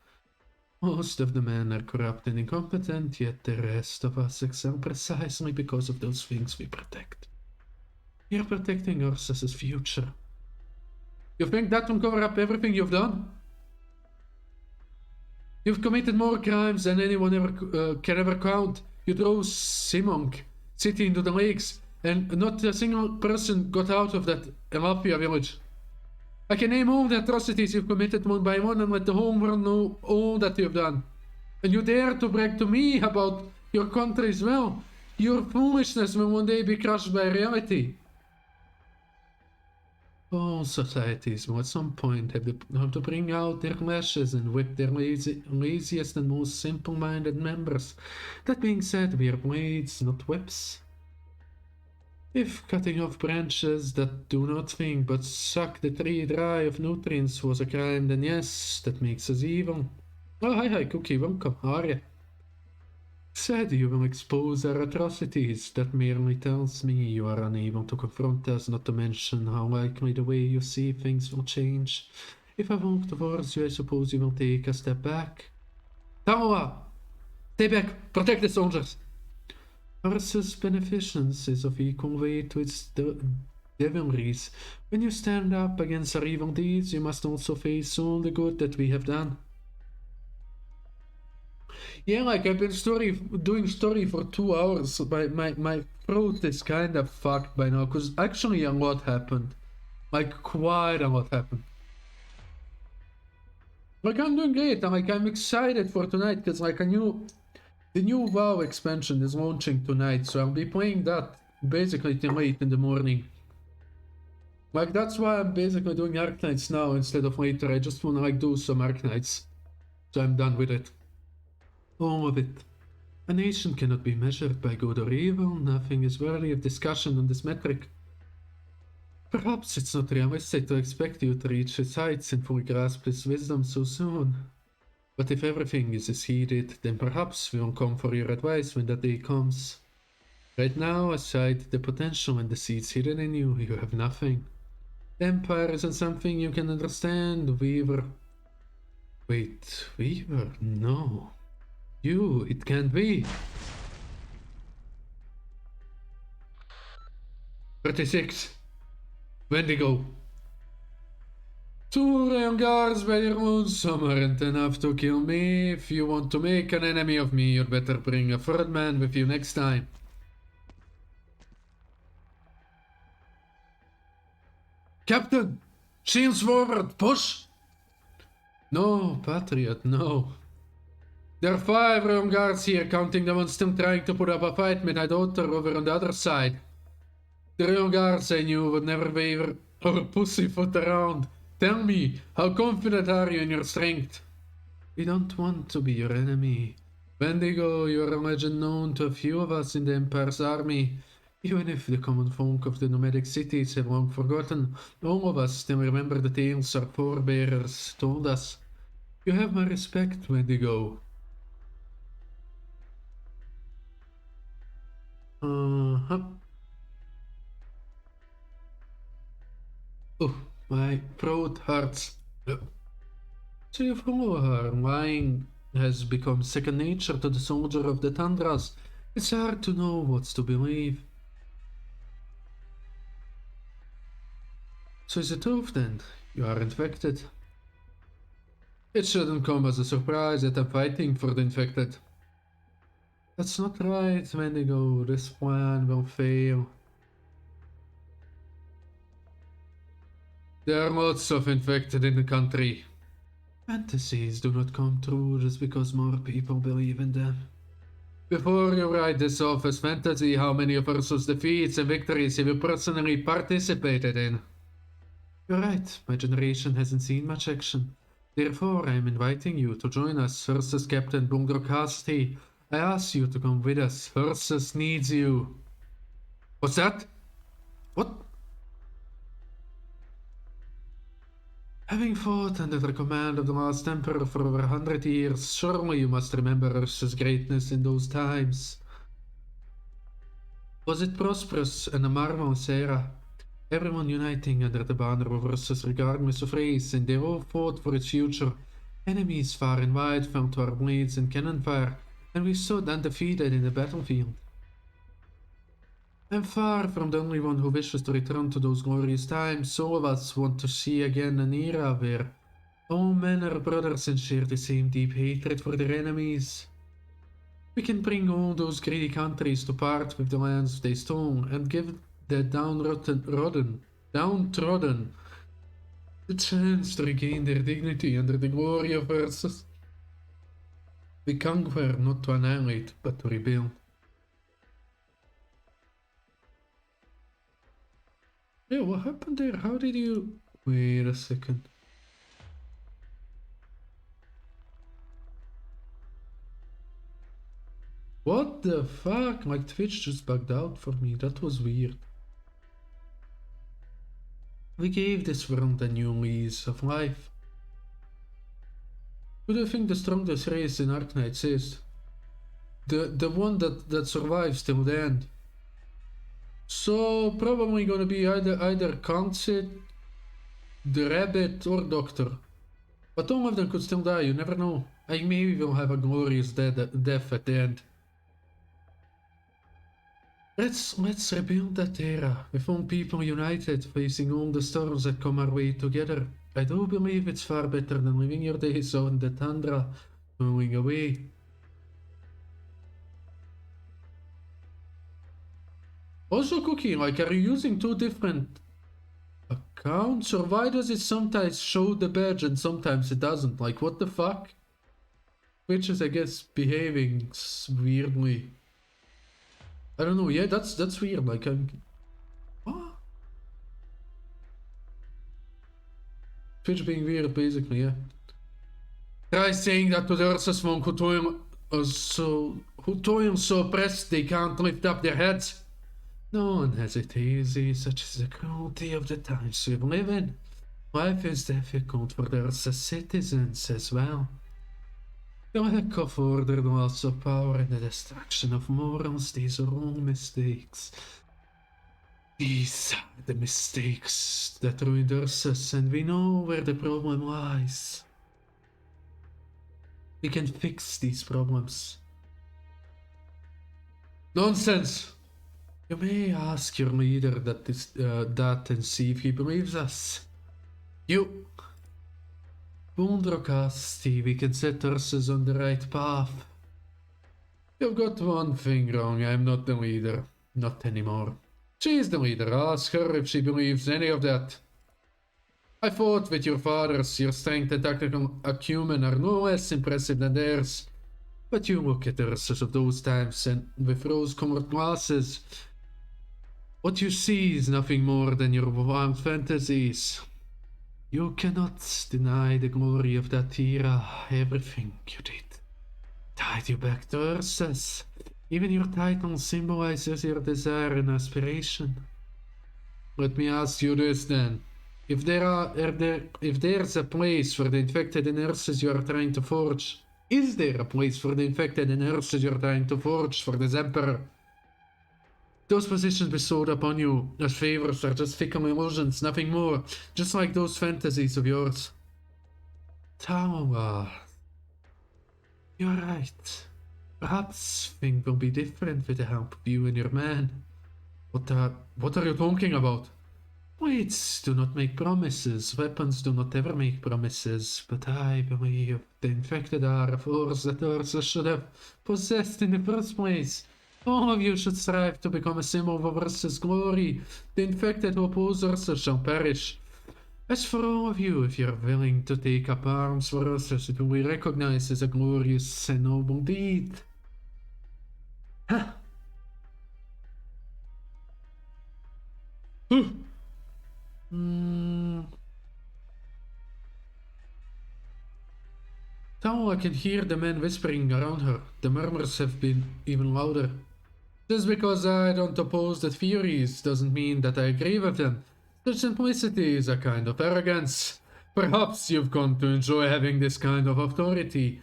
Most of the men are corrupt and incompetent, yet the rest of us excel precisely because of those things we protect. We are protecting Ursus's future. You think that will cover up everything you've done? You've committed more crimes than anyone can ever count. You drove Simong city into the lakes, and not a single person got out of that Elafia village. I can name all the atrocities you've committed one by one and let the whole world know all that you've done. And you dare to brag to me about your country as well. Your foolishness will one day be crushed by reality. All societies will at some point have to bring out their lashes and whip their laziest and most simple-minded members. That being said, we are blades, not whips. If cutting off branches that do not think but suck the tree dry of nutrients was a crime, then yes, that makes us evil. Oh, hi, Cookie, welcome, how are you? Said you will expose our atrocities. That merely tells me you are unable to confront us, not to mention how likely the way you see things will change. If I walk towards you, I suppose you will take a step back. Tawa! Stay back! Protect the soldiers! Ursus' beneficence is of equal weight to its devilries. When you stand up against our evil deeds, you must also face all the good that we have done. Yeah, like I've been doing story for 2 hours. My throat is kind of fucked by now, because actually a lot happened. Like quite a lot happened. Like I'm doing great, and like I'm excited for tonight, because like the new WoW expansion is launching tonight, so I'll be playing that basically till late in the morning. Like that's why I'm basically doing Arknights now instead of later. I just wanna like do some Arknights, so I'm done with it. All of it. A nation cannot be measured by good or evil. Nothing is worthy of discussion on this metric. Perhaps it's not realistic to expect you to reach its heights and fully grasp its wisdom so soon. But if everything is heeded, then perhaps we will come for your advice when that day comes. Right now, aside the potential and the seeds hidden in you, you have nothing. The Empire isn't something you can understand, Weaver. Wait, Weaver? No. You, it can't be. 36. Wendigo. 2 rayon guards by your lonesome aren't enough to kill me. If you want to make an enemy of me, you'd better bring a third man with you next time. Captain! Shields forward! Push! No, Patriot, no. There are 5 rayon guards here, counting the one still trying to put up a fight with my daughter over on the other side. The rayon guards I knew would never waver or pussyfoot around. Tell me, how confident are you in your strength? We don't want to be your enemy. Wendigo, you are a legend known to a few of us in the Empire's army. Even if the common folk of the nomadic cities have long forgotten, all of us still remember the tales our forebears told us. You have my respect, Wendigo. Oh, my throat hurts. So you follow her. Lying has become second nature to the soldier of the Tundras. It's hard to know what's to believe. So is it truth then? You are infected. It shouldn't come as a surprise that I'm fighting for the infected. That's not right, Wendigo. This plan will fail. There are lots of infected in the country. Fantasies do not come true just because more people believe in them. Before you write this off as fantasy, how many of Ursus' defeats and victories have you personally participated in? You're right, my generation hasn't seen much action. Therefore, I am inviting you to join us, Ursus Captain Bungdrok Hasti, I asked you to come with us. Ursus needs you. What's that? What? Having fought under the command of the last emperor for over 100 years, surely you must remember Ursus' greatness in those times. Was it prosperous and a marvelous era? Everyone uniting under the banner of Ursus regardless of race, and they all fought for its future. Enemies far and wide fell to our blades and cannon fire, and we stood undefeated in the battlefield. I'm far from the only one who wishes to return to those glorious times. All of us want to see again an era where all men are brothers and share the same deep hatred for their enemies. We can bring all those greedy countries to part with the lands they stole and give the downtrodden the chance to regain their dignity under the glory of Ursus. We conquer not to annihilate, but to rebuild. Yeah, what happened there? How did you... Wait a second. What the fuck? Like Twitch just bugged out for me. That was weird. We gave this world a new lease of life. Who do you think the strongest race in Arknights is? The one that survives till the end. So probably gonna be either Conceit, the Rabbit, or Doctor. But all of them could still die, you never know. I maybe will have a glorious death at the end. Let's rebuild that era, with all people united, facing all the storms that come our way together. I do believe it's far better than living your days on the tundra, going away. Also, Cookie, like, are you using two different accounts, or why does it sometimes show the badge and sometimes it doesn't? Like, what the fuck? Which is, I guess, behaving weirdly. I don't know, yeah, that's weird, like, what? Twitch being weird, basically, yeah. Try saying that to the Ursus monk who toil so oppressed they can't lift up their heads. No one has it easy, such is the cruelty of the times we live in. Life is difficult for the Ursus citizens as well. The lack of order, the loss of power, and the destruction of morals, these are all mistakes. These are the mistakes that ruined Ursus, and we know where the problem lies. We can fix these problems. Nonsense! You may ask your leader that and see if he believes us. You... Wondrocasti, we can set Ursus on the right path. You've got one thing wrong, I'm not the leader. Not anymore. She's the leader, ask her if she believes any of that. I fought with your fathers, your strength and tactical acumen are no less impressive than theirs. But you look at the Ursus of those times and with rose-colored glasses. What you see is nothing more than your wild fantasies. You cannot deny the glory of that era. Everything you did tied you back to Ursus. Even your title symbolizes your desire and aspiration. Let me ask you this then. If there's a place for the infected in Ursus you are trying to forge, is there a place for the infected in Ursus you're trying to forge for this Emperor? Those positions bestowed upon you as favors are just fickle illusions, nothing more, just like those fantasies of yours. Tawa, you're right. Perhaps things will be different with the help of you and your man. What are you talking about? Blades do not make promises, weapons do not ever make promises, but I believe the infected are a force that Ursus should have possessed in the first place. All of you should strive to become a symbol of Ursus' glory. The infected who oppose Ursus shall perish. As for all of you, if you're willing to take up arms for Ursus, it will be recognized as a glorious and noble deed. Huh. Now I can hear the men whispering around her. The murmurs have been even louder. Just because I don't oppose the theories doesn't mean that I agree with them. Such simplicity is a kind of arrogance. Perhaps you've come to enjoy having this kind of authority.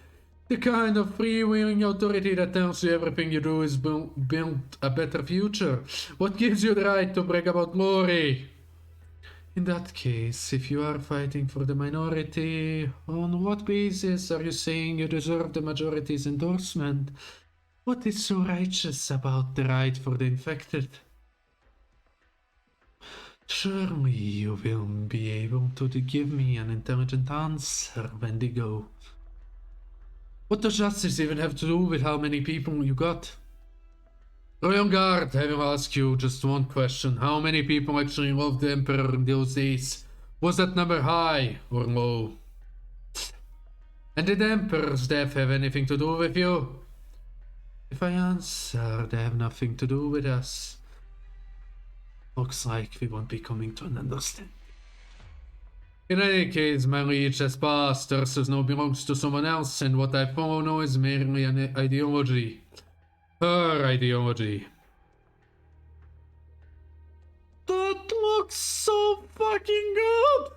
The kind of freewheeling authority that tells you everything you do is build a better future. What gives you the right to brag about glory? In that case, if you are fighting for the minority, on what basis are you saying you deserve the majority's endorsement? What is so righteous about the right for the infected? Surely you will be able to give me an intelligent answer, Wendigo. What does justice even have to do with how many people you got? Royal Guard, I will ask you just one question. How many people actually loved the Emperor in those days? Was that number high or low? And did the Emperor's death have anything to do with you? If I answer, they have nothing to do with us. Looks like we won't be coming to an understanding. In any case, my liege has passed. Ursus now belongs to someone else, and what I follow now is merely an ideology. Her ideology. That looks so fucking good!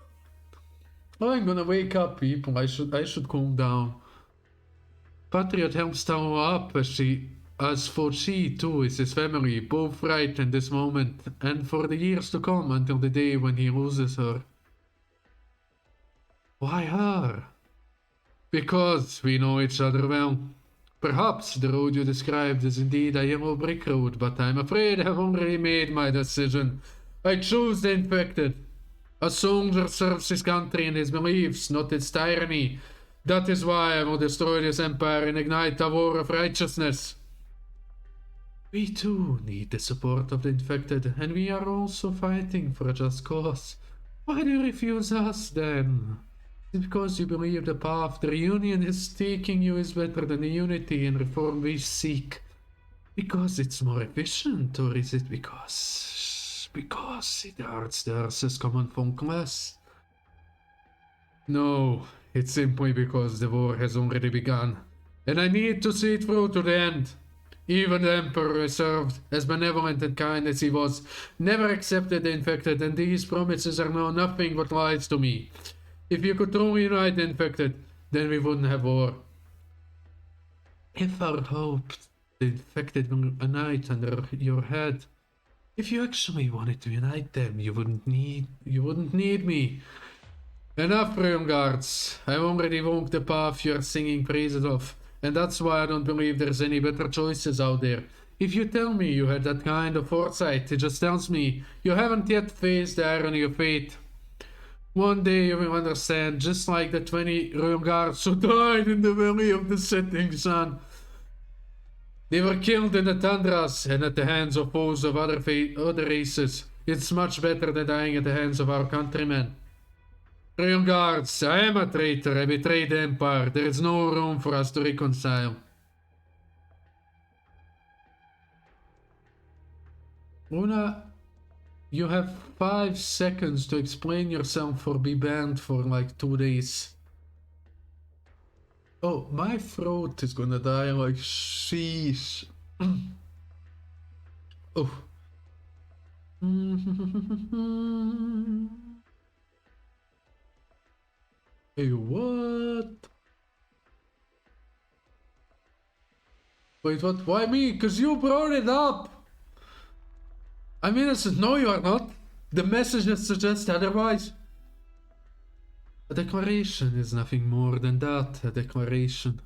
I'm gonna wake up, people. I should calm down. Patriot helps Tao up as for she too is his family, both right in this moment, and for the years to come until the day when he loses her. Why her? Because we know each other well. Perhaps the road you described is indeed a yellow brick road, but I'm afraid I've already made my decision. I choose the infected. A soldier serves his country and his beliefs, not its tyranny. That is why I will destroy this empire and ignite a war of righteousness. We too need the support of the infected, and we are also fighting for a just cause. Why do you refuse us then? Is it because you believe the path the reunion is taking you is better than the unity and reform we seek? Because it's more efficient, or is it because it hurts the Ursus common folk less? No, it's simply because the war has already begun, and I need to see it through to the end. Even the Emperor served, as benevolent and kind as he was, never accepted the infected, and these promises are now nothing but lies to me. If you could truly unite the infected, then we wouldn't have war. If our hope the infected will unite under your head, if you actually wanted to unite them, you wouldn't need me. Enough, Realm Guards. I've already walked the path you're singing praises of, and that's why I don't believe there's any better choices out there. If you tell me you had that kind of foresight, it just tells me you haven't yet faced the irony of fate. One day you will understand, just like the 20 Royal Guards who died in the valley of the setting sun. They were killed in the tundras and at the hands of foes of other races. It's much better than dying at the hands of our countrymen. Royal Guards, I am a traitor. I betrayed the Empire. There is no room for us to reconcile. Luna, you have 5 seconds to explain yourself or be banned for like 2 days. Oh, my throat is gonna die like sheesh. Oh. Hey, what? Wait, what? Why me? Because you brought it up! I'm innocent. No, you are not. The messages suggest otherwise. A declaration is nothing more than that, a declaration.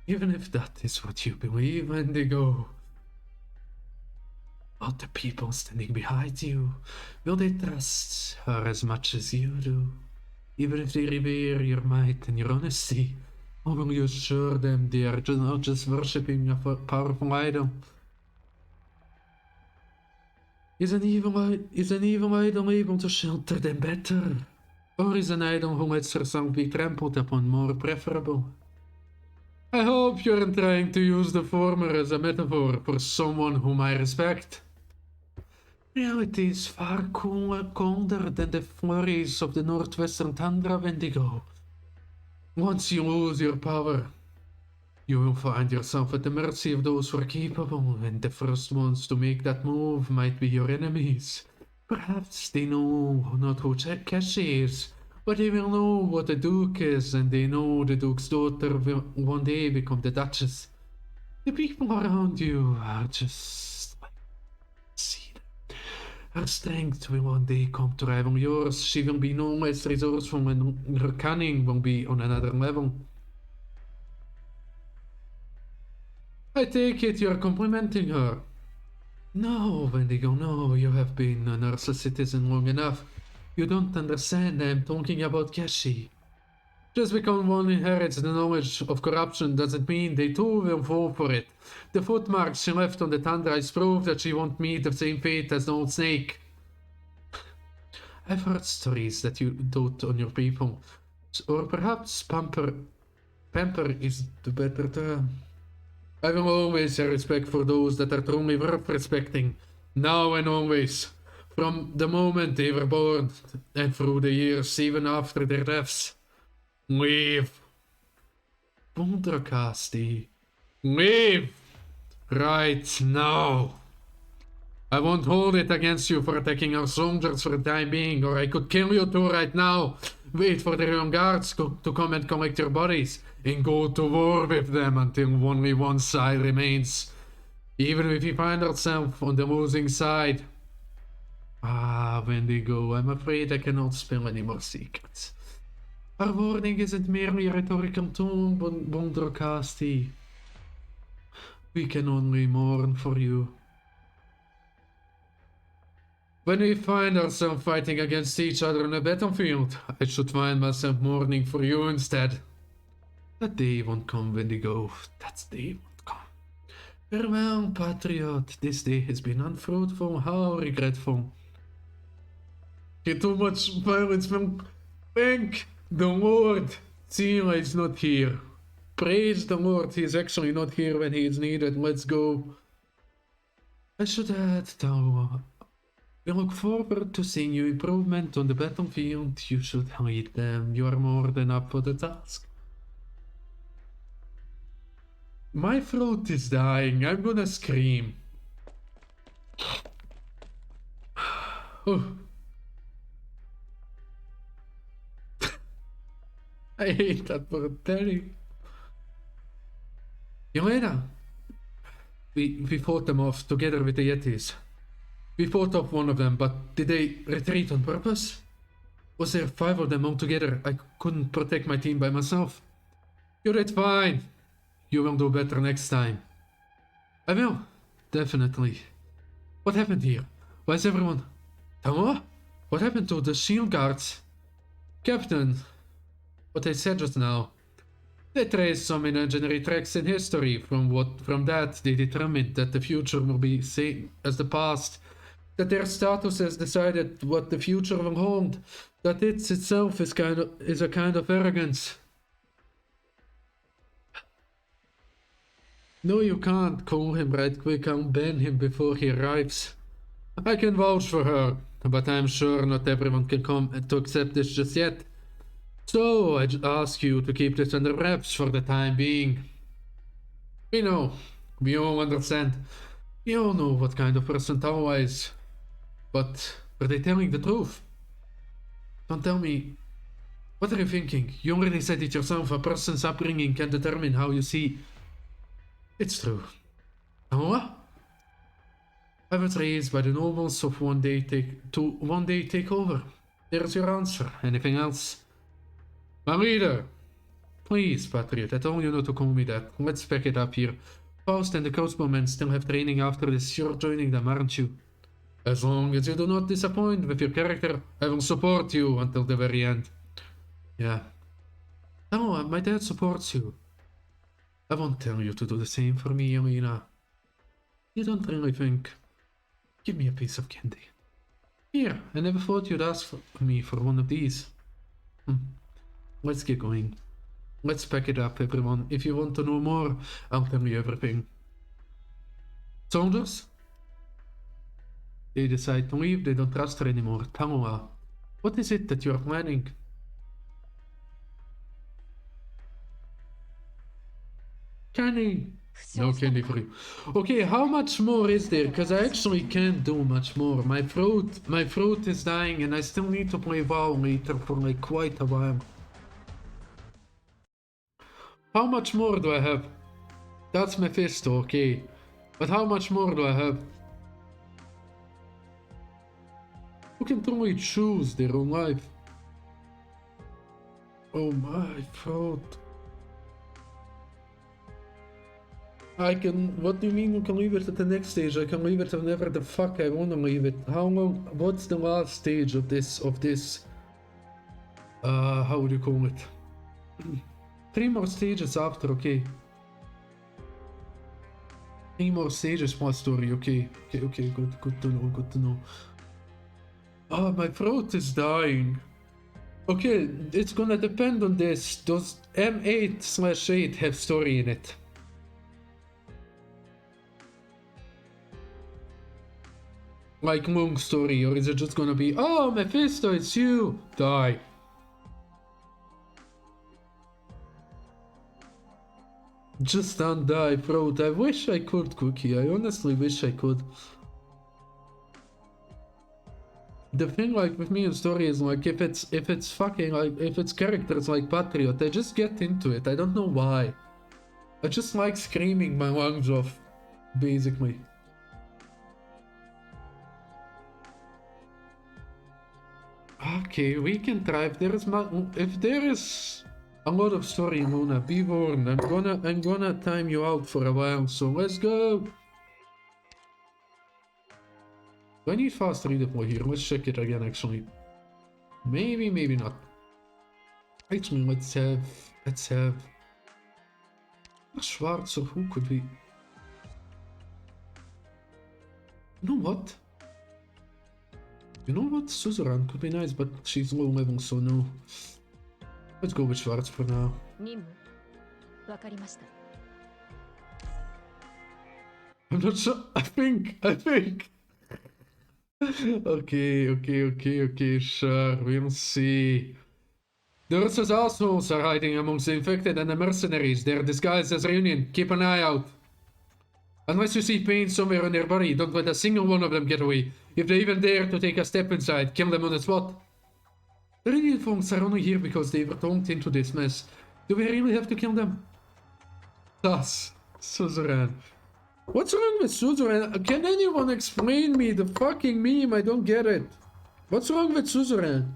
Even if that is what you believe, Wendigo. But the people standing behind you, will they trust her as much as you do? Even if they revere your might and your honesty, or will you assure them they are not just worshipping a powerful idol? Is an evil idol able to shelter them better? Or is an idol who lets herself be trampled upon more preferable? I hope you aren't trying to use the former as a metaphor for someone whom I respect. Reality is far colder than the flurries of the northwestern tundra, Wendigo. Once you lose your power, you will find yourself at the mercy of those who are capable, and the first ones to make that move might be your enemies. Perhaps they know not who Keshi is, but they will know what the Duke is, and they know the Duke's daughter will one day become the Duchess. The people around you are just like see them. Her strength will one day come to rival yours. She will be no less resourceful, and her cunning will be on another level. I take it you're complimenting her. No, Wendigo, no, you have been a Ursa citizen long enough. You don't understand, I'm talking about Keshi. Just because one inherits the knowledge of corruption doesn't mean they too will fall for it. The footmarks she left on the Tundras prove that she won't meet the same fate as the old snake. I've heard stories that you dote on your people, or perhaps pamper is the better term. I will always have respect for those that are truly worth respecting, now and always, from the moment they were born, and through the years, even after their deaths. Leave. Wundercasti. Leave. Right now. I won't hold it against you for attacking our soldiers for the time being, or I could kill you two right now. Wait for the young guards to come and collect your bodies, and go to war with them until only one side remains. Even if we find ourselves on the losing side. Ah, Wendigo, I'm afraid I cannot spill any more secrets. Our warning isn't merely a rhetorical tone, Wundercasti. We can only mourn for you. When we find ourselves fighting against each other on a battlefield, I should find myself mourning for you instead. That day won't come, Wendigo. That day won't come. Farewell, Patriot. This day has been unfruitful. How regretful. Get too much violence from Thank the Lord. Sila is not here. Praise the Lord. He is actually not here when he is needed. Let's go. I should add, though, we look forward to seeing you improvement on the battlefield. You should lead them. You are more than up for the task. My throat is dying. I'm gonna scream. Oh. I hate that word, Terry. Yelena. We fought them off together with the Yetis. We fought off one of them, but did they retreat on purpose? Was there 5 of them all together? I couldn't protect my team by myself. You did fine. You will do better next time. I will. Definitely. What happened here? Why is everyone... Hello? What happened to the shield guards? Captain, what I said just now. They traced some imaginary tracks in history. From that, they determined that the future will be same as the past. That their status has decided what the future will hold. That it itself is a kind of arrogance. No, you can't call him right quick. I'll ban him before he arrives. I can vouch for her, but I'm sure not everyone can come to accept this just yet. So, I ask you to keep this under wraps for the time being. We know. We all understand. We all know what kind of person Tawa is. But are they telling the truth? Don't tell me. What are you thinking? You already said it yourself. A person's upbringing can determine how you see. It's true. Tawa? I was raised by the nobles of one day take over. There's your answer. Anything else? My leader! Please, Patriot, I told you not to call me that. Let's pack it up here. Faust and the crossbowmen still have training after this. You're joining them, aren't you? As long as you do not disappoint with your character, I will support you until the very end. Yeah. No, my dad supports you. I won't tell you to do the same for me, Elena. You don't really think... Give me a piece of candy. Here, I never thought you'd ask me for one of these. Let's get going. Let's pack it up, everyone. If you want to know more, I'll tell you everything. Soldiers? They decide to leave. They don't trust her anymore. Taloa, what is it that you are planning? Candy. 負 No 傷した candy の for か you. Okay, how much more is there? Because I actually can't do much more. My throat is dying, and I still need to play WoW later for like quite a while. How much more do I have? That's Mephisto, okay. But how much more do I have? Who can only choose their own life? Oh my throat. I can. What do you mean you can leave it at the next stage? I can leave it whenever the fuck I wanna leave it. How long? What's the last stage of this? How would you call it? 3 more stages after, okay. 3 more stages plus story, okay. Okay, good to know. Oh, my throat is dying. Okay, it's gonna depend on this. Does M8/8 have story in it? Like long story, or is it just gonna be, oh, Mephisto, it's you, die. Just don't die, throat. I wish I could, Cookie. I honestly wish I could. The thing, like, with me in story is, like, if it's fucking, like, if it's characters like Patriot, I just get into it. I don't know why. I just like screaming my lungs off, basically. Okay, we can try. If there is a lot of story, Luna, be warned. I'm gonna time you out for a while, so let's go. Do I need fast redeploy here? Let's check it again, actually. Maybe not. Actually, let's have Schwarzer. Who could we? You know what? Suzerain could be nice, but she's low level, so no. Let's go with Schwarz for now. 任務わかりました I'm not sure. I think. Okay, sure. We'll see. The Russia's assholes are hiding amongst the infected and the mercenaries. They're disguised as Reunion. Keep an eye out. Unless you see pain somewhere in their body, don't let a single one of them get away. If they even dare to take a step inside, kill them on the spot. The Reunion folks are only here because they were thrown into this mess. Do we really have to kill them? Thus, Suzerain. What's wrong with Suzerain? Can anyone explain me the fucking meme? I don't get it. What's wrong with Suzerain?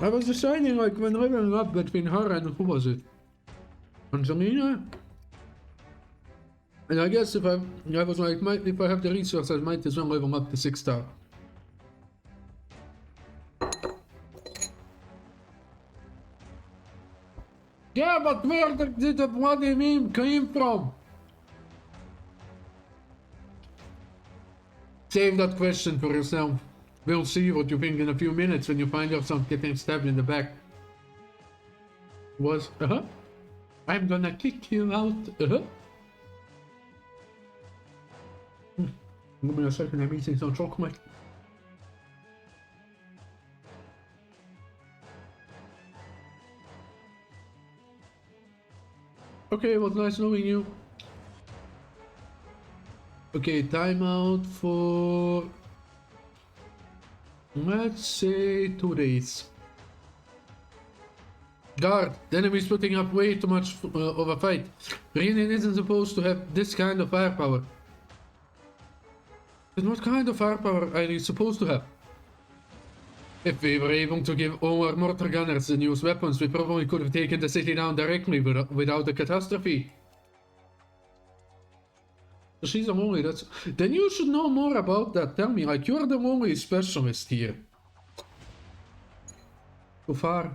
I was deciding, like, when leveling up between her and who was it? Angelina? And I guess if I was like, if I have the resources, I might as well level up to 6-star. Yeah, but where did the bloody meme came from? Save that question for yourself. We'll see what you think in a few minutes when you find yourself getting stabbed in the back. I'm gonna kick you out. Give me a second, I'm eating some chocolate. Okay, it was nice knowing you. Okay, timeout for... let's say 2 days. Guard, the enemy's putting up way too much of a fight. Reunion isn't supposed to have this kind of firepower. Then what kind of firepower are you supposed to have? If we were able to give all our mortar gunners the newest weapons, we probably could have taken the city down directly without a catastrophe. She's a lonely, that's... Then you should know more about that. Tell me, like, you're the only specialist here. So far.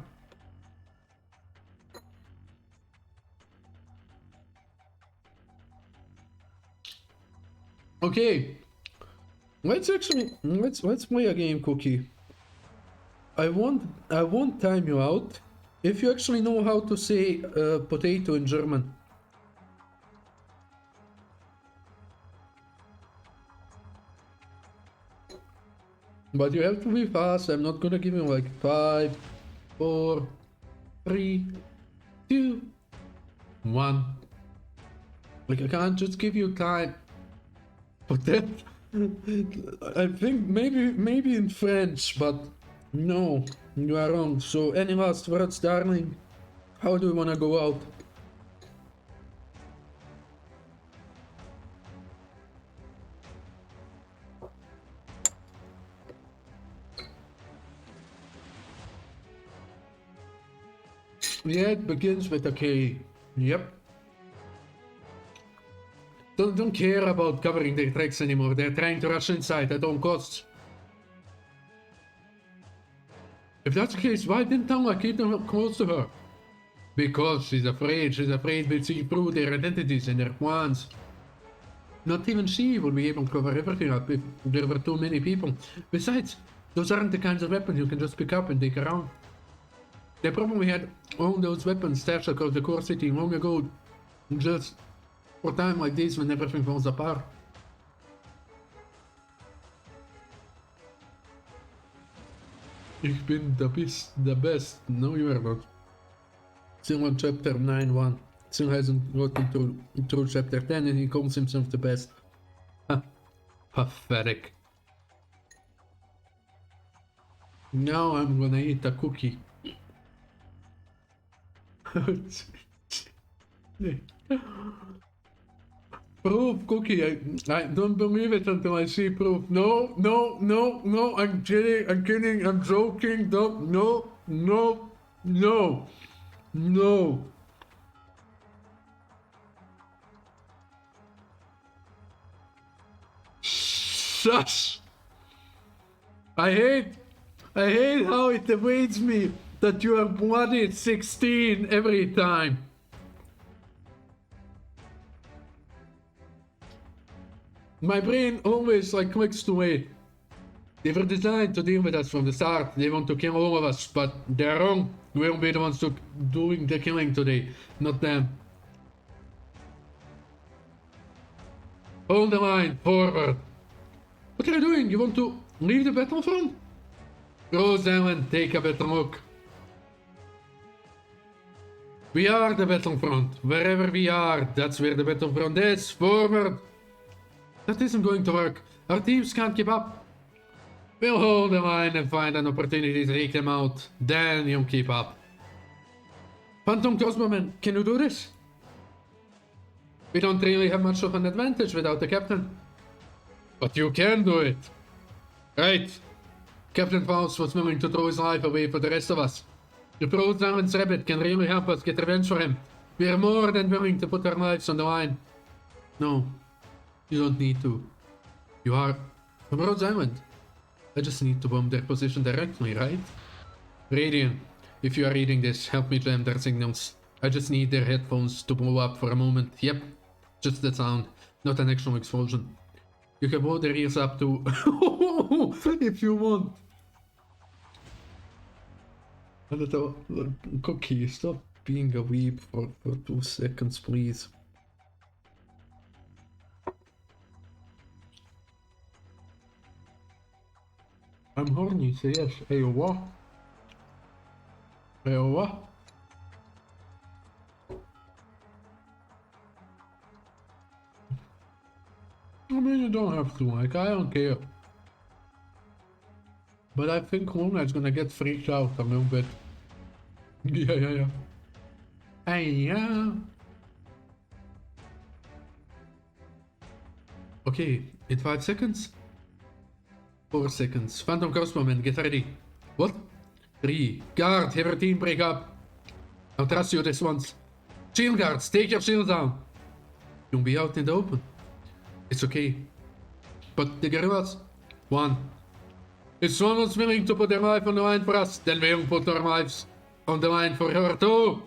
Okay. Let's play a game, Cookie. I won't time you out if you actually know how to say potato in German. But you have to be fast. I'm not gonna give you like 5, 4, 3, 2, 1. Like, I can't just give you time. But that, I think maybe in French, but no, you are wrong. So any last words, darling? How do you wanna go out? Yeah, it begins with a K. Yep. Don't care about covering their tracks anymore. They're trying to rush inside at all costs. If that's the case, why didn't Tangla keep them close to her? Because she's afraid. She's afraid we'll see through their identities and their plans. Not even she would be able to cover everything up if there were too many people. Besides, those aren't the kinds of weapons you can just pick up and take around. They probably had all those weapons stashed across the core city long ago, just for time like this when everything falls apart. Ich bin the best. No, you are not. Still on chapter 9-1. Still hasn't gotten through chapter 10 and he calls himself the best. Huh. Pathetic. Now I'm gonna eat a cookie. Proof cookie. I don't believe it until I see proof. No, no, no, no. I'm kidding, I'm joking. Don't, no, no, no, no. Shush. I hate how it awaits me that you are bloody at 16 every time. My brain always clicks to it. They were designed to deal with us from the start. They want to kill all of us, but they're wrong. We'll be the ones doing the killing today, not them. Hold the line, forward. What are you doing? You want to leave the battlefront? Rose Island, take a better look. We are the battlefront. Wherever we are, that's where the battlefront is. Forward. That isn't going to work. Our teams can't keep up. We'll hold the line and find an opportunity to take them out. Then you'll keep up. Phantom Crossbowman, can you do this? We don't really have much of an advantage without the captain. But you can do it. Right. Captain Faust was willing to throw his life away for the rest of us. The Rose Island's rabbit can really help us get revenge for him. We are more than willing to put our lives on the line. No, you don't need to. You are from Rose Island. I just need to bomb their position directly, right? Radiant, if you are reading this, help me jam their signals. I just need their headphones to blow up for a moment. Yep, just the sound, not an actual explosion. You can blow their ears up too, if you want. A little cookie, stop being a weeb for 2 seconds, please. I'm horny, say yes. Hey, what? Hey, what? I mean, you don't have to, like, I don't care. But I think Luna's gonna get freaked out a little bit. Yeah. Hey, yeah. Okay, in 5 seconds? 4 seconds. Phantom Crossbowman, get ready. What? 3. Guard, have your team break up. I'll trust you this once. Shield guards, take your shields down. You'll be out in the open. It's okay. But the guerrillas? 1. If someone's willing to put their life on the line for us, then we'll put our lives on the line for her too.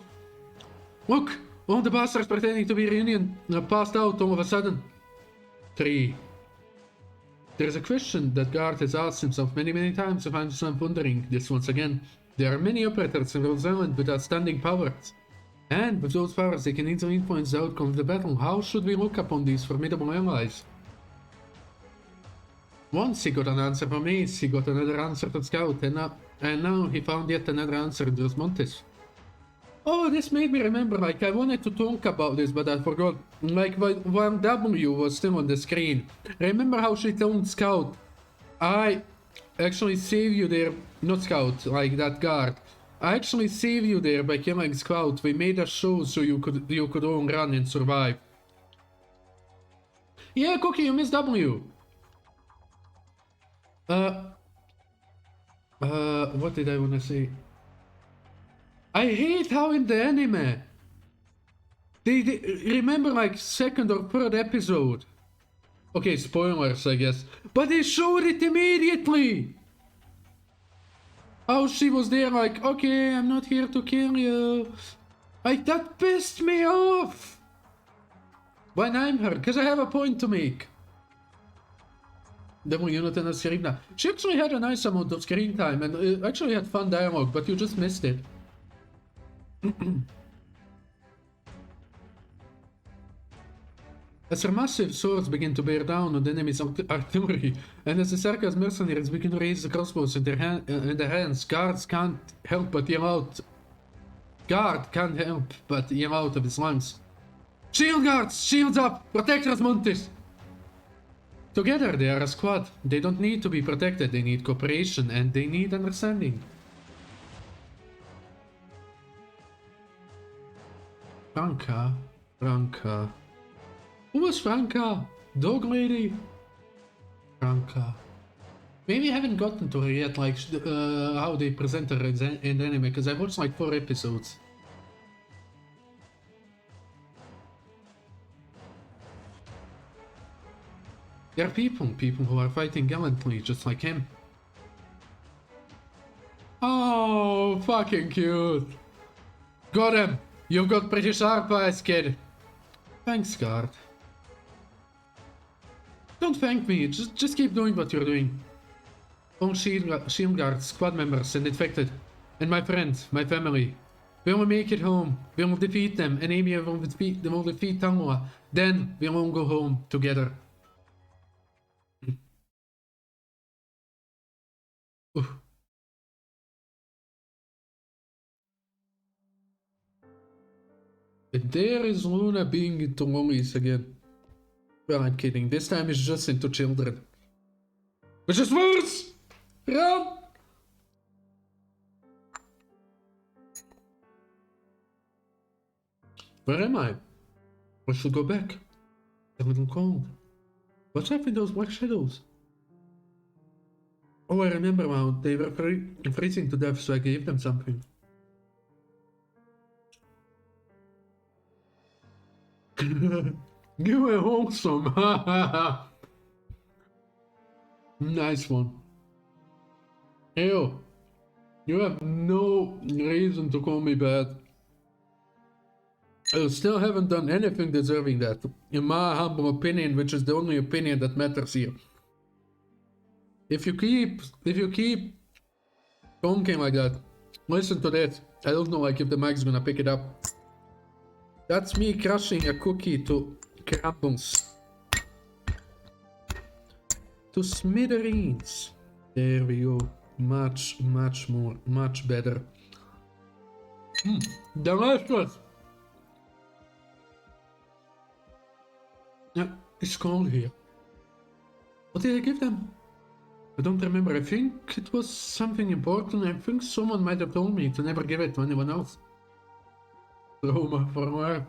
Look, all the bastards pretending to be Reunion have passed out all of a sudden. 3. There's a question that Guard has asked himself many times if I'm just wondering this once again. There are many operators in Rose Island with outstanding powers. And with those powers they can easily influence the outcome of the battle. How should we look upon these formidable allies? Once he got an answer from Ace, he got another answer from Scout, and now he found yet another answer in Dos Montes. Oh, this made me remember, like, I wanted to talk about this, but I forgot. Like, when W was still on the screen, remember how she told Scout, I actually save you there, not Scout, like that guard. I actually save you there by killing Scout. We made a show so you could all run and survive. Yeah, Cookie, you missed W. What did I want to say? I hate how in the anime they remember like second or third episode. Okay, spoilers, I guess, but they showed it immediately. How she was there like, okay, I'm not here to kill you. Like, that pissed me off. When I'm her, because I have a point to make. Jonathan has screen time. She actually had a nice amount of screen time and actually had fun dialogue, but you just missed it. As her massive swords begin to bear down on the enemy's artillery, and as the Sarkaz mercenaries begin to raise the crossbows in their hands, guards can't help but yell out. Guard can't help but yell out of his lungs. Shield guards! Shields up! Protect Rasmontis! Together they are a squad. They don't need to be protected, they need cooperation and they need understanding. Franca. Who was Franca? Dog lady? Franca. Maybe I haven't gotten to her yet, like how they present her in the anime, because I watched like 4 episodes. There are people who are fighting gallantly, just like him. Oh, fucking cute. Got him. You've got pretty sharp eyes, kid. Thanks, guard. Don't thank me, just keep doing what you're doing. All shield guards, squad members, and infected. And my friends, my family. We will make it home. We will defeat them, and Amy will defeat Tangwa. Then we'll all go home together. Oof. And there is Luna being into lollies again. Well, I'm kidding. This time it's just into children. Which is worse! Run! Where am I? I should go back. A little cold. What's up with those black shadows? Oh, I remember now. They were freezing to death, so I gave them something. You were wholesome. Nice one. Ew. You have no reason to call me bad. I still haven't done anything deserving that, in my humble opinion, which is the only opinion that matters here. If you keep talking like that, listen to that. I don't know, like, if the mic's gonna pick it up. That's me crushing a cookie to crumbles. To smithereens. There we go. Much more, much better. Delicious! Yeah, it's cold here. What did I give them? I don't remember. I think it was something important. I think someone might have told me to never give it to anyone else. Trauma for a while.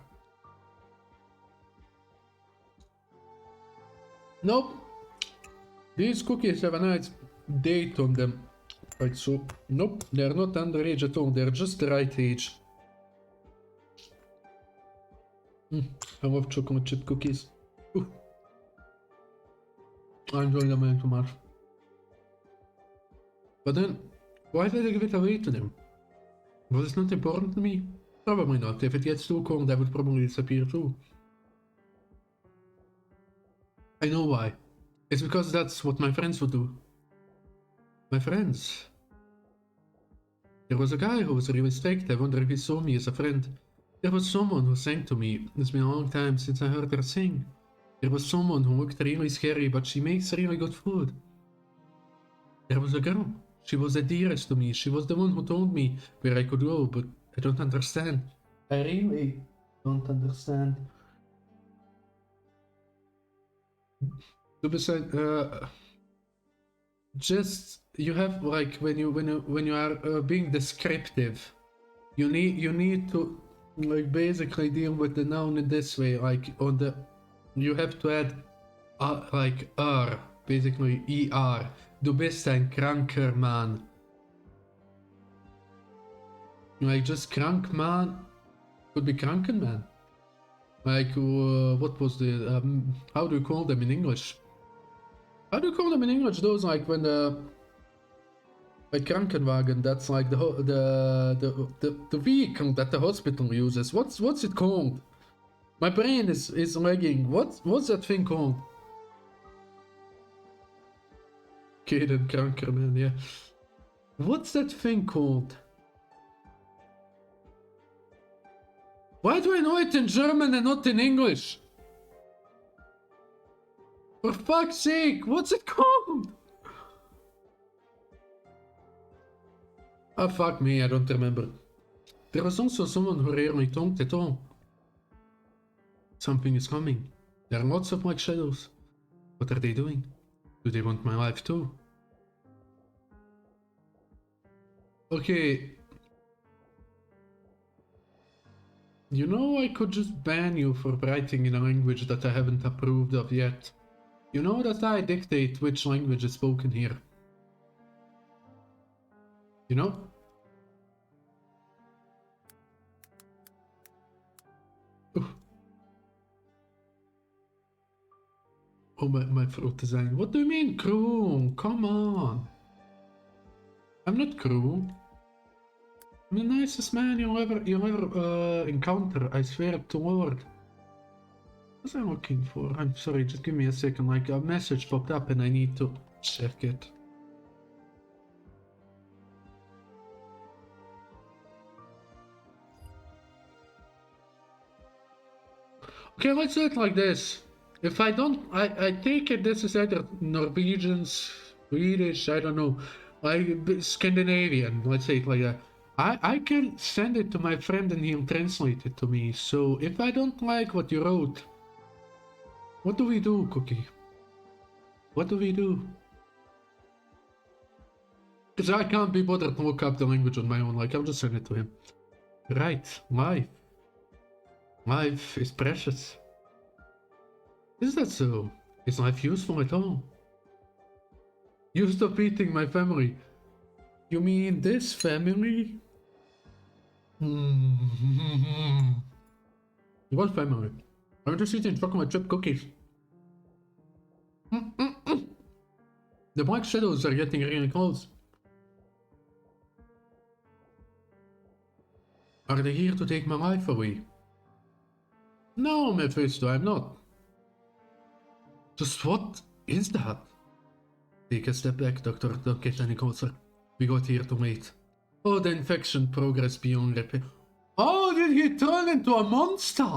Nope. These cookies have a nice date on them. Right, so, nope, they're not underage at all. They're just the right age. I love chocolate chip cookies. Ooh. I enjoy them too much. But then, why did I give it away to them? Was it not important to me? Probably not. If it gets too cold, I would probably disappear too. I know why. It's because that's what my friends would do. My friends. There was a guy who was really strict. I wonder if he saw me as a friend. There was someone who sang to me. It's been a long time since I heard her sing. There was someone who looked really scary, but she makes really good food. There was a girl. She was the dearest to me. She was the one who told me where I could go, but I don't understand. I really don't understand. So besides, just you have like when you are being descriptive, you need to like basically deal with the noun in this way. Like on the, you have to add like basically er. Du bist ein kranker Mann. Like just krank man could be kranken man. Like what was the how do you call them in English? How do you call them in English? Those like when the like Krankenwagen, that's like the vehicle that the hospital uses. What's it called? My brain is lagging. What's that thing called? Okay, then Krankerman, yeah. What's that thing called? Why do I know it in German and not in English? For fuck's sake, what's it called? Ah, fuck me, I don't remember. There was also someone who rarely talked at all. Something is coming. There are lots of black shadows. What are they doing? Do they want my life too? Okay. You know, I could just ban you for writing in a language that I haven't approved of yet. You know that I dictate which language is spoken here. You know? Ooh. Oh, my throat is hanging. What do you mean cruel? Come on. I'm not cruel. I'm the nicest man you'll ever encounter, I swear to Lord. What am I looking for? I'm sorry, just give me a second. Like a message popped up and I need to check it. Okay, let's do it like this. If I don't, I take it this is either Norwegian, Swedish, I don't know, like Scandinavian, let's say it like that. I can send it to my friend and he'll translate it to me. So if I don't like what you wrote, what do we do, Cookie? What do we do? Because I can't be bothered to look up the language on my own, like I'll just send it to him. Right, life. Life is precious. Is that so? Is life useful at all? You stop eating my family. You mean this family? What family? I'm just eating chocolate chip cookies. The black shadows are getting really close. Are they here to take my life away? No, Mephisto, I'm not. Just what is that? Take a step back, Doctor. Don't get any closer. We got here to wait. Oh, the infection progressed beyond repair. Oh, did he turn into a monster?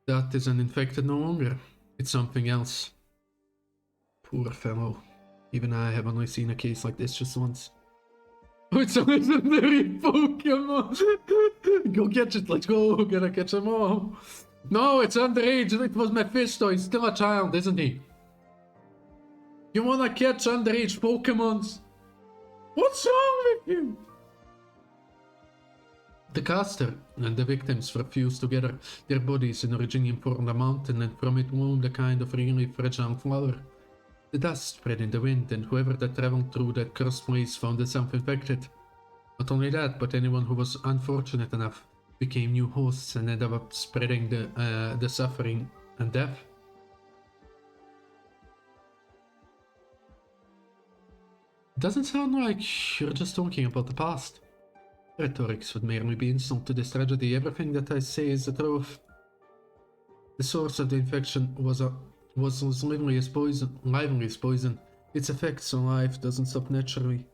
That isn't infected no longer. It's something else. Poor fellow. Even I have only seen a case like this just once. Oh, it's a legendary Pokemon! Go catch it, let's go! Gotta catch them all! No, it's underage! It was Mephisto, he's still a child, isn't he? You wanna catch underage Pokemons? What's wrong with you? The caster and the victims were fused together. Their bodies in origin formed a mountain, and from it bloomed a kind of really fragile flower. The dust spread in the wind, and whoever that traveled through that cursed place found themselves infected. Not only that, but anyone who was unfortunate enough became new hosts and ended up spreading the suffering and death. Doesn't sound like you're just talking about the past. Rhetorics would merely be insult to this tragedy. Everything that I say is the truth. The source of the infection was as lively as poison. Its effects on life doesn't stop naturally.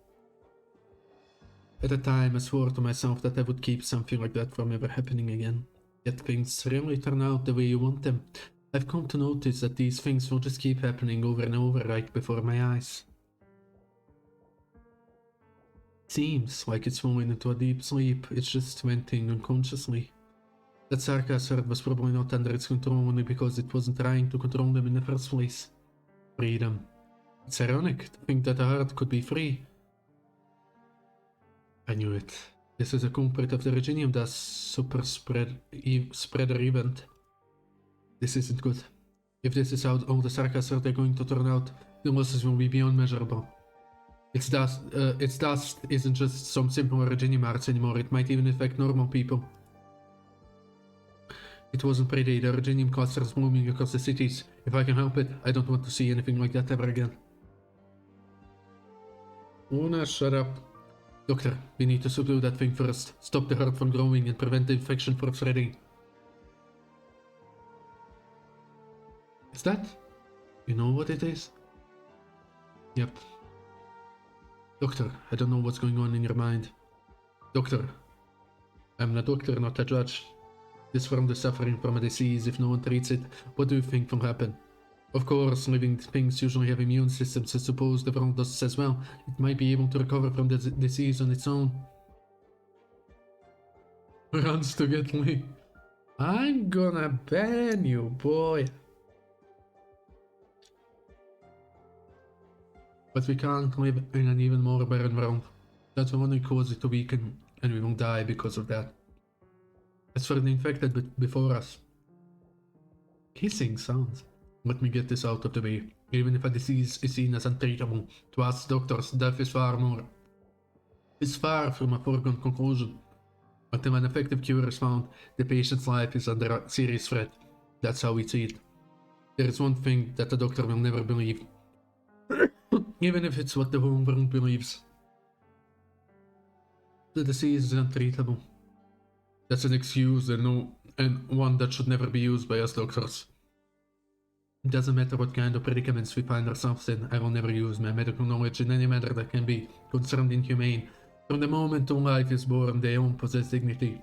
At the time, I swore to myself that I would keep something like that from ever happening again. Yet things rarely turn out the way you want them. I've come to notice that these things will just keep happening over and over right before my eyes. Seems like it's falling into a deep sleep. It's just venting unconsciously. That Sarkaz heard was probably not under its control only because it wasn't trying to control them in the first place. Freedom. It's ironic to think that a heart could be free. I knew it. This is a culprit of the Reginium Das super spreader event. This isn't good. If this is how all the Sarkaz are going to turn out, the losses will be beyond measurable. Its dust isn't just some simple Reginium arts anymore, it might even affect normal people. It wasn't pretty, the Reginium clusters blooming across the cities. If I can help it, I don't want to see anything like that ever again. Luna, shut up. Doctor, we need to subdue that thing first. Stop the hurt from growing and prevent the infection from spreading. Is that? You know what it is? Yep. Doctor, I don't know what's going on in your mind. Doctor. I'm a doctor, not a judge. This from the suffering from a disease, if no one treats it, what do you think will happen? Of course, living things usually have immune systems, I suppose the world does as well. It might be able to recover from the disease on its own. Runs to get me. I'm gonna ban you, boy. But we can't live in an even more barren world. That will only cause it to weaken, and we will die because of that. As for the infected before us. Hissing sounds. Let me get this out of the way. Even if a disease is seen as untreatable, to us doctors, death is far from a foregone conclusion. Until an effective cure is found, the patient's life is under a serious threat. That's how we see it. There is one thing that the doctor will never believe. Even if it's what the whole world believes. The disease is untreatable. That's an excuse and one that should never be used by us doctors. It doesn't matter what kind of predicaments we find ourselves in, I will never use my medical knowledge in any manner that can be considered inhumane. From the moment all life is born, they all possess dignity.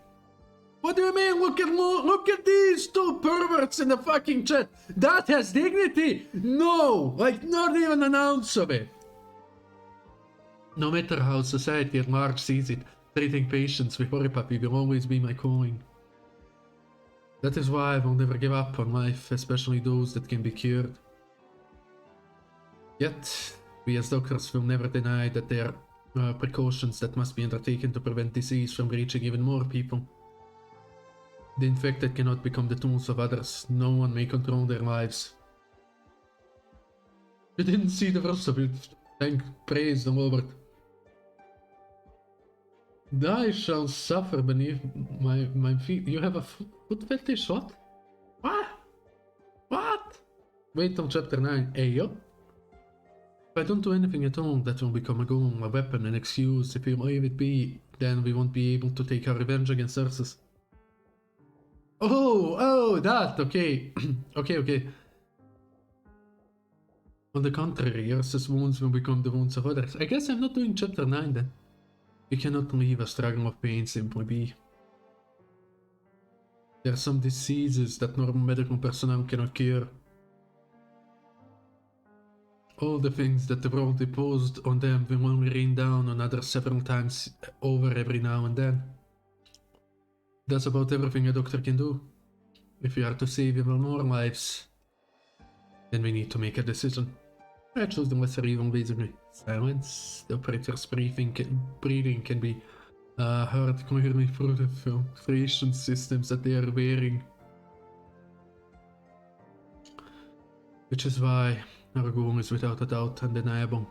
What do you mean? Look at these two perverts in the fucking chat. That has dignity? No! Like, not even an ounce of it. No matter how society at large sees it, treating patients with Oripapi will always be my calling. That is why I will never give up on life, especially those that can be cured. Yet, we as doctors will never deny that there are precautions that must be undertaken to prevent disease from reaching even more people. The infected cannot become the tools of others. No one may control their lives. You didn't see the rest of it. Praise the Lord. I shall suffer beneath my feet. You have a foot fetish? What? What? What? Wait till chapter 9. Hey, yo. If I don't do anything at all, that will become a goal, a weapon, an excuse. If we leave it be, then we won't be able to take our revenge against Ursus. Oh, that, okay. okay. On the contrary, Ursus' wounds will become the wounds of others. I guess I'm not doing chapter 9 then. You cannot leave a struggle of pain simply be. There are some diseases that normal medical personnel cannot cure. All the things that the world imposed on them will only rain down on others several times over every now and then. That's about everything a doctor can do. If we are to save even more lives, then we need to make a decision. I chose the lesser evil basically. Silence. The operator's breathing can be heard clearly through the filtration systems that they are wearing. Which is why our goal is without a doubt undeniable.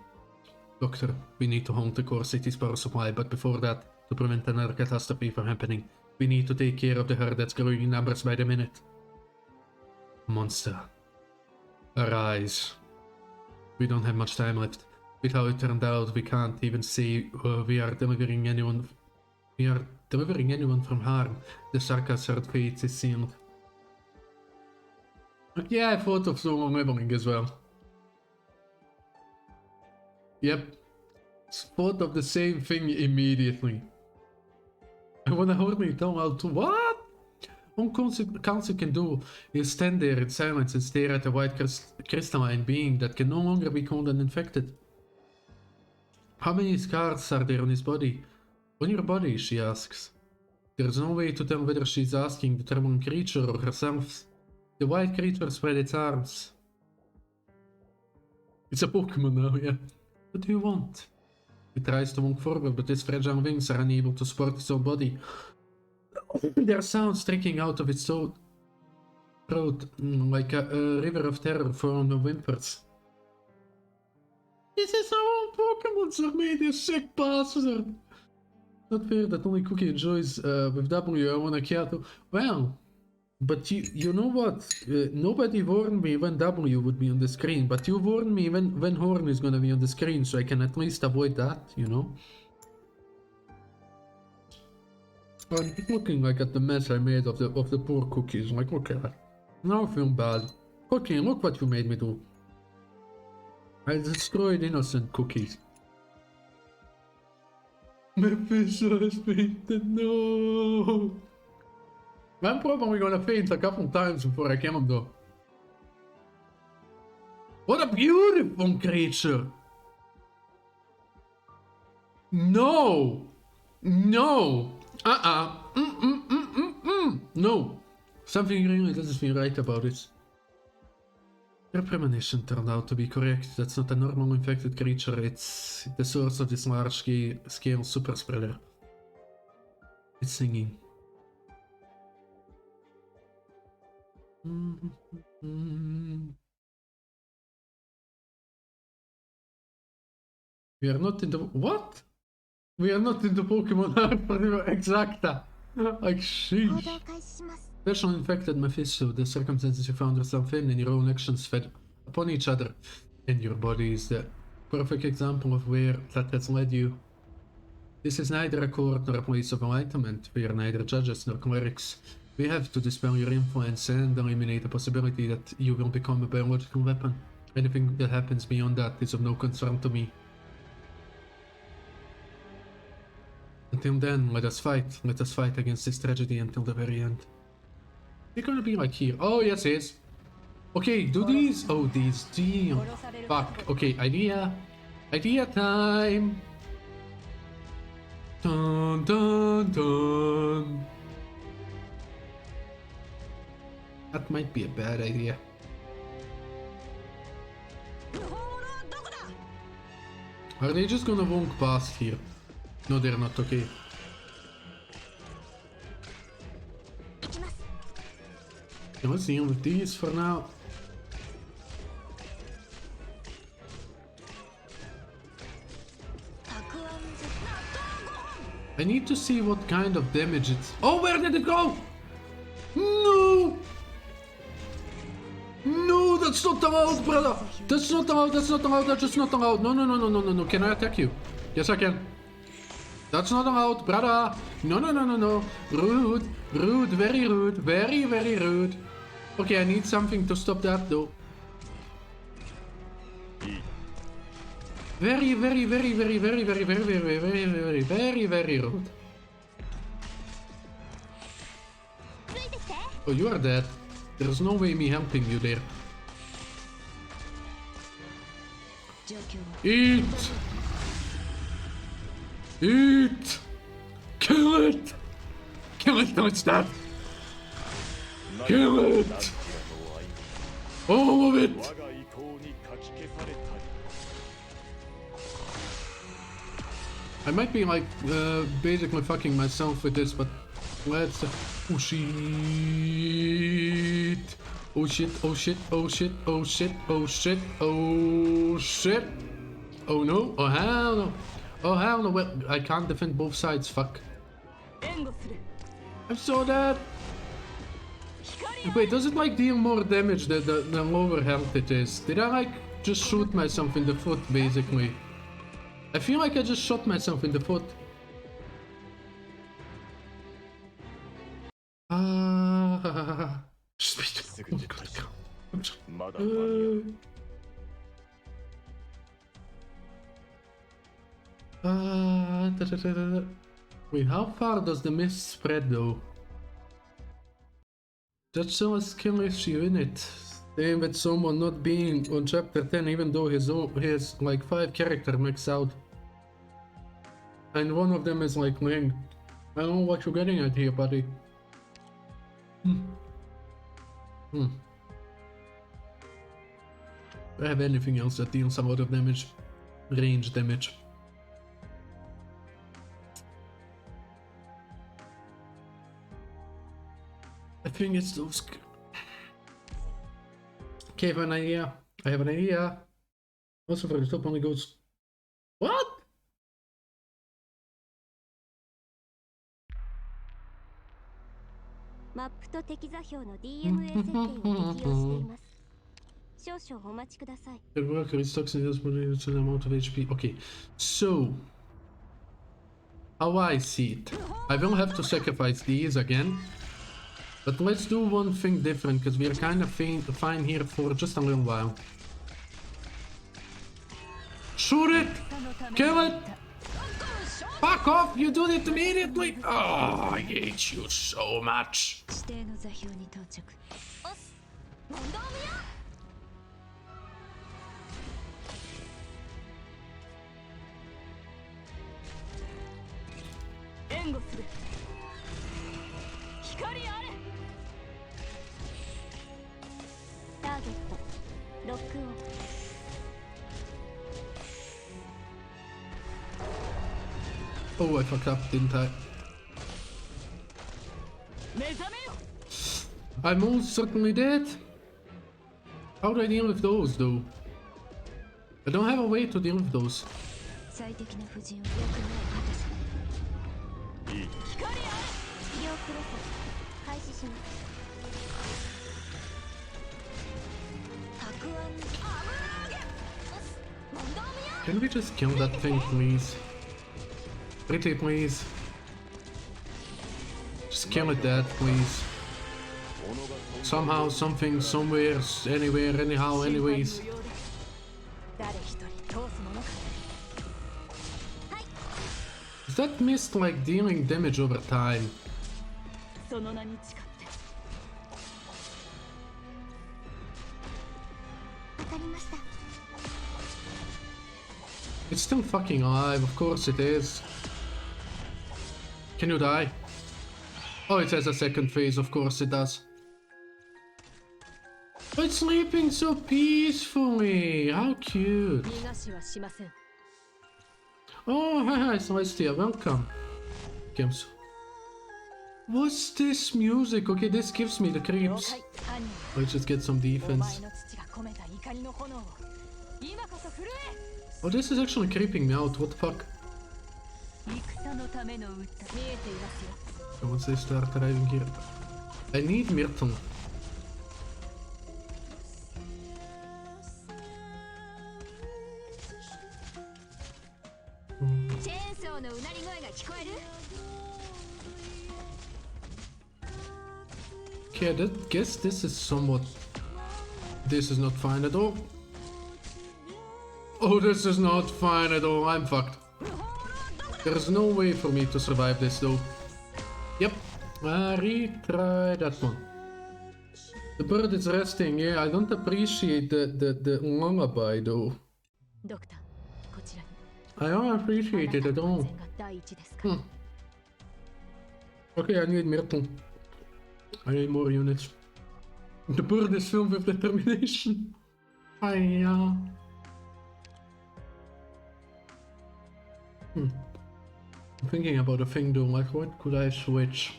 Doctor, we need to hold the core city's power supply, but before that, to prevent another catastrophe from happening, we need to take care of the herd that's growing in numbers by the minute. Monster. Arise. We don't have much time left. With how it turned out, we can't even say we are delivering anyone from harm. The Sarkaz herd fate is sealed. Yeah, I thought of solo leveling as well. Yep. Thought of the same thing immediately. I wanna hardly tell how to— what? All Council can do is stand there in silence and stare at a white crystalline being that can no longer be called an infected. How many scars are there on his body? On your body, she asks. There's no way to tell whether she's asking the Termon creature or herself. The white creature spread its arms. It's a Pokemon now, yeah. What do you want? It tries to walk forward, but its fragile wings are unable to support its own body. There are sounds trickling out of its throat, like a river of terror formed of whimpers. This is our own Pokemon, Zarmade, you sick bastard! Not fair that only Cookie enjoys with W, I wanna kill. Well, but you know what? Nobody warned me when W would be on the screen, but you warned me when Horn is gonna be on the screen, so I can at least avoid that, you know? I'm looking like at the mess I made of the poor cookies, like okay, now I feel bad. Cookie, look what you made me do. I destroyed innocent cookies. Mephisto has fainted, no! I'm probably gonna faint a couple times before I kill him though. What a beautiful creature! No! No! No! Something really doesn't feel right about it. Your premonition turned out to be correct. That's not a normal infected creature, it's the source of this large-scale super spreader. It's singing. We are not in the... What? We are not in the Pokemon Arbor Exacta. Like, sheesh. Special infected Mephisto, the circumstances you found yourself in and your own actions fed upon each other. And your body is the perfect example of where that has led you. This is neither a court nor a place of enlightenment. We are neither judges nor clerics. We have to dispel your influence and eliminate the possibility that you will become a biological weapon. Anything that happens beyond that is of no concern to me. Until then, let us fight. Let us fight against this tragedy until the very end. They're gonna be like here. Oh, yes, yes. Okay, do these... Oh, these... Damn. Fuck. Okay, idea. Idea time. Dun, dun, dun. That might be a bad idea. Are they just gonna walk past here? No, they're not. Okay. Let's deal with these for now. I need to see what kind of damage it's... Oh, where did it go? No! No, that's not allowed, brother! That's not allowed, that's not allowed, that's just not allowed. No, no, no, no, no, no, no. Can I attack you? Yes, I can. That's not allowed, brother! No, no, no, no, no. Rude. Rude, very rude. Very, very rude. Okay, I need something to stop that, though. Very, very, very, very, very, very, very, very, very, very, very, very rude. Oh, you are dead. There's no way me helping you there. Eat! Eat! Kill it! Kill it, no, it's dead! Kill it! All of it! I might be like basically fucking myself with this, but let's... Oh shit! Oh shit! Oh shit! Oh shit! Oh shit! Oh shit! Oh shit! Oh no! Oh hell no! Oh hell no! Well, I can't defend both sides. Fuck! I'm so dead. Wait, does it like deal more damage the lower health it is? Did I like just shoot myself in the foot basically? I feel like I just shot myself in the foot. Wait, how far does the mist spread though? That's still a skill issue in it. Same with someone not being on chapter 10 even though his like 5 character maxed out. And one of them is like Ling. I don't know what you're getting at here, buddy. Do I have anything else that deals some out of damage? Range damage. I think it's those. Okay, I have an idea. I have an idea. Also for the top only goes. What? マップと敵座標の DMA 設定を適用しています。少々お待ちください。 The worker restocks in this to the amount of HP. Okay, so how I see it, I will have to sacrifice these again. But let's do one thing different, because we are kind of fine here for just a little while. Shoot it! Kill it! Fuck off! You do it immediately! Oh, I hate you so much. 指定の座標に到着。おっす。問答無用。援護する。光あれ。ターゲットロックオン。 Oh, I fucked up, didn't I? 目覚めよ。 I most certainly did. How do I deal with those, though? I don't have a way to deal with those. 最適な布陣をよくない果たせ。いい光あれ。医療プロセス開始します。たくあん。油揚げ。おっす。問答無用。 Can we just kill that thing, please? Pretty, please. Just kill it dead, please. Somehow, something, somewhere, anywhere, anyhow, anyways. 誰一人通すものか。 Is that mist like dealing damage over time? その名に誓って。わかりました。 It's still fucking alive, of course it is. Can you die? Oh, it has a second phase, of course it does. But it's sleeping so peacefully. How cute. 逃がしはしません。 Oh, hi, Celestia, welcome. Games. What's this music? Okay, this gives me the 了 creeps. 解。犯人。 Let's just get some お defense. 前の父が込めた怒りの炎を今こそ震え。 Oh, this is actually creeping me out. What the fuck? 戦のための歌。見えていますよ。 So once they start arriving here. I need Myrtle. チェーンソーのうなり声が聞こえる？ Okay, I guess this is somewhat... This is not fine at all. Oh, this is not fine at all. I'm fucked. There's no way for me to survive this though. Yep. Retry that one. The bird is resting. Yeah, I don't appreciate the lullaby though. ドクター、こちらに。 I don't appreciate it at all. 安全が第一ですか。 Okay, I need Myrtle. I need more units. The bird is filled with determination. Hiya. I'm thinking about a thing though, like what could I switch?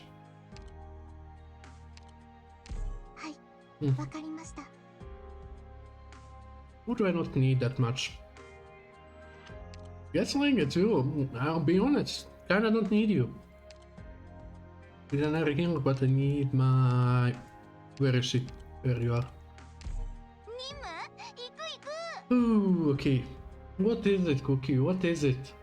はい、うんわかりました。 What do I not need that much? Gaslighting it too. I'll be honest. Kinda don't need you. Need another healer, but I need my... Where is she? There you are. 任務？行く行く。 Ooh, okay. What is it, Cookie? What is it?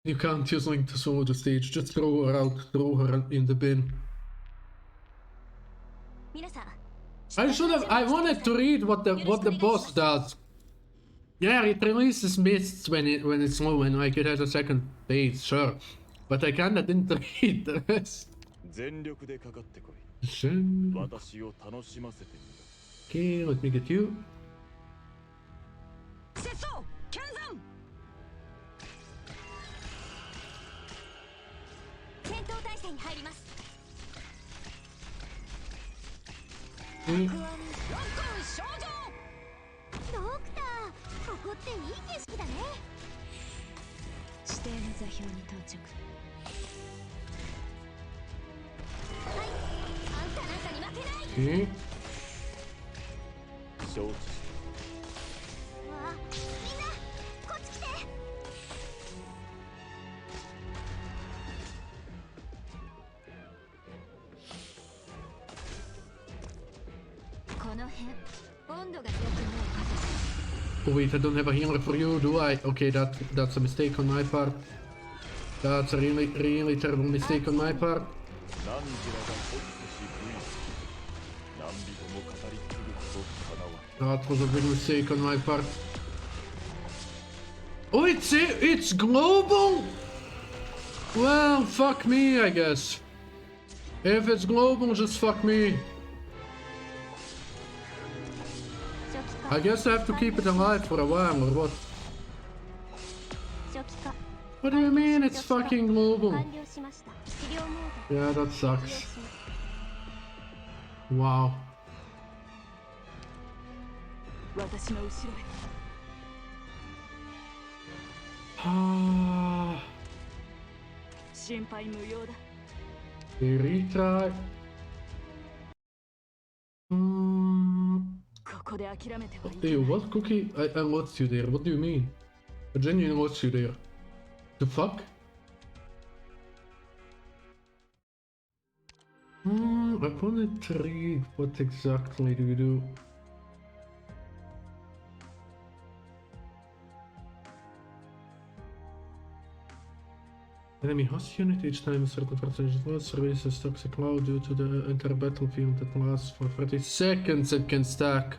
You can't use Link to solo the stage. Just throw her out. Throw her in the bin. 皆さん。 I should have. I wanted to read what the boss does. Yeah, it releases mists when it's low and like it has a second phase, sure. But I kinda didn't read the rest. 全力でかかってこい。 Shen- 私を楽しませてみろ。Okay, let me get you. 節操剣山戦闘態勢に入ります。 Okay. ロックオン症状ドクター、ここっていい景色だね。指定の座標に到着。はい、あんたなんかに負けない。 Okay. 承知した。うわ、みんなこっち来て。この辺温度が良くないか Oh wait, I don't have a healer for you, do I? Okay, that's a mistake on my part. That's a really terrible mistake on my part. 汝らが保持せし武意何人も語り継ぐことかなわ That was a big mistake on my part. Oh, it's global? Well, fuck me, I guess. If it's global, just fuck me. 初期化 I guess I have to keep it alive for a while, or what? 初期化 What do you mean it's fucking global? 完了しました。治療モード Yeah, that 使用 sucks. します。 Wow. 私の後ろへ Ah, 心配無用だ retry. ここで諦めてはい What け do ない you, what cookie? I lost you there. What do you mean? I genuinely lost you there. The fuck? I wanna read what exactly do you do? Enemy host unit each time a certain percentage loss releases toxic cloud due to the entire battlefield that lasts for 30 seconds. It can stack.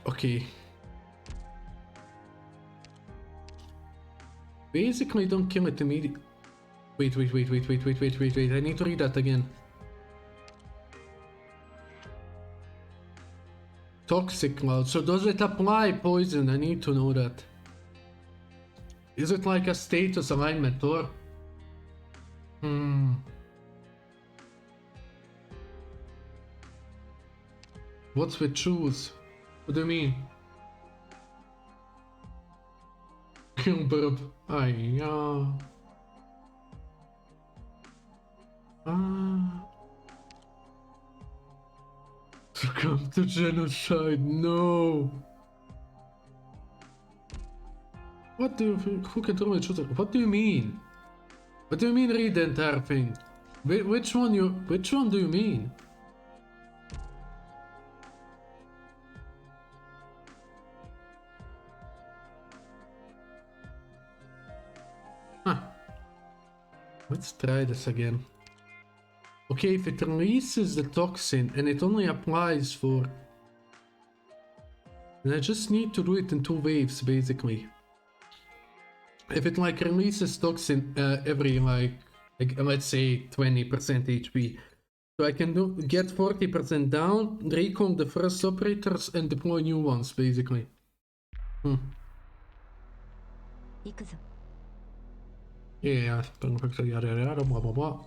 Okay. Basically, don't kill it immediately. Wait. I need to read that again. Toxic cloud. So does it apply poison? I need to know that. Is it like a status alignment or? What's with choose? What do you mean? Kill burp. Ah. Succumb to genocide. No. What do you think? Who can tell me the truth? What do you mean? What do you mean read the entire thing? Which one do you mean? Huh. Let's try this again. Okay, if it releases the toxin and it only applies for... Then I just need to do it in 2 waves, basically. If it like releases toxin every like let's say 20% HP. So I can get 40% down, recall the first operators and deploy new ones, basically. 行くぞ。 Yeah, perfect, yada, blah, blah, blah.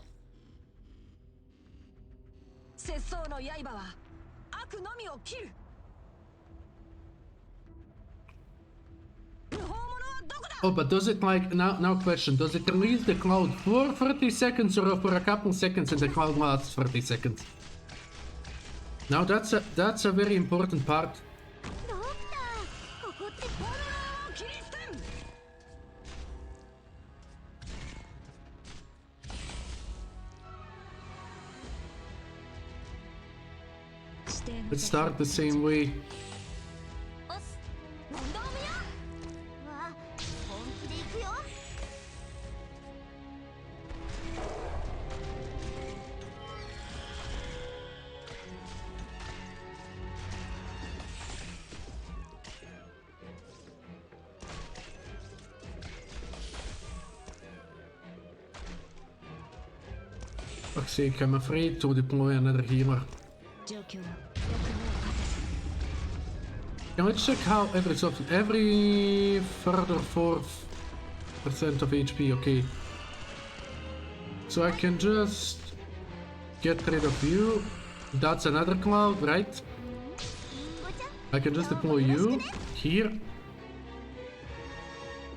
節操の刃は悪のみを切る無法者はどこだ Oh, but does it like, now question, does it release the cloud for 30 seconds or for a couple seconds and the cloud lasts 30 seconds? Now that's a very important part. ドクター、ここって本能を切り捨てん 指定の Let's 座標 start the same way. おっす。問答無用。うわ、本気で行くよ。Fuck's sake, I'm afraid to deploy another healer. 状況はよく目をかけ Can we check how every further 4% of HP, okay. So I can just get rid of you. That's another cloud, right? リンゴちゃん I can just deploy you here.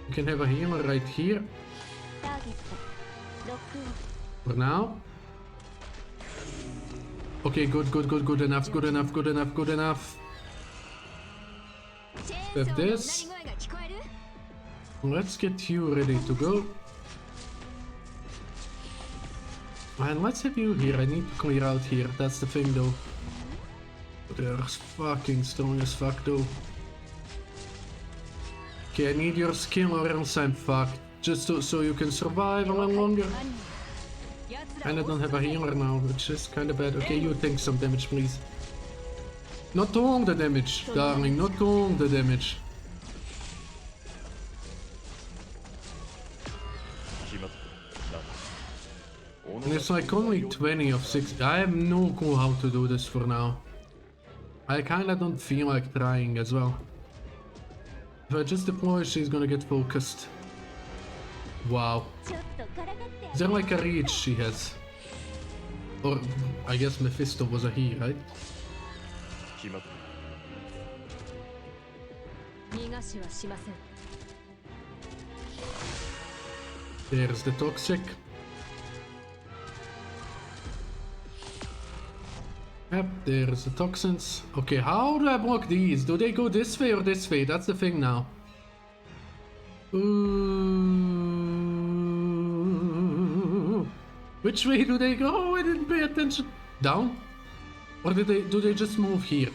You can have a healer right here ターゲットロックオン for now. Okay, good enough. チェーン With ソーのうなり this, 声が聞こえる let's get you ready to go. And let's have you here. I need to clear out here. That's the thing though. They're fucking strong as fuck though. Okay, I need your skill or else I'm fucked. Just so you can survive a little longer. 奴ら And I を don't have a healer now, which is kinda bad. Okay, you take some damage, please. Not all the damage, darling, not all the damage. 決まったな。 And it's like only 20 of 60. I have no clue how to do this for now. I kinda don't feel like trying as well. If I just deploy, she's gonna get focused. Wow. ちょっとからかって Is there like a reach she has? Or, I guess Mephisto was a he, right? 決まった。逃がしはしません There's the toxic. Yep, there's the toxins. Okay, how do I block these? Do they go this way or this way? That's the thing now. Ooh. Which way do they go? I didn't pay attention. Down? Or do they just move here?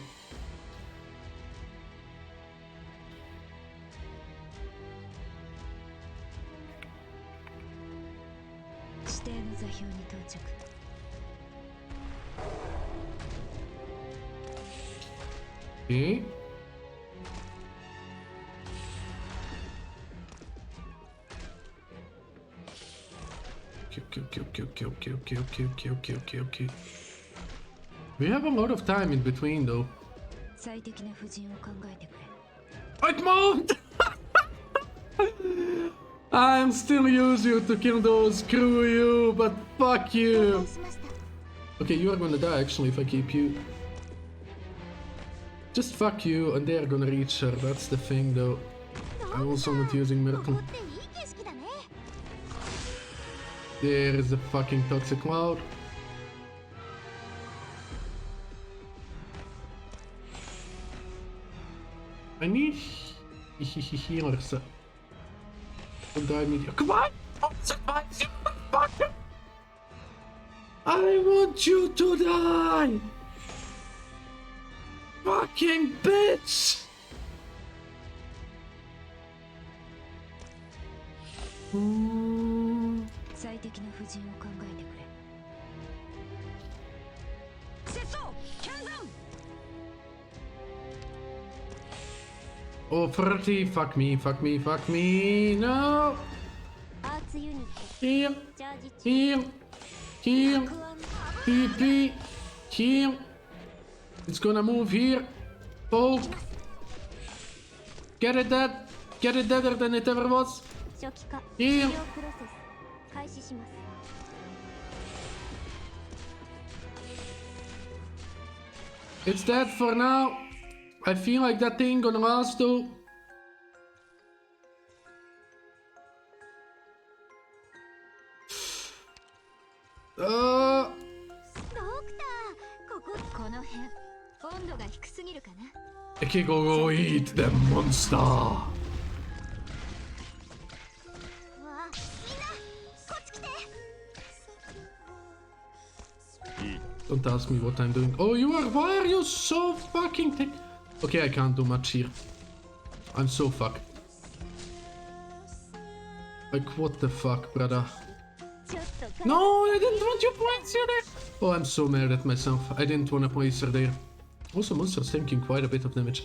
Okay. Okay. We have a lot of time in between though. 最適な布陣を考えてくれ It won't! I'm still use you to kill those, screw you, but fuck 了 you! 解しました Okay, you are gonna die actually if I keep you. Just fuck you and they're gonna reach her, that's the thing though. I'm also not using こ Miracle. こっていい景色だね There is the fucking toxic cloud. I need healers. Don't drive me. Come on! I want you to die! Fucking bitch! Mm. 最適な布陣を考えてくれ Oh, 30, fuck me. No! アーツユニット Heal, チャージ中 heal, heal, 不安 PP, heal. It's gonna move here. Poke. Get it deader than it ever was. 初期化いいよ治療プロセス開始します It's dead for now. I feel like that thing gonna last though. Uh, ドクターこの辺温度が低すぎるかな Ekiko, go eat the monster. うわみんなこっち来て いい。 Don't ask me what I'm doing. Oh, why are you so fucking thick? Okay, I can't do much here. I'm so fucked. Like, what the fuck, brother? ちょっと No, I didn't want you place her there. Oh, I'm so mad at myself. I didn't want to place her there. Also, monster's taking quite a bit of damage.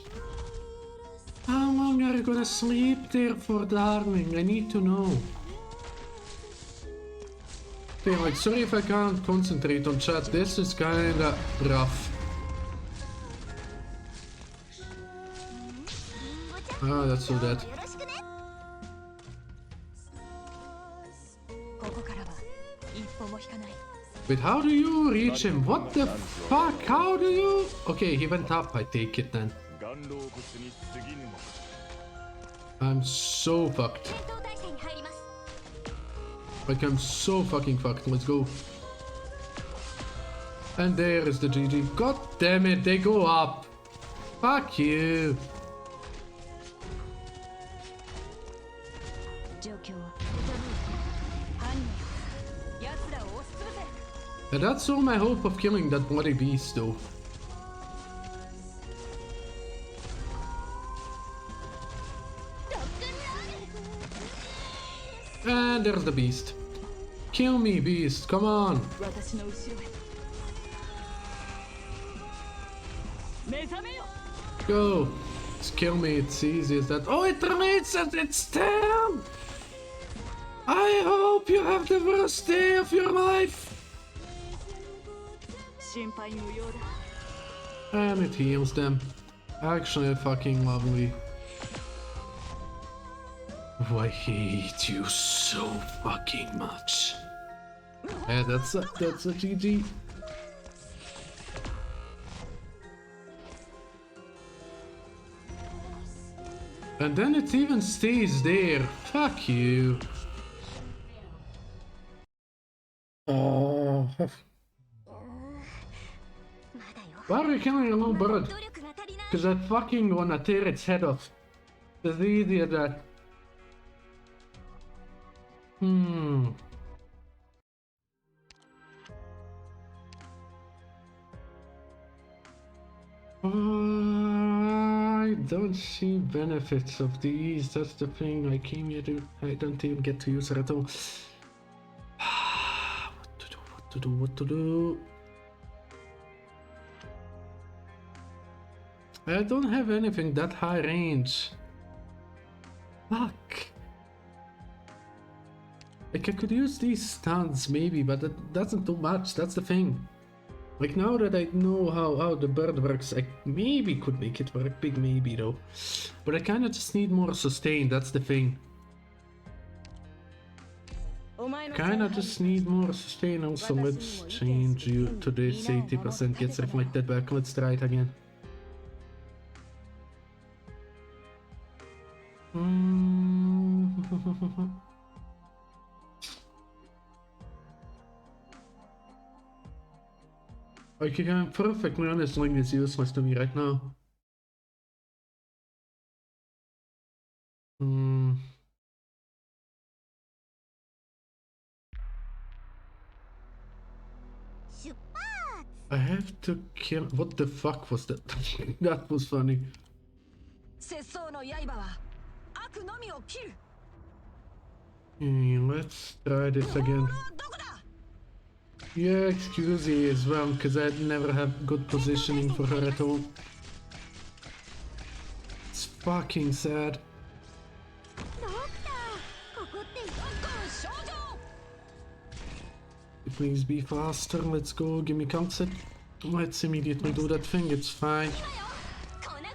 How long are you gonna sleep there for, darling? I need to know. Okay, like, sorry if I can't concentrate on chat. This is kinda rough. Ah, that's so dead. よろしくね。 ここからは一歩も引かない。 Wait, how do you reach him? What the fuck? How do you? Okay, he went up. I take it then. 岩老物に過ぎぬのか。 I'm so fucked. 戦闘態勢に入ります。 Like, I'm so fucking fucked. Let's go. And there is the GG. God damn it, they go up. Fuck you. 状況は犯人奴らを押しつぶせ。 And that's all my hope of killing that bloody beast, though. And there's the beast. Kill me, beast. Come on. 私の後ろへ。目覚めよ。 Go. Just kill me. It's easy as that. Oh, it remains at its turn. I hope you have the worst day of your life. 心配無用だ。 And it heals them. Actually, fucking lovely. Oh, I hate you so fucking much. Yeah, that's a GG. And then it even stays there. Fuck you. Oh. まだよ。 Why are you killing a little bird? 努力が足りない。 Because I fucking wanna tear its head off. It's easy as that. I don't see benefits of these. That's the thing. I came here to. I don't even get to use it at all. What to do? What to do? What to do? I don't have anything that high range. Fuck. Like, I could use these stuns maybe, but that doesn't do much. That's the thing. Like, now that I know how the bird works, I maybe could make it work. Big maybe though. But I kinda just need more sustain. That's the thing. Kinda just need more sustain. Also, let's change you to this 80% gets reflected back. Let's try it again. Okay, I'm perfectly honest, Ling is useless to me right now. I have to kill. What the fuck was that? That was funny. 節操の刃は悪のみを切る。 Let's try this again. どこだ。 Yeah, excuse me as well, because I'd never have good positioning for her at all. It's fucking sad. ドクター、ここって。 少女。 Please be faster. Let's go. Give me concept. Let's immediately do that thing. It's fine. 粉々にや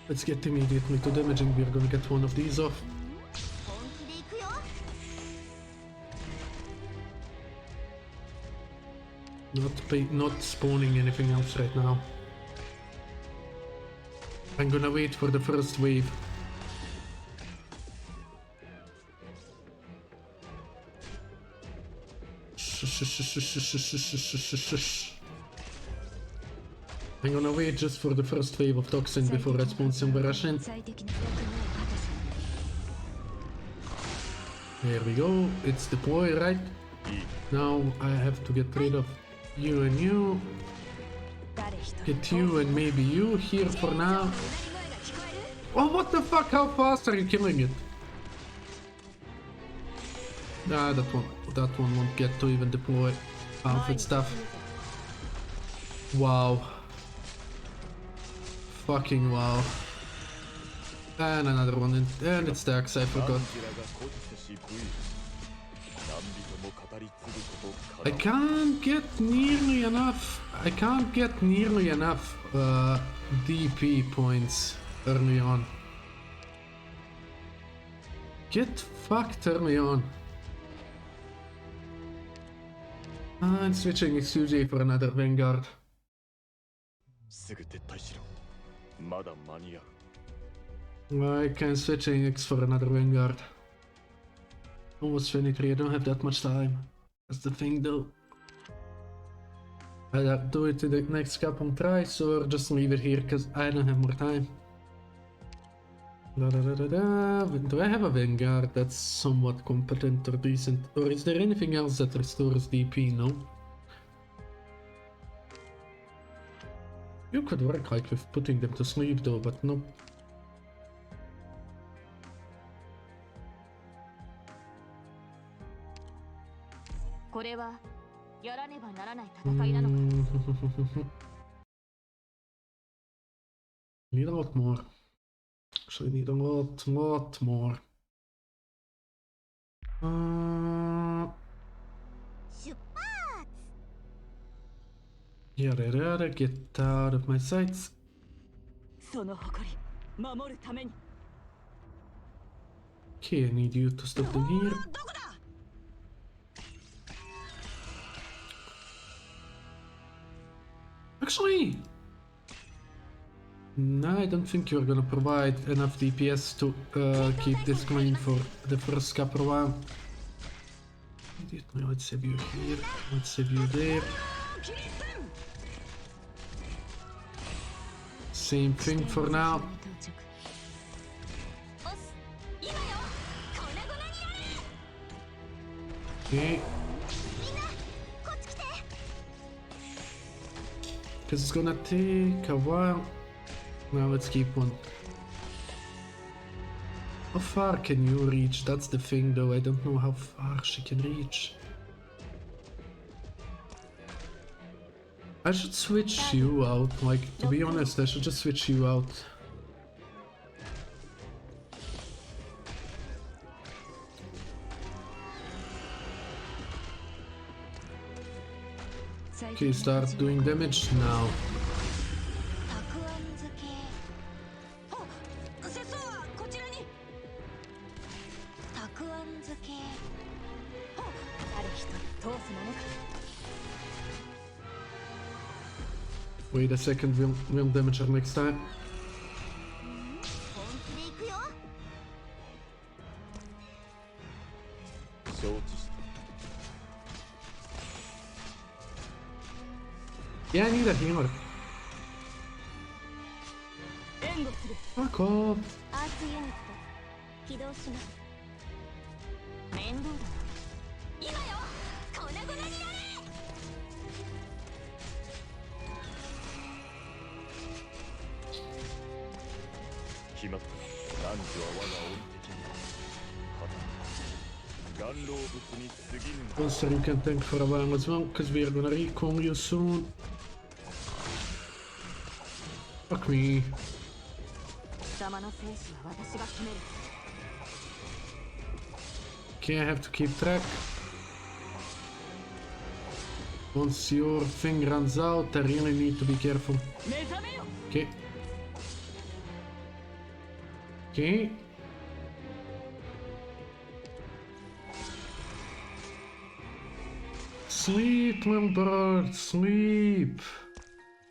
れ。 Let's get immediately to damaging. We're gonna get one of these off. 本気で行くよ。 Not spawning anything else right now. I'm gonna wait for the first wave. I'm gonna wait just for the first wave of toxin before respawning Barashin. 最適な役目を果たす。 There we go. It's deployed, right? Now I have to get rid of you and you. 誰一人。 Get you and maybe you here for now. Oh, what the fuck? How fast are you killing it? Nah, that one won't get to even deploy outfit stuff. Wow. Fucking wow. And another one, and it stacks, I 何 forgot. 時らが孤児せし武勇何人も語り継ぐこと I かな can't get nearly enough. I can't get nearly enough DP points early on. Get fucked early on. I'm switching XUJ for another Vanguard. すぐ撤退しろまだ間に合う I can switch X for another Vanguard. Almost 23, I don't have that much time. That's the thing though. Either do it in the next couple tries or just leave it here because I don't have more time. Da, da, da, da, da. Do I have a Vanguard that's somewhat competent or decent? Or is there anything else that restores DP? No? You could work like with putting them to sleep though, but no. これはやらねばならない戦いなのか。 Need a lot more. Actually, need a lot more. 出発 Yada, get out of my sights. その誇り守るために。 Okay, I need you to stop them here. どこだ。 Actually, no, I don't think you're gonna provide enough DPS to keep this going for the first couple of Let's save you here. Let's save you there. Same thing for now. おっ今よ粉々にやれ Okay, みんなこっち来て because it's gonna take a while. Now let's keep one. How far can you reach? That's the thing though, I don't know how far she can reach. I should switch you out, like, to be honest, I should just switch you out. Okay, start doing damage now. たくあん漬けほっ拙僧はこちらに。たくあん漬けほっ誰一人通すものか。 Wait a second, we'll damage her next time. 本気で行くよ 承知した Yeah, I need a healer. 援護する。 Fuck off. アーツユニット起動します面倒だな。今よ粉々にやれ 決まった男女は我が恩敵にはた岩老物に過ぎぬ Monster you can tank for a while as well, because we are gonna recall you soon. Fuck me. 貴様の生死は私が決める。 Okay, I have to keep track. Once your thing runs out, I really need to be careful. 目覚めよ。 Okay. Okay. Sleep, little bird, sleep.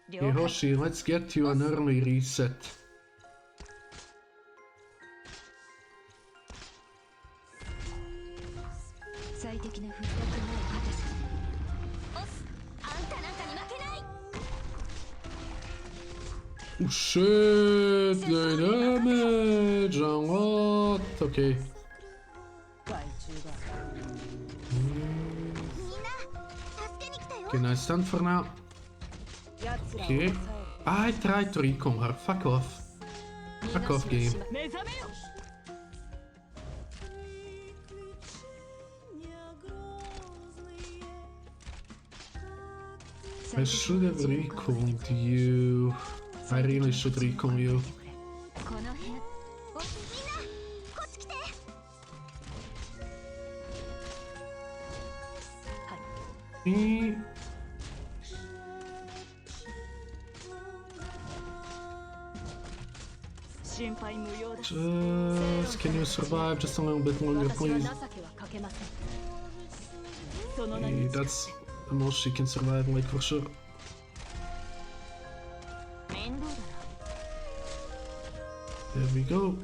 了 Hey 解。 Hoshi, let's get you an early reset. 最適なフットクの果てさ。おっあんたなんかに負けない Oh shit, the damage, a lot. Okay. 害虫が。みんな助けに来たよ Okay, nice stun for now. 奴らを Okay. 抑 I tried to recon her. Fuck off. える。 Fuck off, game. 目覚めよ。 I should have recalled you. I really should recall you. この辺おっ Me. Just, can you survive just a little bit longer, please? Okay, that's the most she can survive, like, for sure. There we go.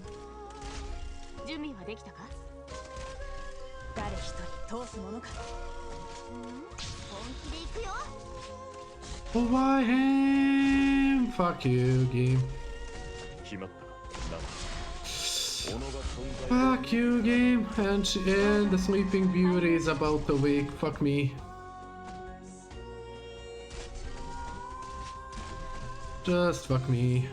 Oh, why him? Fuck you, game. 決まったか。己が存在 Fuck you, game. And the Sleeping Beauty is about to wake. Fuck me. Just fuck me.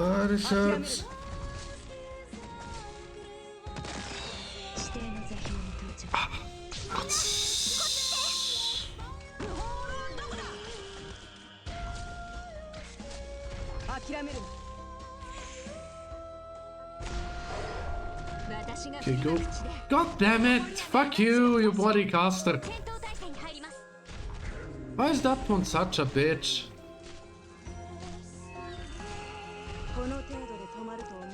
Ah, this hurts. 指定の座標に到着。諦めるな。私が Okay, go. God damn it! Fuck you, you bloody caster. 戦闘態勢に入ります。 Why is that one such a bitch? この程度で止まると思うな。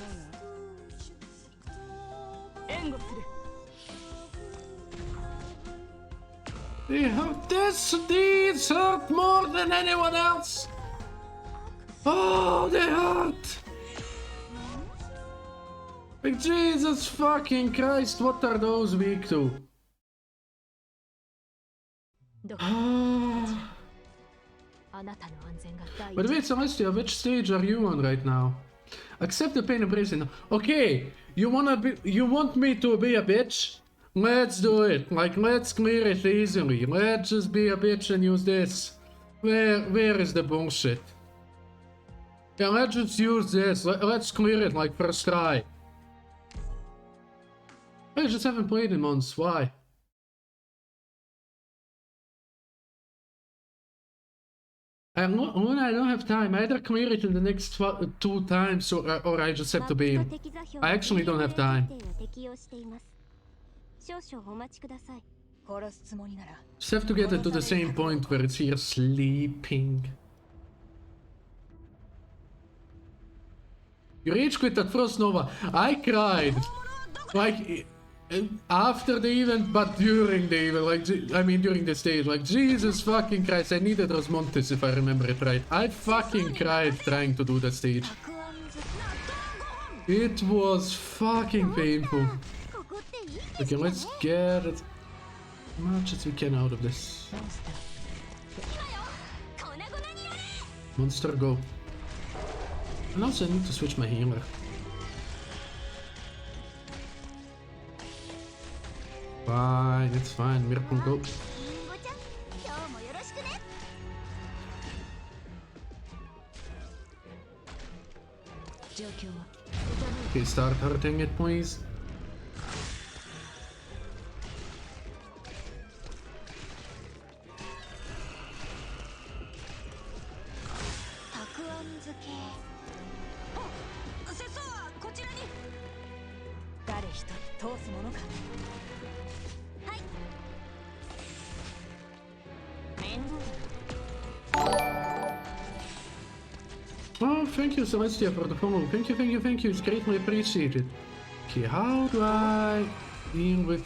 援護する。 These hurt more than anyone else. Oh, they hurt. Like, Jesus fucking Christ, what are those weak to? Ah. あなたの安全が第 But wait, Celestia, which stage are you on right now? Accept the pain and embrace it. Okay, you want me to be a bitch? Let's do it. Like, let's clear it easily. Let's just be a bitch and use this. Where is the bullshit? Yeah, let's just use this. Let's clear it like first try. I just haven't played in months. Why? When I don't have time, I either clear it in the next 2 times or I just have to be. I actually don't have time. 少々お待ちください。殺すつもりなら Just have to get it to the same point where it's here sleeping. You rage quit at first, Nova. I cried. Like, after the event, but during the event. Like, I mean, during the stage. Like, Jesus fucking Christ, I needed Rosmontes if I remember it right. I fucking cried trying to do that stage. It was fucking painful. ここっていいです Okay, let's get as much as we can out of this. 今よ。粉々にやれ。 Monster, go. And also I need to switch my healer. Fine, it's fine. Miracle, go. リンゴちゃん、今日もよろしくね。 状況は Okay, start hurting it, please. たくあん漬け。節操はこちらに。誰一人通すものか。はい。面倒だ。 Oh, thank you, Celestia, for the follow. Thank you, thank you, thank you. It's greatly appreciated. Okay, how do I deal with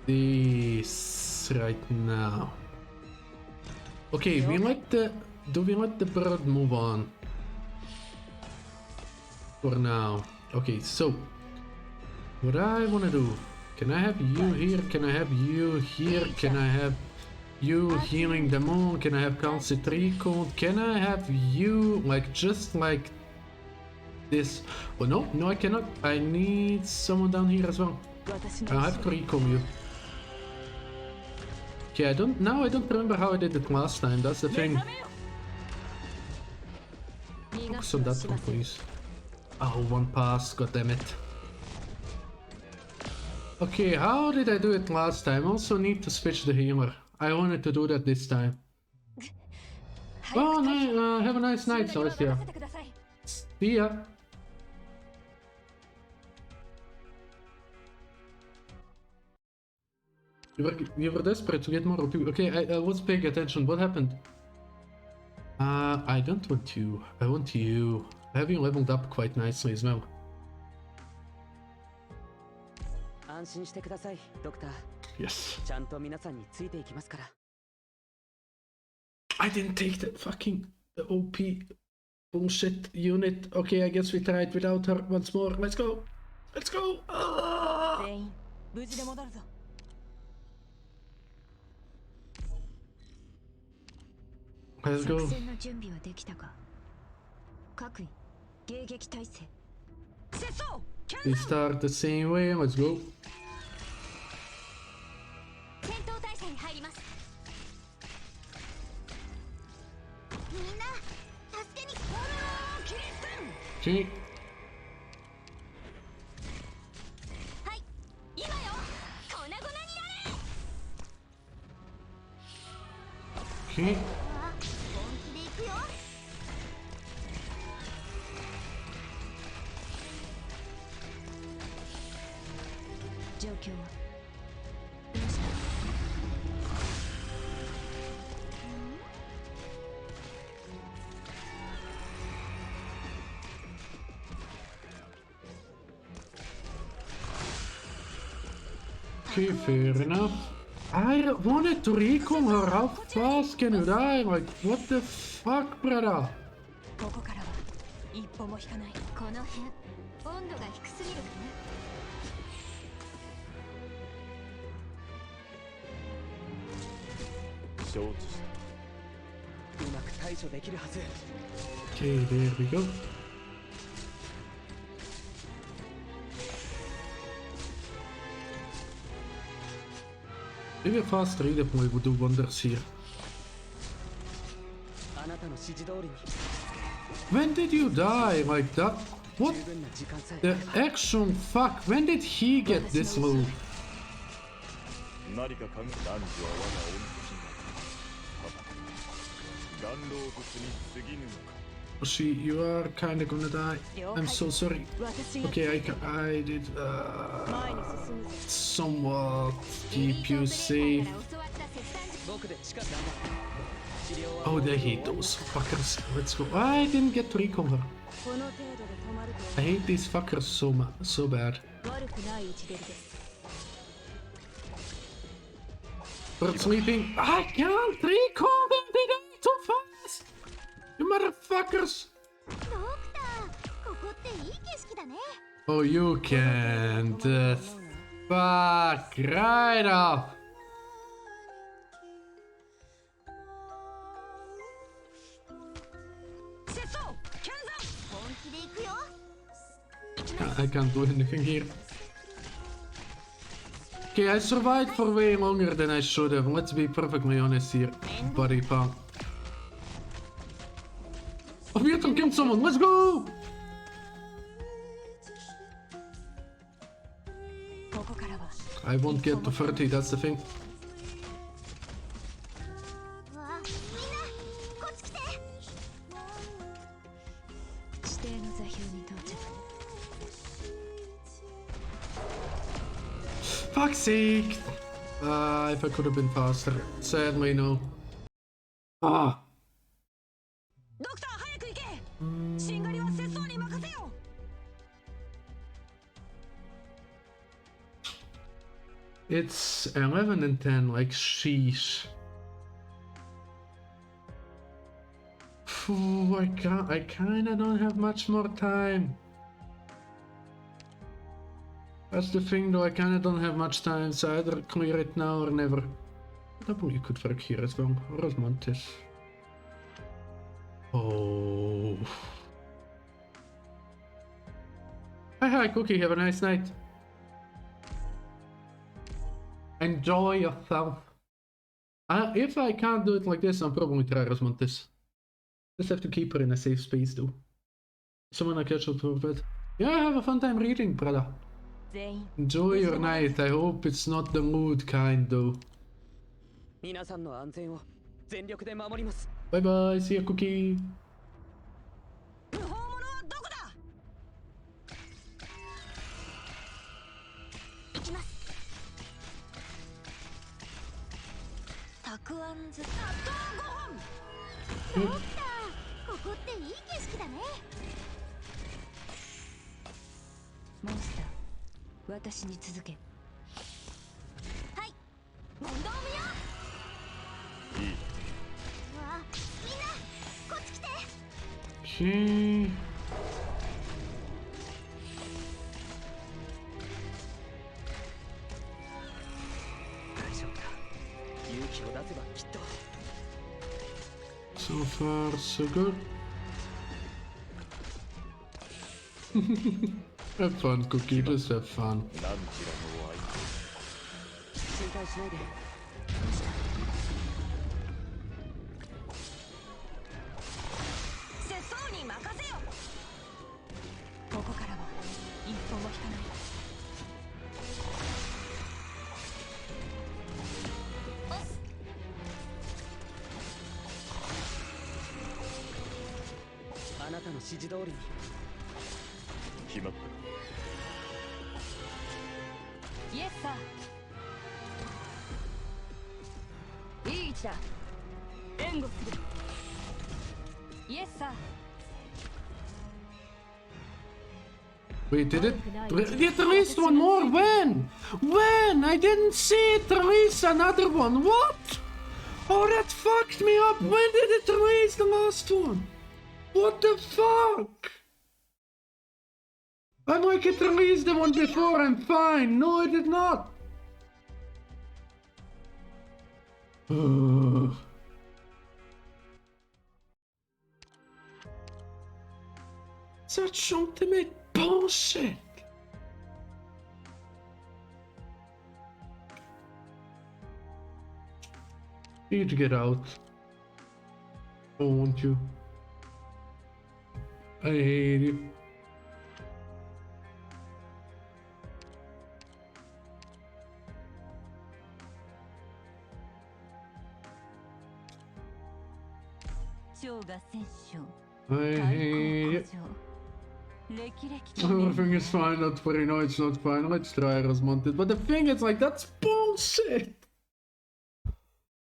this right now? Okay, do we let the bird move on? For now. Okay, so what I wanna do? Can I have you here? Can I have you here? Can I have you healing the moon? Can I have Calcitrico? Can I have you like just like this? Oh no, no I cannot. I need someone down here as well. 私 I の have to recall you. Okay, I don't remember how I did it last time, that's the thing. Focus on that one, please. Oh, one pass, god damn it. Okay, how did I do it last time? I also need to switch the healer. I wanted to do that this time. 早 Oh, く退避 have a nice 死ん night, だよう Celestia. 任せてください See ya. You were desperate to get more OP. Okay, I was paying attention. What happened? I don't want you. I want you. I have you leveled up quite nicely as well. 安心してください、ドクター。 Yes. ちゃんと皆さんについていきますから。 I didn't take that fucking OP bullshit unit. Okay, I guess we tried without her once more. Let's go. Let's go. Ah! 全員無事で戻るぞ Let's go. 作戦の準備はできたか。各位、迎撃態勢。拙僧キャ We ン start the same way. Let's go. 戦闘態勢に入ります。みんな助けにキリステン Okay. はい今よ粉々になれ Okay. 本気で行くよ 状況はどうした Okay, fair enough. I wanted to recall her. How fast can you die? Like, what the fuck, brother? ここからは一歩も引かないこの辺温度が低すぎるか承知した。うまく対処できるはず。 Okay, there we go. Maybe a fast redeploy would do wonders here. あなたの指示通りに When did you die like that? What 十分な時間さえ the action fuck? When did he get this low? 何か感じ男女は我が恩人だ。ただ、元老物に過ぎぬのか。 She, you are kinda gonna die. I'm so sorry. 私が Okay, I did 前に進むぞ somewhat エリ keep ート you ブレイカー safe. から教わった切断術僕で近くだな。治療は Oh, they hate those fuckers. Let's go. I didn't get to recall her. この程度で止まる I hate these fuckers so bad. と悪くない位置取りです Bird sleeping. I can't recall them. They die too fast. You motherfuckers. ドクターここっていい景色だね Oh, you can. Fuck right off. 拙僧キャンザン本気で行くよ I can't do anything here. Okay, I survived for way longer than I should have. Let's be perfectly honest here, buddy pal. Oh, we have to kill someone. Let's go! ここからは I won't get to 30. That's the thing. うわみんなこっち来て指定の座標に到着。 Fuck's sake! If I could have been faster. Sadly, no. Ah. ドクター早く行けしんがりは拙僧に任せよ It's 11 and 10, like sheesh. Phew, I kinda don't have much more time. That's the thing though, I kinda don't have much time, so either clear it now or never. W could work here as well, or Osmantis. Oh. Hi, Cookie, have a nice night. Enjoy yourself. If I can't do it like this, I'll probably try Osmantis. Just have to keep her in a safe space though. Someone I catch up for bed. Yeah, have a fun time reading, brother. 全員 Enjoy your night. I hope it's not the mood kind though. 皆さんの安全を全力で守ります。 Bye bye, see ya, Cookie. 不法者はどこだ。行きます。たくあんず納豆5本。ドクター、ここっていい景色だね。モンスター、私に続け。はい、問答無用。いい。わあ、みんなこっち来て。 Okay. 大丈夫だ。勇気を出せばきっと。 So far, so good. Have fun, Cookie. Just have fun. 何時らの愛。心配しないで。節操に任せよ。ここからは一歩も引かない。あなたの指示通りに。決まったか。イエスサー。いい位置だ。援護する。イエスサー。 Wait, did it? Get released one more? When? When? I didn't see it release another one. What? Oh, that fucked me up. When did it release the last one? What the fuck? I'm like, it released the one before. I'm fine. No, it did not. Such ultimate bullshit. You need to get out. I want you. I hate you. I hate you. Everything is fine, not very no, it's not fine. Let's try Rosmonted. But the thing is, like, that's bullshit!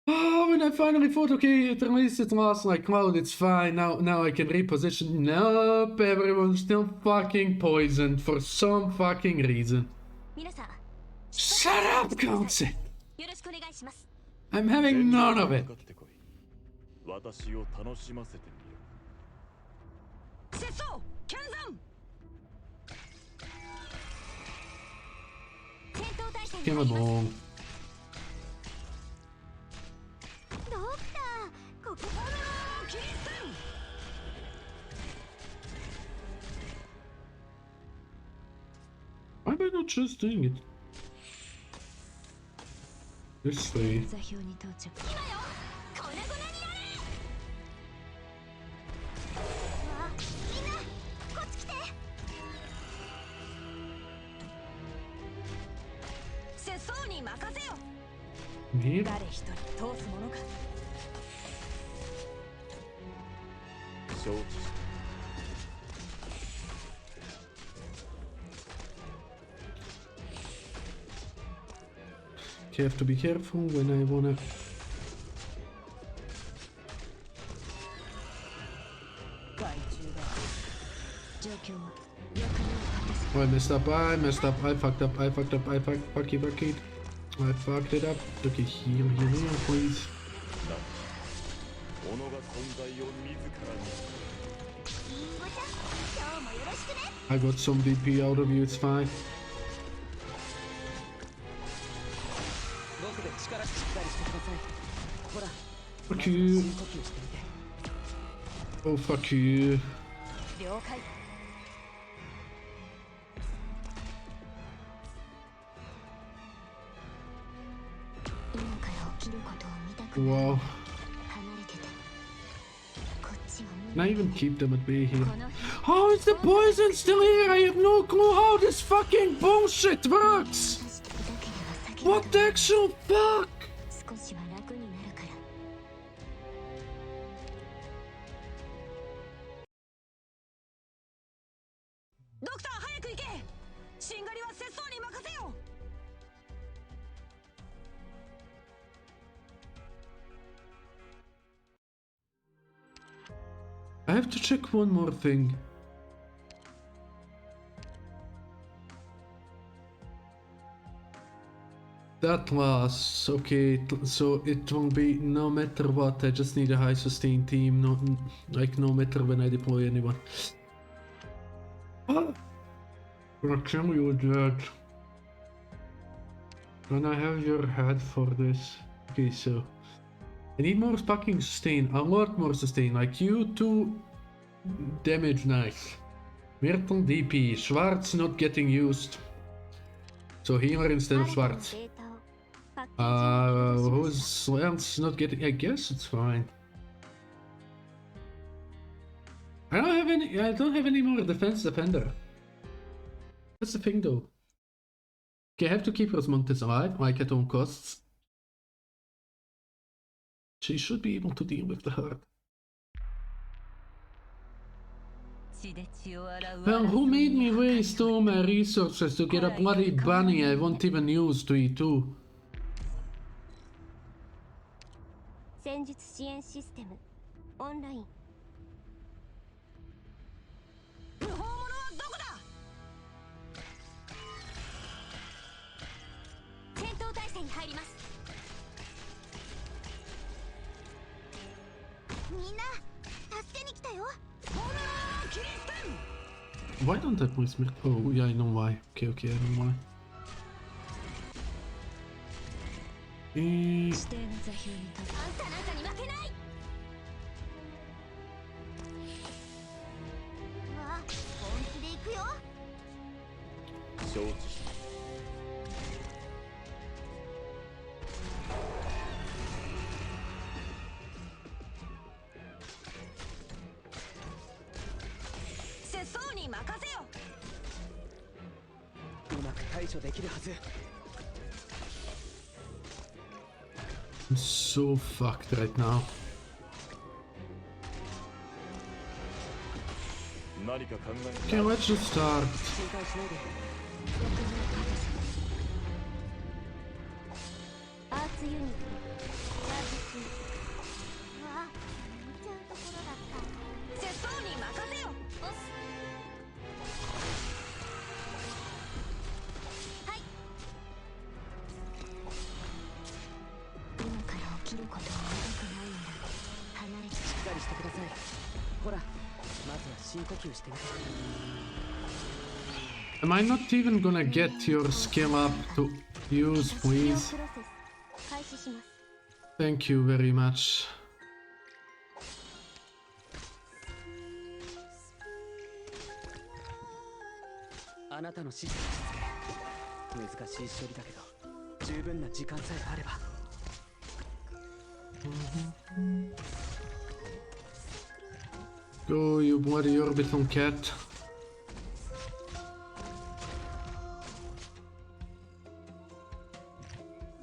Oh, when I finally thought, okay, it released its last, like, cloud, it's fine, now I can reposition. Nope, everyone's still fucking poisoned for some fucking reason. 皆さん、 Shut up, Concept! よろしくお願いします。 I'm having none of it. かかってこい。私を楽しませてみよ。節操剣山。戦闘態勢に Come 入ります。 along. ドクター、ここキリステン。 Why am I not just doing it? This way. 座標に到着。今よ、粉々にやれ。わあ、みんなこっち来て。節操に任せよ。 Here? 誰一人通すものか。 承知した。 You have to be careful when I wanna. 害虫だ。状況は役目を果たす。 Oh, I messed up, I messed up, I fucked up, I fucked up, I fucked it. I fucked it up. Okay, heal me, please. 己が存在を自らに。リンゴちゃん、今日もよろしくね。 I got some DP out of you, it's fine. 僕で力しっかりしてください。ほら、 Fuck you. 深呼吸してみて。 Oh, fuck you. 了解。今から起きることを見たく Wow. 離れてて。こっちはもう Not even keep them at bay here. この日 How is the poison still here? I have no clue how this fucking bullshit works! していたければ避け What the actual fuck? 少しは楽にに任せよ。 I have to check one more thing. That was okay, so it will be no matter what, I just need a high sustain team, no matter when I deploy anyone. I'm gonna kill you, Judge. Can I have your head for this? Okay, so I need more fucking sustain, a lot more sustain, like you 2 damage, nice. Myrtle DP, Schwarz not getting used. So healer instead of Schwarz. Who's else not getting? I guess it's fine. I don't have any more defense defender. That's the thing though. Okay, I have to keep Rosmontes alive, like at all costs. She should be able to deal with the herd. Well, who made me waste all my resources to get a bloody bunny I won't even use to E2? 戦術支援システムオンライン。不法者はどこだ。戦闘態勢に入ります。みんな助けに来たよ。 Why don't I play Smith? Oh, yeah, I know why. Okay, I know why. 指定の座標に立つ。あんたなんかに負けない。わあ、本気で行くよ。承知した。節操に任せよ。うまく対処できるはず。 I'm so fucked right now. 何か考え Okay, let's just start. 心配しないで。アーツユニットチャージ中。わあ、見ちゃうところだった。節操に任せよ。おっす。はい。今から起きることは見たくないんだ。離れて。しっかりしてください。ほら、まずは深呼吸してみて。 Am I not even gonna get your skill up to use, プロ please? セス開始します。 Thank you very much. あなたの指示を続け。難しい処理だけど、十分な時間さえあれば。 Go, you bloody orbital cat.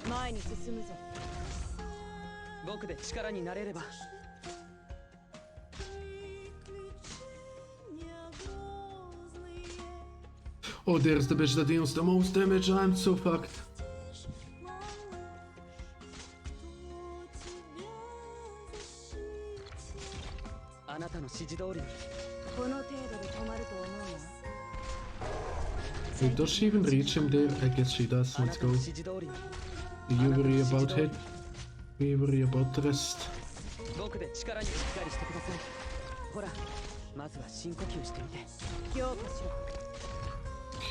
前に進むぞ。僕で力になれれば。 Oh, there's the bitch that deals the most damage. I'm so fucked. あなたの指示通りに。この程度で止まると思うな。 Wait, does she even reach him there? I guess she does. あな Let's たの go. 指示通りに。 You worry about it. We worry about the rest. 僕で力にしっかりしてください。ほら、まずは深呼吸してみて。強化しろ。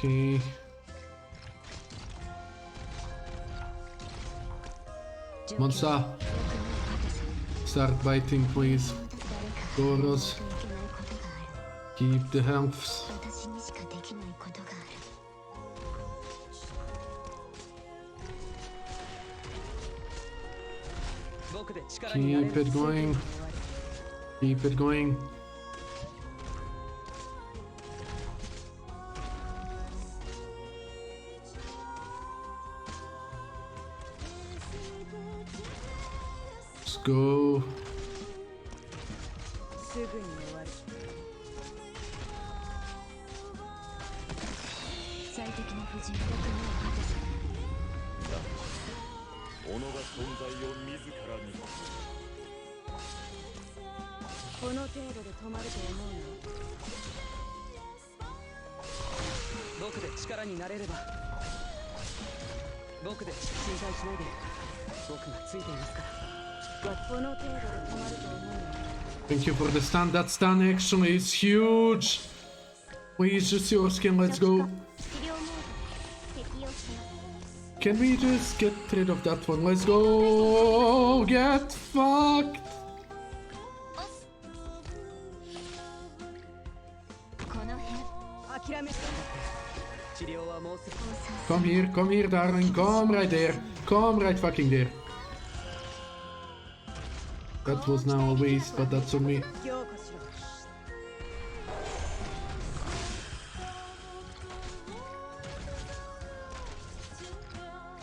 Okay. Monster, start biting, please. Goros, keep the healths. 私にしかできないことがある。 僕で力になれる。 Keep it going. Keep it going. Let's go. すぐに終わる。最適なフ夫人よく目を外す己が存在を自らにこの程度で止まると思うの僕で力になれれば僕で心配しないで僕がついていますからこの程度で止まると思うの Thank you for the stun. That stun actually is huge. Please just your skin. Let's go. 治療モード適用します Can we just get rid of that one? Let's go. Get fucked. この辺諦めて治療はもうすぐ Come here, darling. Come right there. Come right fucking there. That was now a waste, but that's on me. 強化しろ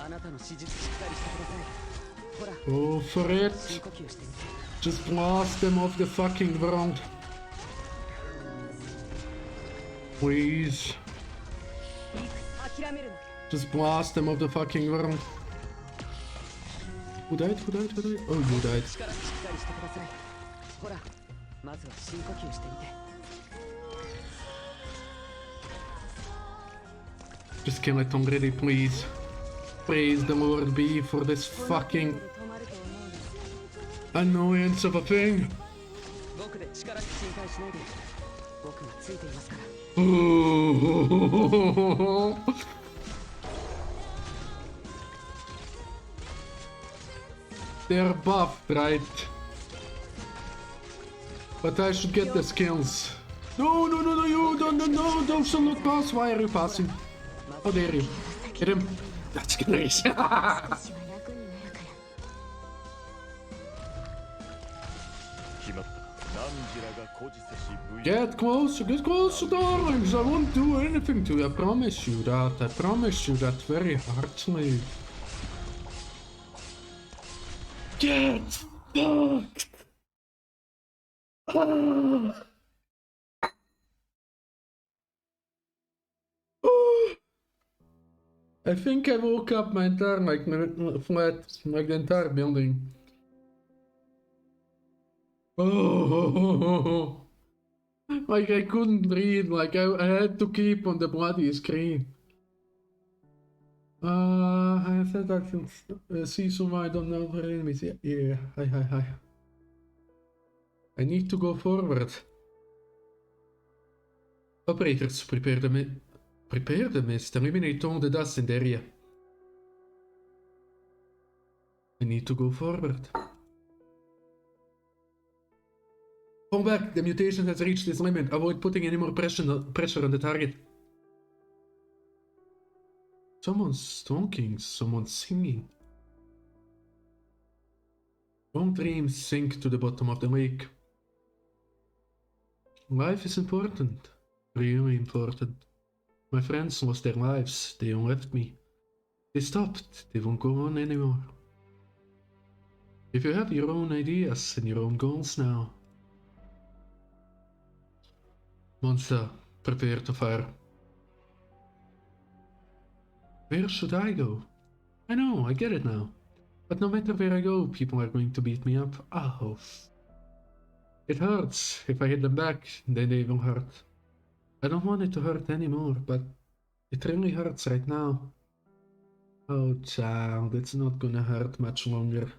あなたの指示しっかりしてくださいほら Go for it. 深呼吸してみて Just blast them off the fucking ground. Please. 諦めるな Just blast them off the fucking ground. Who died? Who died? Who died? Oh, you died. 力しっかりしてくださいほらまずは深呼吸してみて Just kill it already, please. Praise the Lord be for this fucking 止まると思うの annoyance of a thing. 僕で力に心配しないで僕がついていますから Oh. They're buffed, right? But I should get the skills. No, no, no, no, you don't, no, no, those shall not pass. Why are you passing? How dare you? Hit him. That's nice. 少しは楽になるから決まった何時らが孤児せし部位 Get closer, darlings. I won't do anything to you. I promise you that. I promise you that very heartily. Get fucked. Ah. Oh. I think I woke up my entire flat, like the entire building. Oh, like I couldn't breathe. Like I had to keep on the bloody screen. I said I can see someone I don't know for enemies. Yeah. Hi. I need to go forward. Operators, prepare the mist. Eliminate all the dust in the area. I need to go forward. Fall back. The mutation has reached its limit. Avoid putting any more pressure on the target. Someone's talking. Someone's singing. Wrong dreams sink to the bottom of the lake. Life is important. Really important. My friends lost their lives. They all left me. They stopped. They won't go on anymore. If you have your own ideas and your own goals now. Monster, prepare to fire. Where should I go? I know, I get it now. But no matter where I go, people are going to beat me up. Oh. It hurts. If I hit them back, then they will hurt. I don't want it to hurt anymore, but it really hurts right now. Oh child, it's not gonna hurt much longer.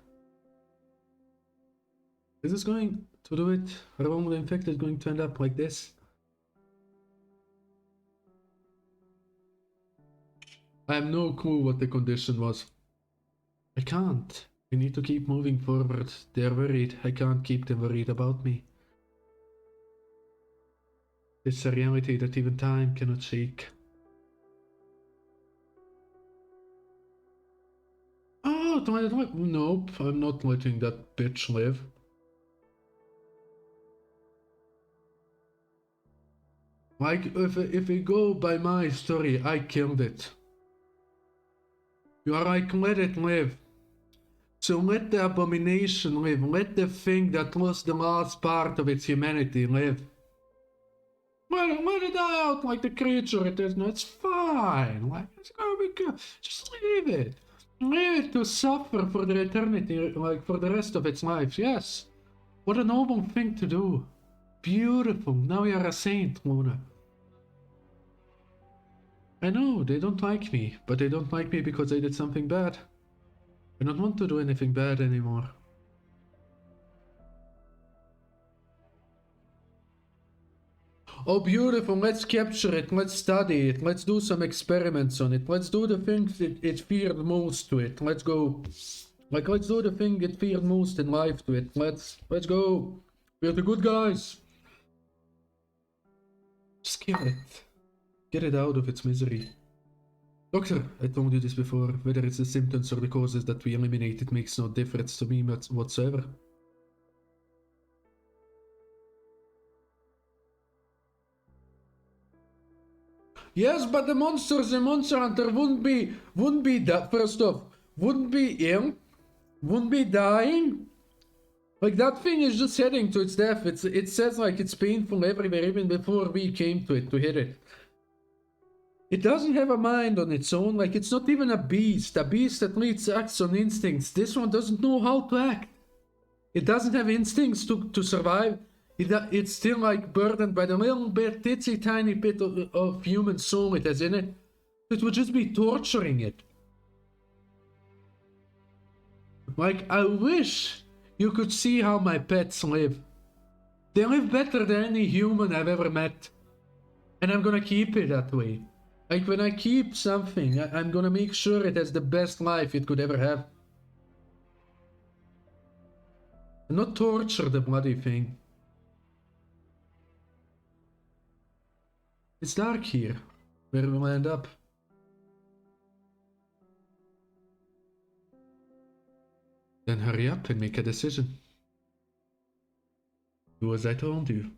Is this going to do it? Are all the infected going to end up like this? I have no clue what the condition was. I can't. We need to keep moving forward. They're worried. I can't keep them worried about me. It's a reality that even time cannot shake. Oh, nope, I'm not letting that bitch live. Like, if we go by my story, I killed it. You are like, let it live. So let the abomination live. Let the thing that lost the last part of its humanity live. let it die out like the creature it is. No, it's fine. Like, it's gonna be good. Just leave it. Leave it to suffer for the eternity, like for the rest of its life. Yes. What a noble thing to do. Beautiful. Now you're a saint, Luna. I know, they don't like me, but they don't like me because I did something bad. I don't want to do anything bad anymore. Oh, beautiful. Let's capture it. Let's study it. Let's do some experiments on it. Let's do the things it feared most to it. Let's go. Like, let's do the thing it feared most in life to it. Let's go. We're the good guys. Just kill it. Get it out of its misery. Doctor, I told you this before. Whether it's the symptoms or the causes that we eliminate, it makes no difference to me whatsoever. Yes, but the Monster Hunter wouldn't be that. First off, wouldn't be ill, wouldn't be dying. Like, that thing is just heading to its death. It says like it's painful everywhere, even before we came to it to hit it. It doesn't have a mind on its own. Like, it's not even a beast at least acts on instincts. This one doesn't know how to act. It doesn't have instincts to survive. It's still like burdened by the little bit, itsy tiny bit of human soul it has in it. It would just be torturing it. Like, I wish you could see how my pets live. They live better than any human I've ever met. And I'm gonna keep it that way. Like, when I keep something, I'm gonna make sure it has the best life it could ever have. And not torture the bloody thing. It's dark here. Where will I end up? Then hurry up and make a decision. Do as I told you.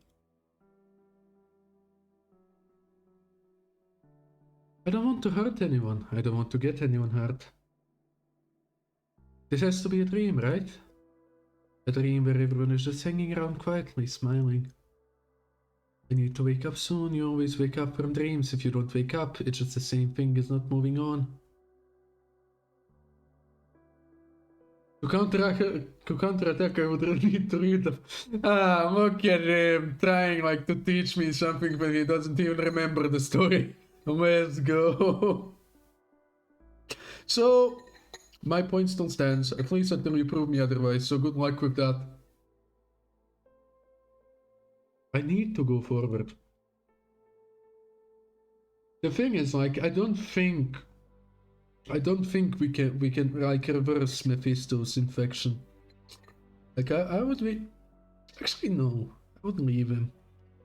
I don't want to hurt anyone. I don't want to get anyone hurt. This has to be a dream, right? A dream where everyone is just hanging around quietly, smiling. I need to wake up soon. You always wake up from dreams. If you don't wake up, it's just the same thing as not moving on. To counterattack, I would really need to read them. Ah, look at him trying like to teach me something when he doesn't even remember the story. Let's go. So, my point still stands, at least until you prove me otherwise, so good luck with that. I need to go forward. The thing is, like, I don't think we can like reverse Mephisto's infection. Like, I would be... Actually, no. I would leave him.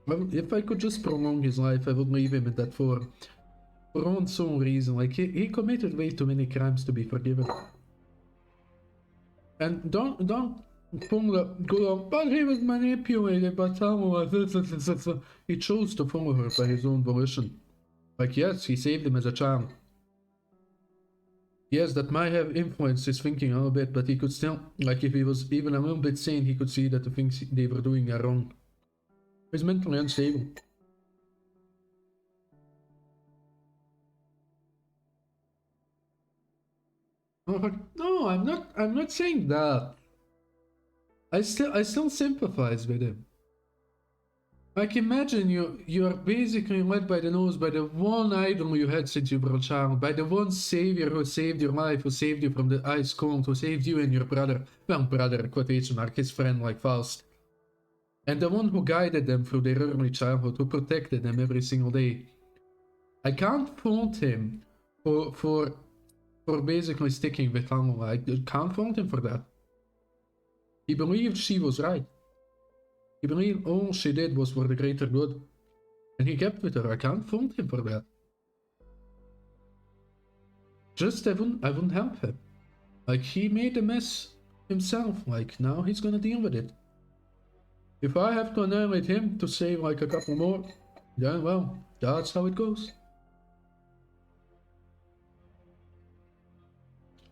If I could just prolong his life, I would leave him in that for own sole reason. Like, he committed way too many crimes to be forgiven. And don't go on, but he was manipulated by someone. He chose to follow her by his own volition. Like, yes, he saved him as a child. Yes, that might have influenced his thinking a little bit, but he could still, like, if he was even a little bit sane, he could see that the things they were doing are wrong. He's mentally unstable. No, I'm not saying that. I still sympathize with him. Like, imagine you are basically led by the nose by the one idol you had since you were a child, by the one savior who saved your life, who saved you from the ice cold, who saved you and your brother, well, brother, quotation mark, his friend like Faust. And the one who guided them through their early childhood, who protected them every single day. I can't fault him for basically sticking with Hanwha. I can't fault him for that. He believed she was right. He believed all she did was for the greater good. And he kept with her. I can't fault him for that. Just I wouldn't help him. Like, he made a mess himself. Like, now he's gonna deal with it. If I have to annihilate him to save like a couple more, then well, that's how it goes.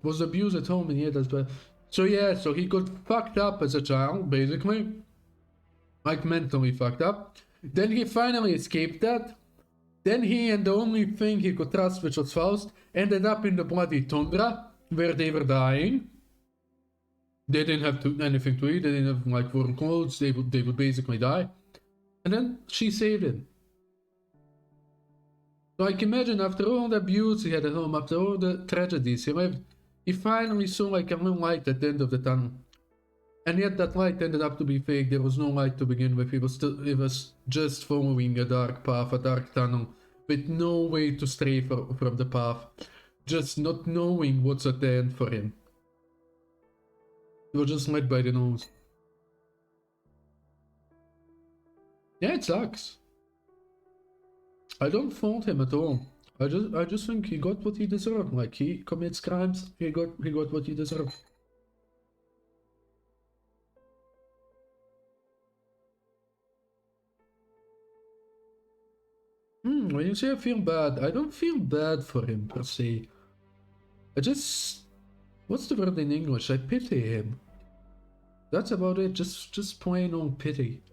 Was abused at home and yeah, that's bad. So yeah, so he got fucked up as a child, basically. Like, mentally fucked up. Then he finally escaped that. Then he and the only thing he could trust, which was Faust, ended up in the bloody tundra, where they were dying. They didn't have anything to eat, they didn't have like warm clothes, they would basically die. And then she saved him. Like imagine after all the abuse he had at home, after all the tragedies he lived, he finally saw like a little light at the end of the tunnel. And yet that light ended up to be fake. There was no light to begin with. It was just following a dark path, a dark tunnel, with no way to stray from the path. Just not knowing what's at the end for him. He was just led by the nose. Yeah, it sucks. I don't fault him at all. I just think he got what he deserved. Like he commits crimes, he got what he deserved. When you say I feel bad, I don't feel bad for him per se. I just... What's the word in English? I pity him. That's about it, just plain old pity.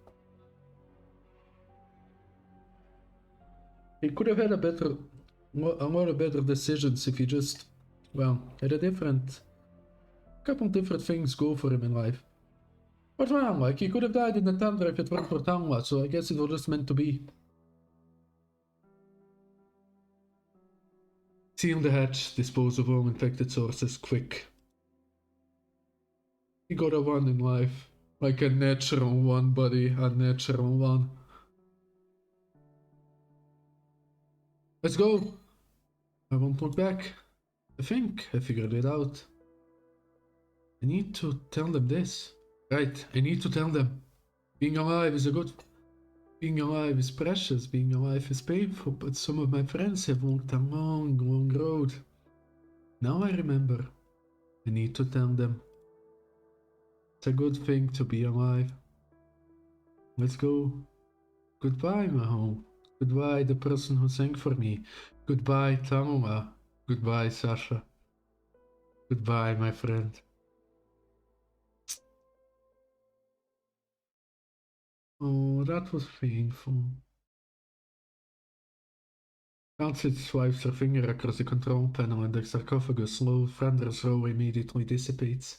He could have had a lot of better decisions if he just, well, had a couple different things go for him in life. But well, like, he could have died in the tundra if it weren't for Tangla, so I guess it was just meant to be. Seal the hatch, dispose of all infected sources, quick. He got a 1 in life. Like a natural 1, buddy, a natural 1. Let's go! I won't look back. I think I figured it out. I need to tell them this. Right, I need to tell them. Being alive is Being alive is precious, being alive is painful, but some of my friends have walked a long, long road. Now I remember. I need to tell them. It's a good thing to be alive. Let's go. Goodbye, my home. Goodbye, the person who sang for me. Goodbye, Tamuma. Goodbye, Sasha. Goodbye, my friend. Oh, that was painful. Francis swipes her finger across the control panel and the sarcophagus' slow, thunderous roar immediately dissipates.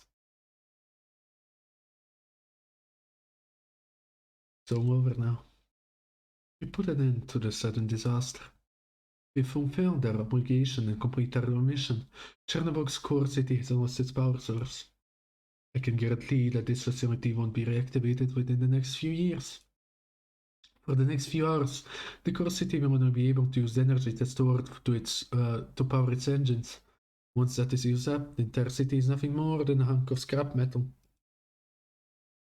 It's all over now. We put an end to the sudden disaster. We fulfilled our obligation and completed our mission. Chernobog's core city has lost its power source. I can guarantee that this facility won't be reactivated within the next few years. For the next few hours, the core city will not be able to use the energy that's stored to power its engines. Once that is used up, the entire city is nothing more than a hunk of scrap metal.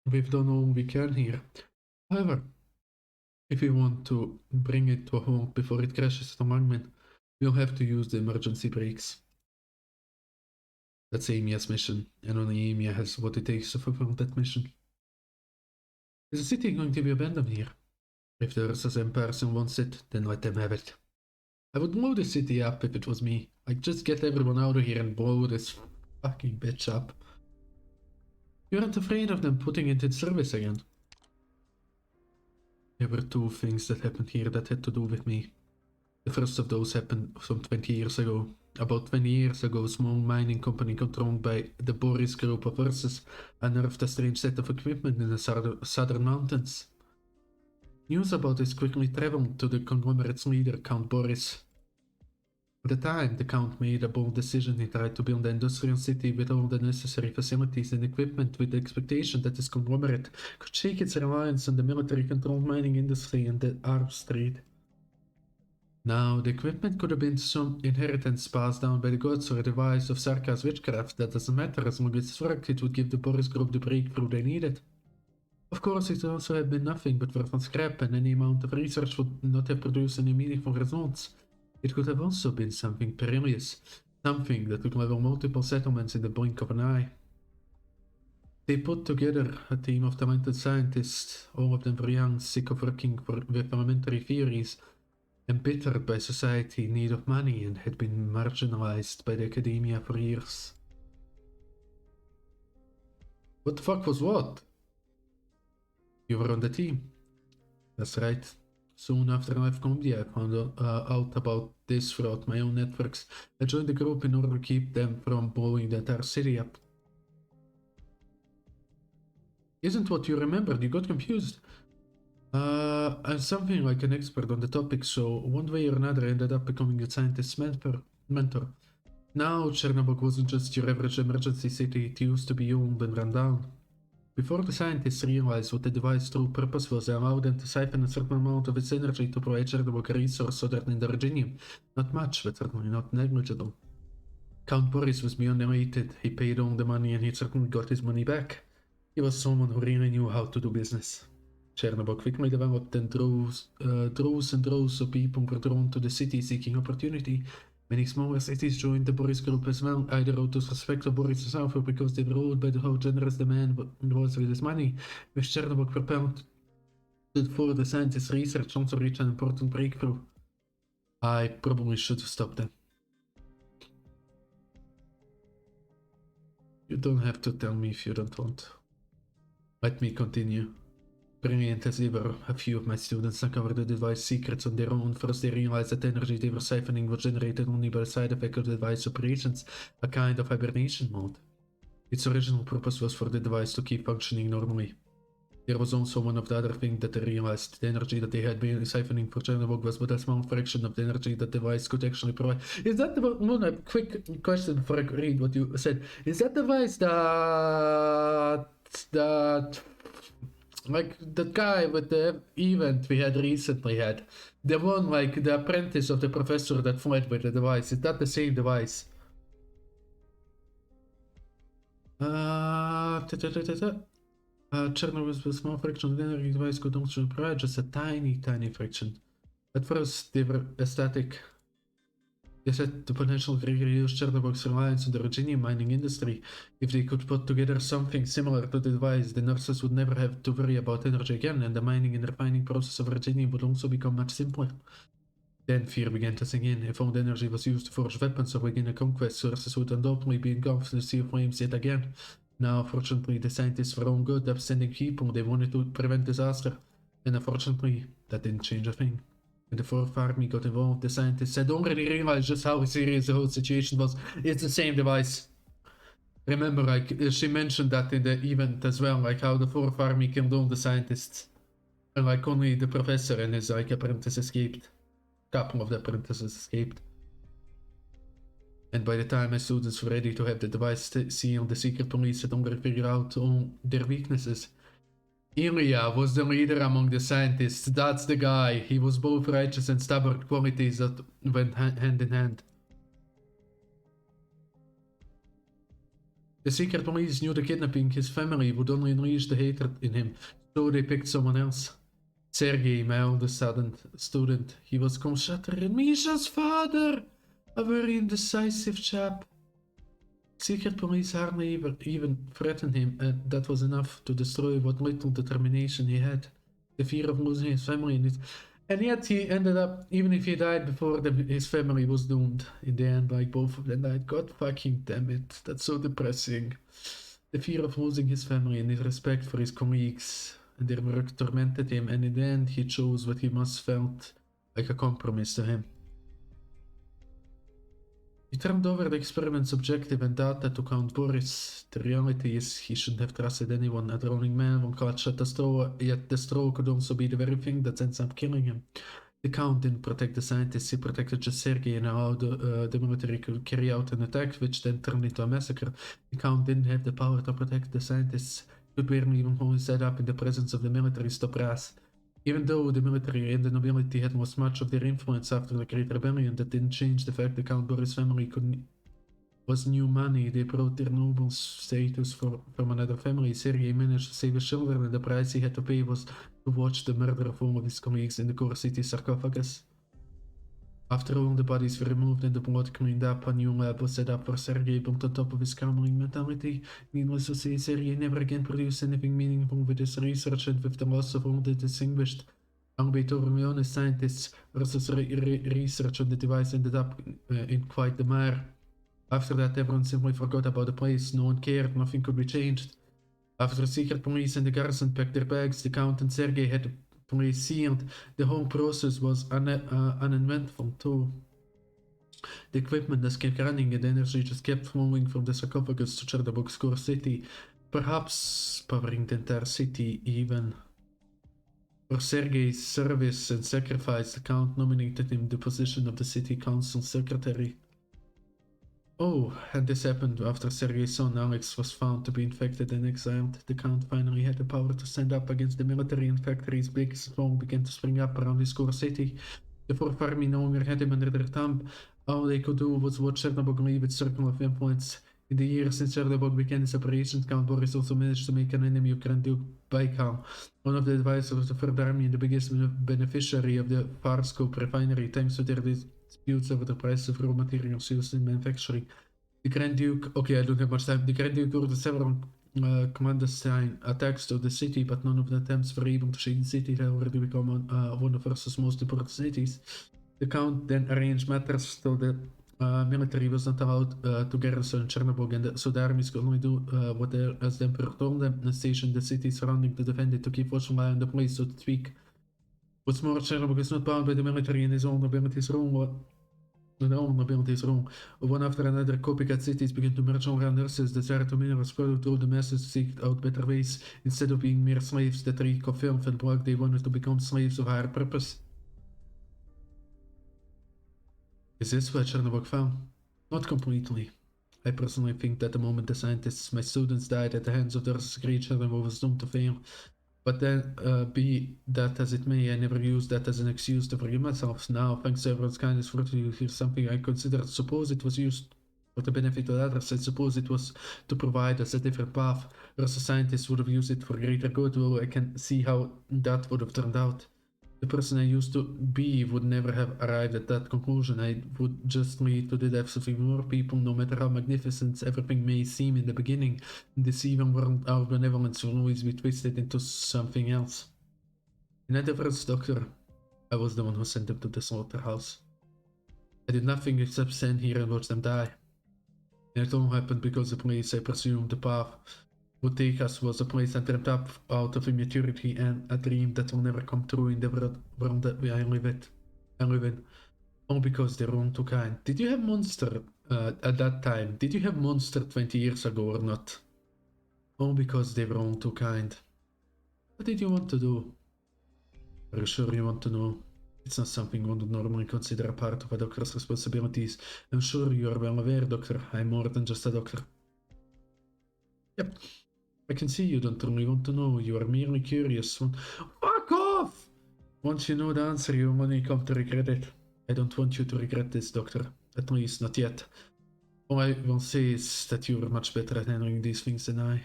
We've done all we can here. However, if we want to bring it to a halt before it crashes at Lungmen, we'll have to use the emergency brakes. That's Amia's mission, and only Amia has what it takes to fulfill that mission. Is the city going to be abandoned here? If the Ursa's person wants it, then let them have it. I would blow the city up if it was me. I'd just get everyone out of here and blow this fucking bitch up. You aren't afraid of them putting it in service again? There were two things that happened here that had to do with me. The first of those happened some 20 years ago. About 20 years ago, a small mining company controlled by the Boris group of Ursas unearthed a strange set of equipment in the southern mountains. News about this quickly traveled to the conglomerate's leader, Count Boris. At the time, the Count made a bold decision. He tried to build an industrial city with all the necessary facilities and equipment with the expectation that this conglomerate could shake its reliance on the military-controlled mining industry and the arms trade. Now, the equipment could have been some inheritance passed down by the gods or a device of Sarkar's witchcraft. That doesn't matter. As long as it's worked, it would give the Boris group the breakthrough they needed. Of course, it also had been nothing but worth on scrap, and any amount of research would not have produced any meaningful results. It could have also been something perilous, something that would level multiple settlements in the blink of an eye. They put together a team of talented scientists, all of them were young, sick of working with elementary theories, embittered by society in need of money, and had been marginalized by the academia for years. What the fuck was what? You were on the team. That's right. Soon after I've come here, I found out about this throughout my own networks. I joined the group in order to keep them from blowing the entire city up. Isn't what you remembered, you got confused. I'm something like an expert on the topic, so one way or another I ended up becoming a scientist's mentor. Now, Chernobog wasn't just your average emergency city, it used to be owned and run down. Before the scientists realized what the device's true purpose was, they allowed them to siphon a certain amount of its energy to provide Chernobog a resource other than the Reginium. Not much, but certainly not negligible. Count Boris was beyond elated. He paid all the money and he certainly got his money back. He was someone who really knew how to do business. Chernobog quickly developed and droves and droves of people were drawn to the city seeking opportunity. Many smaller cities joined the Boris group as well, either out of respect of Boris himself or because they were ruled by how generous the man was with his money. With Chernobog propelled for the scientist's research also reached an important breakthrough. I probably should have stopped them. You don't have to tell me if you don't want. Let me continue. Brilliant as they were, a few of my students uncovered the device's secrets on their own. First, they realized that the energy they were siphoning was generated only by the side effect of the device's operations, a kind of hibernation mode. Its original purpose was for the device to keep functioning normally. There was also one of the other things that they realized. The energy that they had been siphoning for Chernobog was but a small fraction of the energy that the device could actually provide. Is that the one? A quick question before I read what you said. Is that device that like the guy with the event we had recently had? The one like the apprentice of the professor that fled with the device. Is that the same device? Chernobyl was a small fraction of the energy device could also provide, just a tiny fraction. At first, they were ecstatic. They said the potential to reduce Chernobyl's reliance on the Reginium mining industry. If they could put together something similar to the device, the nurses would never have to worry about energy again, and the mining and refining process of Reginium would also become much simpler. Then fear began to sink in. If all the energy was used to forge weapons or begin a conquest, sources would undoubtedly be engulfed in the sea of flames yet again. Now, fortunately, the scientists were all good, upstanding people. They wanted to prevent disaster. And unfortunately, that didn't change a thing. When the Fourth Army got involved, the scientists had already realized just how serious the whole situation was. It's the same device. Remember, like, she mentioned that in the event as well, like how the Fourth Army killed all the scientists. And like only the professor and his like apprentice escaped. A couple of the apprentices escaped. And by the time my students were ready to have the device sealed, the secret police had already figured out all their weaknesses. Ilya was the leader among the scientists. That's the guy. He was both righteous and stubborn, qualities that went hand in hand. The secret police knew that kidnapping his family would only unleash the hatred in him, so they picked someone else. Sergei, my oldest student. He was Konstantin and Misha's father. A very indecisive chap. Secret police hardly even threatened him, and that was enough to destroy what little determination he had. The fear of losing his family and yet he ended up, even if he died before his family was doomed, in the end, like both of them died. God fucking damn it, that's so depressing. The fear of losing his family and his respect for his colleagues and their work tormented him, and in the end he chose what he must felt like a compromise to him. He turned over the experiment's objective and data to Count Boris. The reality is he shouldn't have trusted anyone. A drowning man won't clutch at the straw, yet the straw could also be the very thing that ends up killing him. The Count didn't protect the scientists, he protected just Sergei and allowed the military to carry out an attack which then turned into a massacre. The Count didn't have the power to protect the scientists. He could barely even hold his head up in the presence of the military's top brass. Even though the military and the nobility had lost much of their influence after the Great Rebellion, that didn't change the fact that Count Boris' family was new money. They brought their noble status from another family. Sergei managed to save his children, and the price he had to pay was to watch the murder of all of his colleagues in the core city sarcophagus. After all the bodies were removed and the blood cleaned up, a new lab was set up for Sergei, built on top of his gambling mentality. Needless to say, Sergei never again produced anything meaningful with his research, and with the loss of all the distinguished, albeit overly honest scientists, versus research on the device ended up in quite the mire. After that, everyone simply forgot about the place. No one cared, nothing could be changed. After the secret police and the garrison packed their bags, the Count and Sergei had to place, and the whole process was uneventful too. The equipment just kept running and the energy just kept flowing from the sarcophagus to Chernobog's core city, perhaps powering the entire city even. For Sergei's service and sacrifice, the Count nominated him the position of the city council secretary. Oh, and this happened after Sergei's son Alex was found to be infected and exiled. The Count finally had the power to stand up against the military, and factories big and small began to spring up around his core city. The fourth army no longer had him under their thumb. All they could do was watch Chernobog leave its circle of influence. In the years since Chernobog began his operations, Count Boris also managed to make an enemy of Grand Duke Baikal, one of the advisors of the Third Army and the biggest beneficiary of the Farscope refinery, thanks to their disputes over the price of raw materials used in manufacturing. The Grand Duke, okay, I don't have much time. The Grand Duke ordered several clandestine attacks to the city, but none of the attempts were able to shake the city. It had already become one of Russia's most important cities. The Count then arranged matters so the military was not allowed to garrison Chernobog, and so the armies could only do what as the Emperor told them, and station the city surrounding to defend it, to keep watchful eye on the place, so to speak. What's more, Chernobog is not bound by the military in his own abilities wrong. One after another, copycat cities began to merge around nurses, desire to mirror spread through the masses to seek out better ways. Instead of being mere slaves that reek of filth and blood, they wanted to become slaves of higher purpose. Is this where Chernobog fell? Not completely. I personally think that the moment the scientists, my students, died at the hands of the Russia's great, Chernobog was doomed to fail. But then, be that as it may, I never used that as an excuse to forgive myself. Now, thanks to everyone's kindness for you, here's something I considered. Suppose it was used for the benefit of others. I suppose it was to provide us a different path. Russian scientists would have used it for greater good, though I can see how that would have turned out. The person I used to be would never have arrived at that conclusion. I would just lead to the deaths of even more people, no matter how magnificent everything may seem in the beginning. This even world our benevolence will always be twisted into something else. In other words, Doctor, I was the one who sent them to the slaughterhouse. I did nothing except stand here and watch them die. And it all happened because the place I presumed the path would take us was a place I dreamt up out of immaturity and a dream that will never come true in the world that I live in. All because they're wrong too kind. Did you have Monster at that time? Did you have Monster 20 years ago or not? All because they were wrong too kind. What did you want to do? Are you sure you want to know? It's not something one would normally consider a part of a doctor's responsibilities. I'm sure you are well aware, Doctor. I'm more than just a doctor. Yep. I can see you don't really want to know. You are merely curious. Fuck off! Once you know the answer, you will only come to regret it. I don't want you to regret this, Doctor. At least, not yet. All I will say is that you are much better at handling these things than I.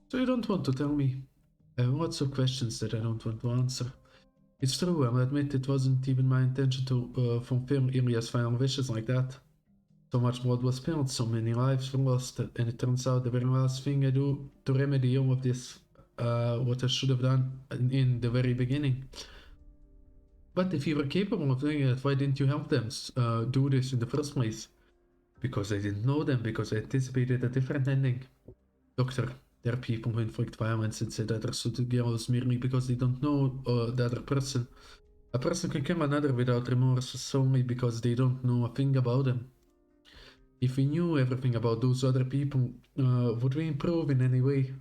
So you don't want to tell me? I have lots of questions that I don't want to answer. It's true, I'll admit it wasn't even my intention to fulfill Ilya's final wishes like that. So much blood was spilled, so many lives were lost, and it turns out the very last thing I do to remedy all of this, what I should have done in the very beginning. But if you were capable of doing it, why didn't you help them do this in the first place? Because I didn't know them, because I anticipated a different ending. Doctor, there are people who inflict violence and set others to the gallows merely because they don't know the other person. A person can kill another without remorse solely because they don't know a thing about them. If we knew everything about those other people, would we improve in any way?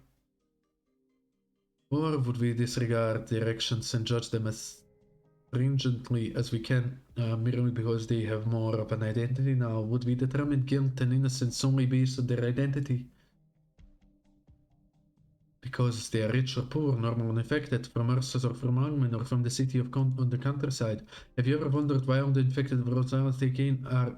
Or would we disregard their actions and judge them as stringently as we can, merely because they have more of an identity now? Would we determine guilt and innocence only based on their identity? Because they are rich or poor, normal and infected, from Ursus or from Longman or from the city on the countryside. Have you ever wondered why all the infected viruses they gain are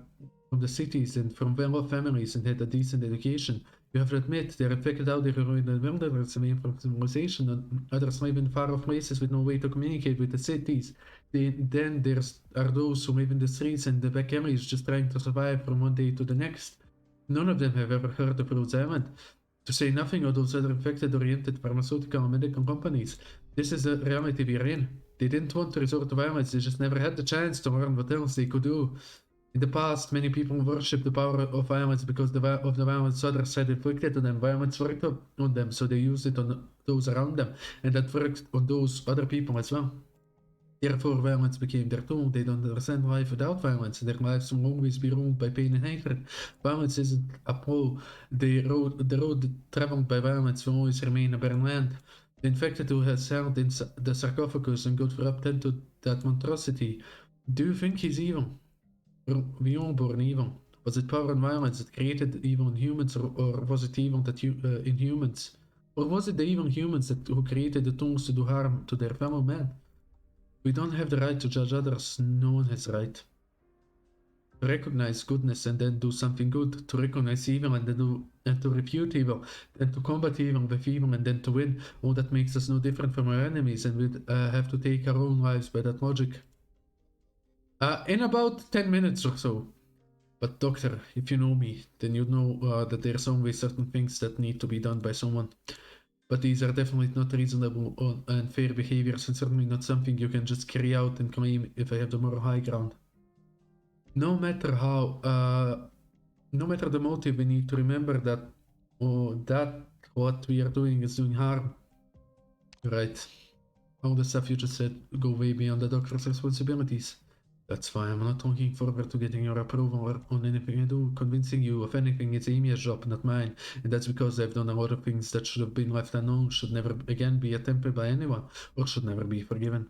from the cities and from well-off families and had a decent education? You have to admit, they are infected out there in the wilderness away from civilization, and others live in far-off places with no way to communicate with the cities. Then there are those who live in the streets and the back alleys just trying to survive from one day to the next. None of them have ever heard of Rhodes Island. To say nothing of those other infected-oriented pharmaceutical and medical companies. This is the reality we're in. They didn't want to resort to violence, they just never had the chance to learn what else they could do. In the past, many people worshipped the power of violence because of the violence others had inflicted on them. Violence worked on them, so they used it on those around them, and that worked on those other people as well. Therefore, violence became their tool. They don't understand life without violence, and their lives will always be ruled by pain and hatred. Violence isn't a pole. The road traveled by violence will always remain a barren land. The infected who has held in the sarcophagus and got wrapped into that monstrosity. Do you think he's evil? Were we all born evil? Was it power and violence that created evil in humans, or was it evil that in humans? Or was it the evil humans who created the tools to do harm to their fellow man? We don't have the right to judge others. No one has right. To recognize goodness and then do something good. To recognize evil and to refute evil. And to combat evil with evil and then to win. All that makes us no different from our enemies, and we'd have to take our own lives by that logic. In about 10 minutes or so. But doctor, if you know me, then you know that there's always certain things that need to be done by someone. But these are definitely not reasonable and fair behaviors, and certainly not something you can just carry out and claim if I have the moral high ground. No matter the motive, we need to remember that what we are doing is doing harm. Right. All the stuff you just said go way beyond the doctor's responsibilities. That's why I'm not looking forward to getting your approval on anything I do. Convincing you of anything is Amy's job, not mine. And that's because I've done a lot of things that should have been left unknown, should never again be attempted by anyone, or should never be forgiven.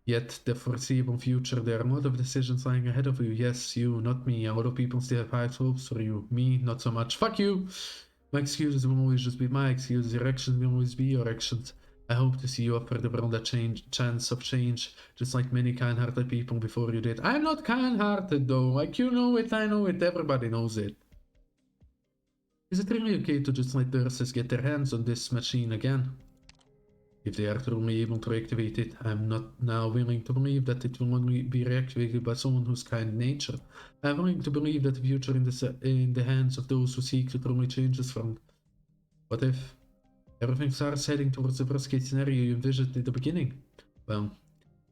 Yet, the foreseeable future, there are a lot of decisions lying ahead of you. Yes, you, not me. A lot of people still have high hopes for you. Me, not so much. Fuck you! My excuses will always just be my excuses. Your actions will always be your actions. I hope to see you offer the world a chance of change, just like many kind-hearted people before you did. I'm not kind-hearted though, like you know it, I know it, everybody knows it. Is it really okay to just let the nurses get their hands on this machine again? If they are truly able to reactivate it, I'm not now willing to believe that it will only be reactivated by someone who's kind in nature. I'm willing to believe that the future in the hands of those who seek to truly change this world. What if everything starts heading towards the worst case scenario you envisioned in the beginning? Well,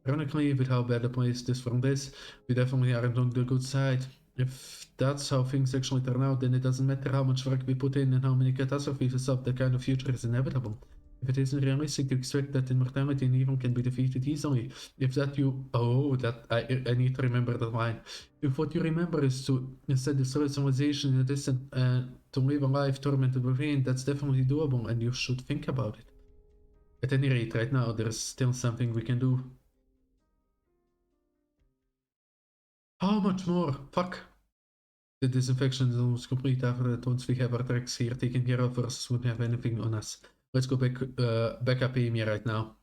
ironically, with how bad a place this world is, we definitely aren't on the good side. If that's how things actually turn out, then it doesn't matter how much work we put in and how many catastrophes we stop, that kind of future is inevitable. If it isn't realistic to expect that immortality and evil can be defeated easily, if that you... Oh, that I need to remember that line. If what you remember is to instead destroy civilization in a distant... to live a life tormented with pain, that's definitely doable, and you should think about it. At any rate, right now, there's still something we can do. How much more? Fuck! The disinfection is almost complete after that. Once we have our tracks here taken care of, versus won't have anything on us. Let's go back up Amy right now.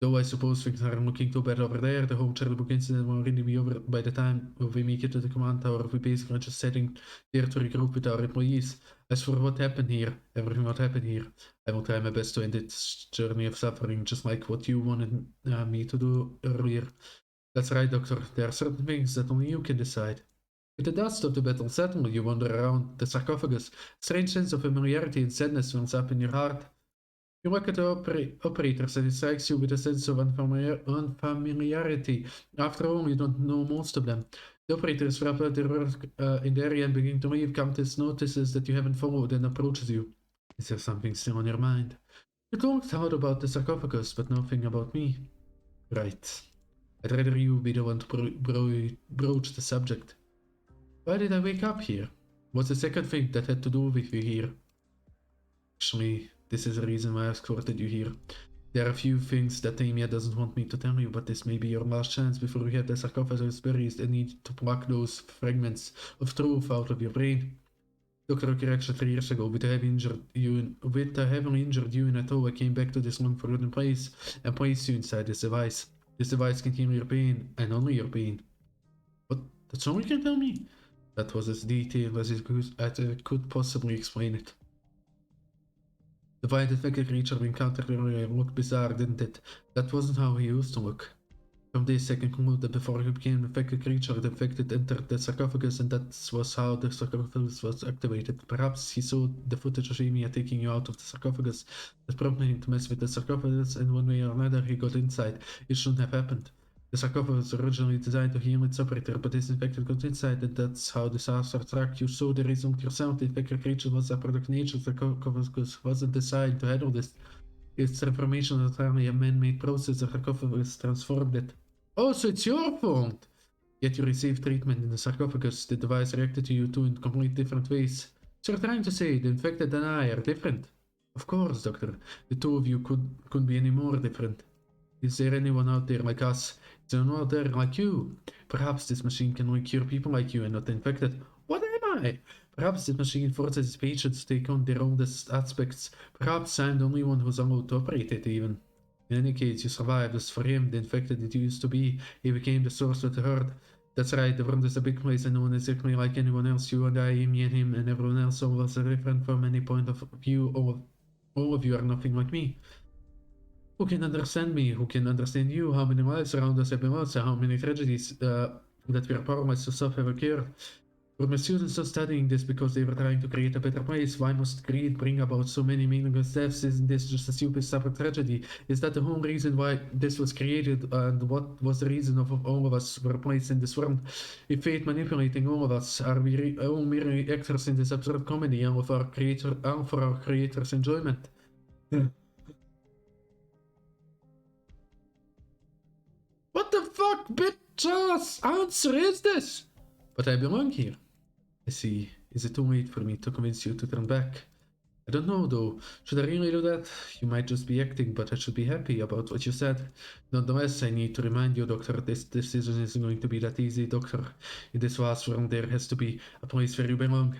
Though I suppose things are looking too bad over there, the whole Chernobyl incident will already be over by the time we make it to the command tower. We basically just sitting there to regroup with our employees. As for what happened here, everything what happened here, I will try my best to end this journey of suffering, just like what you wanted me to do earlier. That's right, Doctor. There are certain things that only you can decide. With the dust of the battle settled, you wander around the sarcophagus. A strange sense of familiarity and sadness wells up in your heart. You look at the operators and it strikes you with a sense of unfamiliarity. After all, you don't know most of them. The operators wrap up their work in the area and begin to leave. Countess notices that you haven't followed and approaches you. Is there something still on your mind? You talked out about the sarcophagus, but nothing about me. Right. I'd rather you be the one to broach the subject. Why did I wake up here? What's the second thing that had to do with you here? Actually, this is the reason why I escorted you here. There are a few things that Tamia doesn't want me to tell you, but this may be your last chance before we have the sarcophagus buried and need to pluck those fragments of truth out of your brain. Dr. Okireksha 3 years ago, with the heavily injured you in a tow, I came back to this long forgotten place and placed you inside this device. This device can heal your pain, and only your pain. What? That's all you can tell me? That was as detailed as it could possibly explain it. The white infected creature we encountered earlier looked bizarre, didn't it? That wasn't how he used to look. From this I can conclude that before he became an infected creature, the infected entered the sarcophagus, and that was how the sarcophagus was activated. Perhaps he saw the footage of Amy taking you out of the sarcophagus. That prompted him to mess with the sarcophagus, and one way or another he got inside. It shouldn't have happened. The sarcophagus was originally designed to heal its operator, but this infected got inside, and that's how disaster struck you. So the reason yourself, the infected creature was a product of nature. The sarcophagus wasn't designed to handle this. Its transformation was entirely a man-made process. The sarcophagus transformed it. Oh, so it's your fault! Yet you received treatment in the sarcophagus. The device reacted to you two in completely different ways. So you're trying to say the infected and I are different? Of course, Doctor. The two of you couldn't be any more different. Is there anyone out there like us? Is there anyone out there like you? Perhaps this machine can only cure people like you and not the infected. What am I? Perhaps this machine forces its patients to take on their own aspects. Perhaps I'm the only one who's allowed to operate it even. In any case, you survived. As for him, the infected it used to be, he became the source of the herd. That's right, the world is a big place and no one is exactly like anyone else. You and I, me and him, and everyone else, all of us are different from any point of view. All of you are nothing like me. Who can understand me? Who can understand you? How many lives around us have been lost? How many tragedies that we are powerless to stop have occurred? Were my students are studying this because they were trying to create a better place? Why must greed bring about so many meaningless deaths? Isn't this just a stupid separate tragedy? Is that the whole reason why this was created? And what was the reason of all of us were placed in this world? If fate manipulating all of us, are we all merely actors in this absurd comedy, all for our creator's enjoyment? What the fuck, bitch-ass answer is this? But I belong here. I see. Is it too late for me to convince you to turn back? I don't know though. Should I really do that? You might just be acting, but I should be happy about what you said. Nonetheless, I need to remind you, Doctor, this decision isn't going to be that easy, Doctor. In this vast world, there has to be a place where you belong.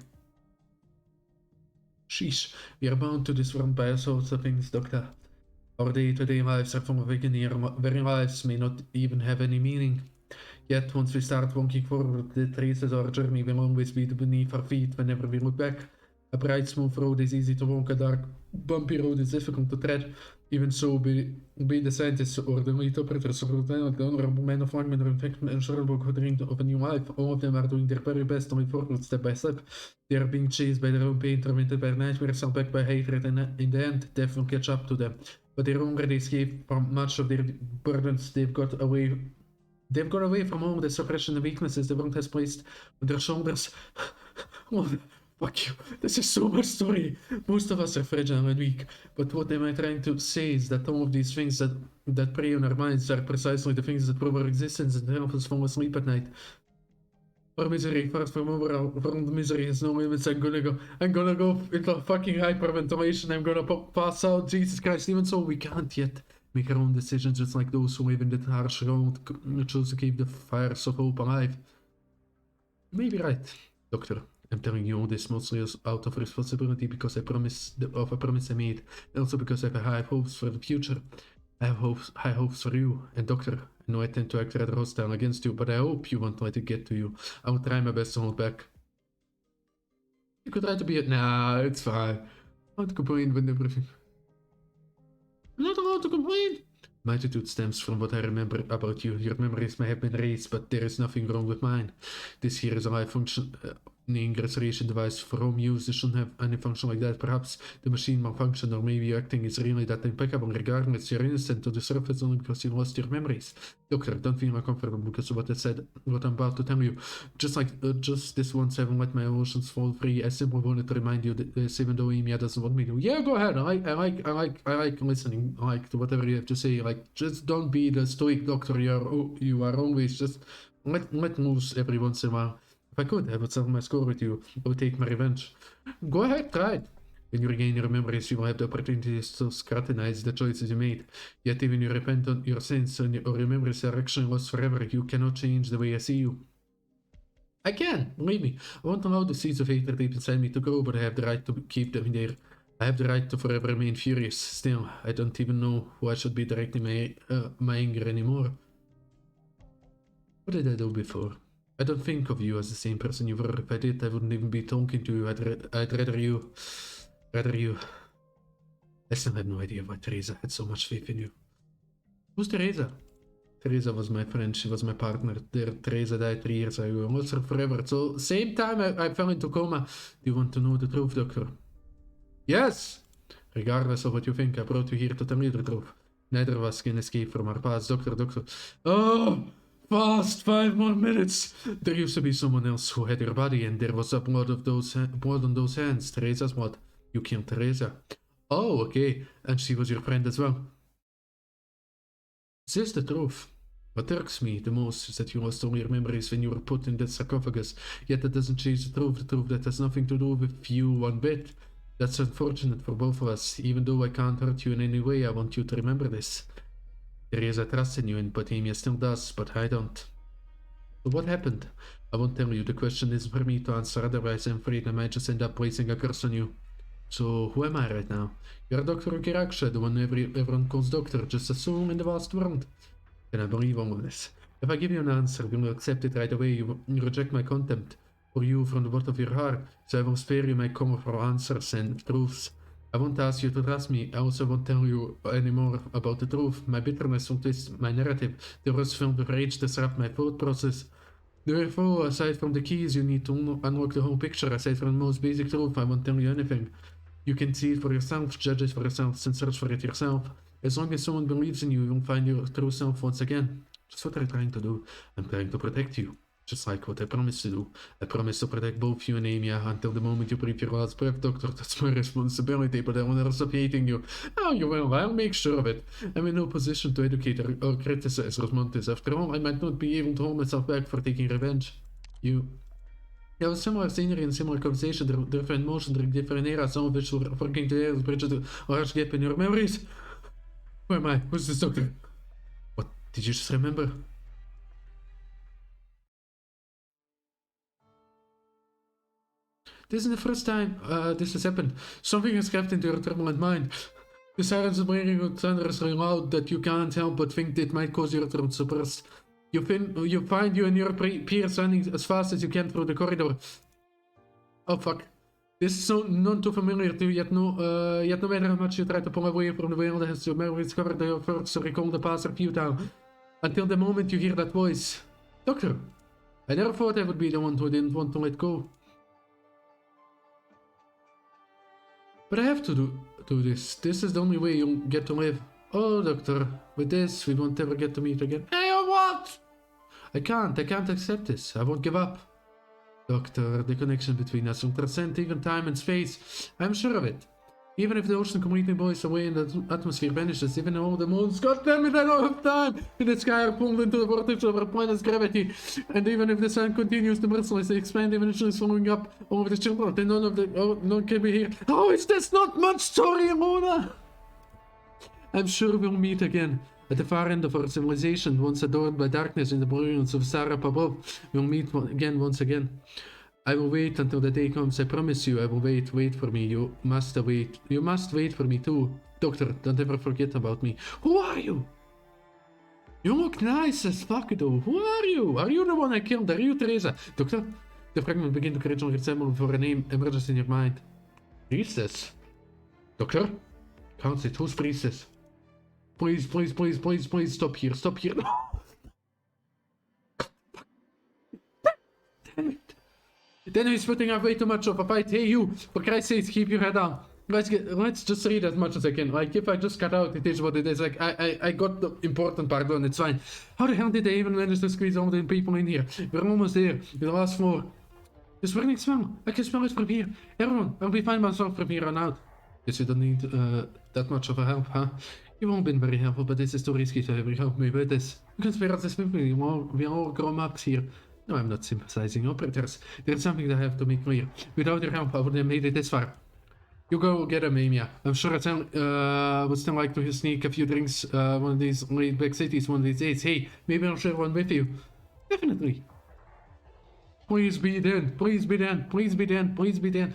Sheesh. We are bound to this world by all sorts of things, Doctor. Our day-to-day lives are full of agony. Our very lives may not even have any meaning. Yet, once we start walking forward, the traces of our journey will always be beneath our feet whenever we look back. A bright, smooth road is easy to walk, a dark, bumpy road is difficult to tread. Even so, be the scientists or the lead operators or the honorable men of Langman or infected and Sherlock who dreamed of a new life, all of them are doing their very best to move forward step by step. They are being chased by their own pain, tormented by nightmares, held back by hatred, and in the end, death will catch up to them. But they're already escaped from much of their burdens. They've got away from all the suppression and weaknesses the world has placed on their shoulders. Oh, fuck you. This is so much story. Most of us are fragile and weak. But what am I trying to say is that all of these things that prey on our minds are precisely the things that prove our existence and help us fall asleep at night. For misery, far from misery has no limits. I'm gonna go into fucking hyperventilation. I'm gonna pass out. Jesus Christ. Even so, we can't yet make our own decisions, just like those who live in the harsh world chose to keep the fires of hope alive. You may be right, Doctor. I'm telling you all this mostly out of responsibility because of a promise I made, and also because I have high hopes for the future. I have high hopes for you, and Doctor, I know I tend to act rather hostile against you, but I hope you won't let it get to you. I will try my best to hold back. You could try to be nah, it's fine. I won't complain when everything... I'm not allowed to complain. My attitude stems from what I remember about you. Your memories may have been erased, but there is nothing wrong with mine. This here is a live functioning restoration device for home use. This shouldn't have any function like that. Perhaps the machine malfunctioned, or maybe your acting is really that impeccable regardless. You're innocent to the surface only because you lost your memories. Doctor, don't feel uncomfortable because of what I'm about to tell you. Just this once, I haven't let my emotions fall free. I simply wanted to remind you that even though Emiya doesn't want me to. Yeah, go ahead. I like listening. I like whatever you have to say. Like, just don't be the stoic doctor you are always. Just let loose every once in a while. If I could, I would settle my score with you. I would take my revenge. Go ahead, try it. When you regain your memories, you will have the opportunities to scrutinize the choices you made. Yet even you repent on your sins or your memories are actually lost forever. You cannot change the way I see you. I can, believe me. I won't allow the seeds of hatred deep inside me to grow, but I have the right to keep them there. I have the right to forever remain furious. Still, I don't even know who I should be directing my anger anymore. What did I do before? I don't think of you as the same person you were. If I did, I wouldn't even be talking to you. I'd rather you. I still had no idea why Teresa had so much faith in you. Who's Teresa? Teresa was my friend. She was my partner. Teresa died 3 years ago. I lost her forever. So, same time I fell into coma. Do you want to know the truth, Doctor? Yes! Regardless of what you think, I brought you here to tell you the truth. Neither of us can escape from our past. Doctor. Oh! Fast! 5 more minutes! There used to be someone else who had your body, and there was blood on those hands. Teresa's blood. You killed Teresa. Oh, okay. And she was your friend as well. Is this the truth? What irks me the most is that you lost all your memories when you were put in that sarcophagus. Yet that doesn't change the truth that has nothing to do with you one bit. That's unfortunate for both of us. Even though I can't hurt you in any way, I want you to remember this. Teresa trusts in you and Bohemia still does, but I don't. So what happened? I won't tell you. The question isn't for me to answer, otherwise I'm afraid I might just end up placing a curse on you. So who am I right now? You're Dr. Ukiraksha, the one everyone calls doctor, just a soul in the vast world. Can I believe all of this? If I give you an answer, you will accept it right away. You reject my contempt for you from the bottom of your heart, so I will spare you my call for answers and truths. I won't ask you to trust me. I also won't tell you any more about the truth. My bitterness will twist my narrative. The rust filled with rage disrupt my thought process. Therefore, aside from the keys, you need to unlock the whole picture. Aside from the most basic truth, I won't tell you anything. You can see it for yourself, judge it for yourself, and search for it yourself. As long as someone believes in you, you will find your true self once again. That's what I'm trying to do. I'm trying to protect you. Just like what I promised to do. I promised to protect both you and Amia until the moment you breathe your last breath, Doctor. That's my responsibility, but I will never stop hating you. Oh, you will. I'll make sure of it. I'm in no position to educate or criticize Rosmontes. After all, I might not be able to hold myself back for taking revenge. You... Yeah, with similar scenery and similar conversation, different motion during different eras, some of which were working together to bridge a large gap in your memories. Who am I? Who's this doctor? What did you just remember? This isn't the first time this has happened. Something has crept into your turbulent mind. The sirens are blaring out thunderously loud that you can't help but think it might cause your throat to burst. You find you and your peers running as fast as you can through the corridor. Oh fuck. This is none too familiar to you, yet no matter how much you try to pull away from the world, as your memory discovered your efforts to recall the past are futile. Until the moment you hear that voice. Doctor, I never thought I would be the one who didn't want to let go. But I have to do this. This is the only way you'll get to live. Oh, Doctor, with this, we won't ever get to meet again. Hey, what? I can't accept this. I won't give up. Doctor, the connection between us will transcend even time and space. I'm sure of it. Even if the ocean completely boils away and the atmosphere vanishes, even though the moons, God damn it, I don't have time! In the sky are pulled into the vortex of our planet's gravity. And even if the sun continues to mercilessly expand, eventually slowing up all of the children, then none can be here. Oh, is this not much story, Mona? I'm sure we'll meet again. At the far end of our civilization, once adorned by darkness in the brilliance of Star up above, we'll meet once again. I will wait until the day comes, I promise you, I will wait for me, you must wait. You must wait for me too. Doctor, don't ever forget about me. Who are you? You look nice as fuck though. Who are you? Are you the one I killed? Are you Teresa? Doctor, the fragment begins to gradually resemble before a name emerges in your mind. Priestess? Doctor? Can't say who's priestess? Please, stop here, No! Damn it. Then he's putting up way too much of a fight. Hey you, for Christ's sake, keep your head down. Let's just read as much as I can. Like, if I just cut out, it is what it is. Like, I got the important part done, it's fine. How the hell did they even manage to squeeze all the people in here? We're almost there, the last floor. There's burning smell. I can smell it from here. Everyone, I'll be fine myself from here on out. Guess you don't need that much of a help, huh? You won't been very helpful, but this is too risky to ever help me with this. You can spare us this with me. We're all grown ups here. No, I'm not sympathizing, operators. There's something that I have to make clear. Without your help, I wouldn't have made it this far. You go get him, Amia. I'm sure I would still like to sneak a few drinks one of these laid back cities one of these days. Hey, maybe I'll share one with you. Definitely. Please be Dan. Please be Dan. Please be Dan. Please be Dan.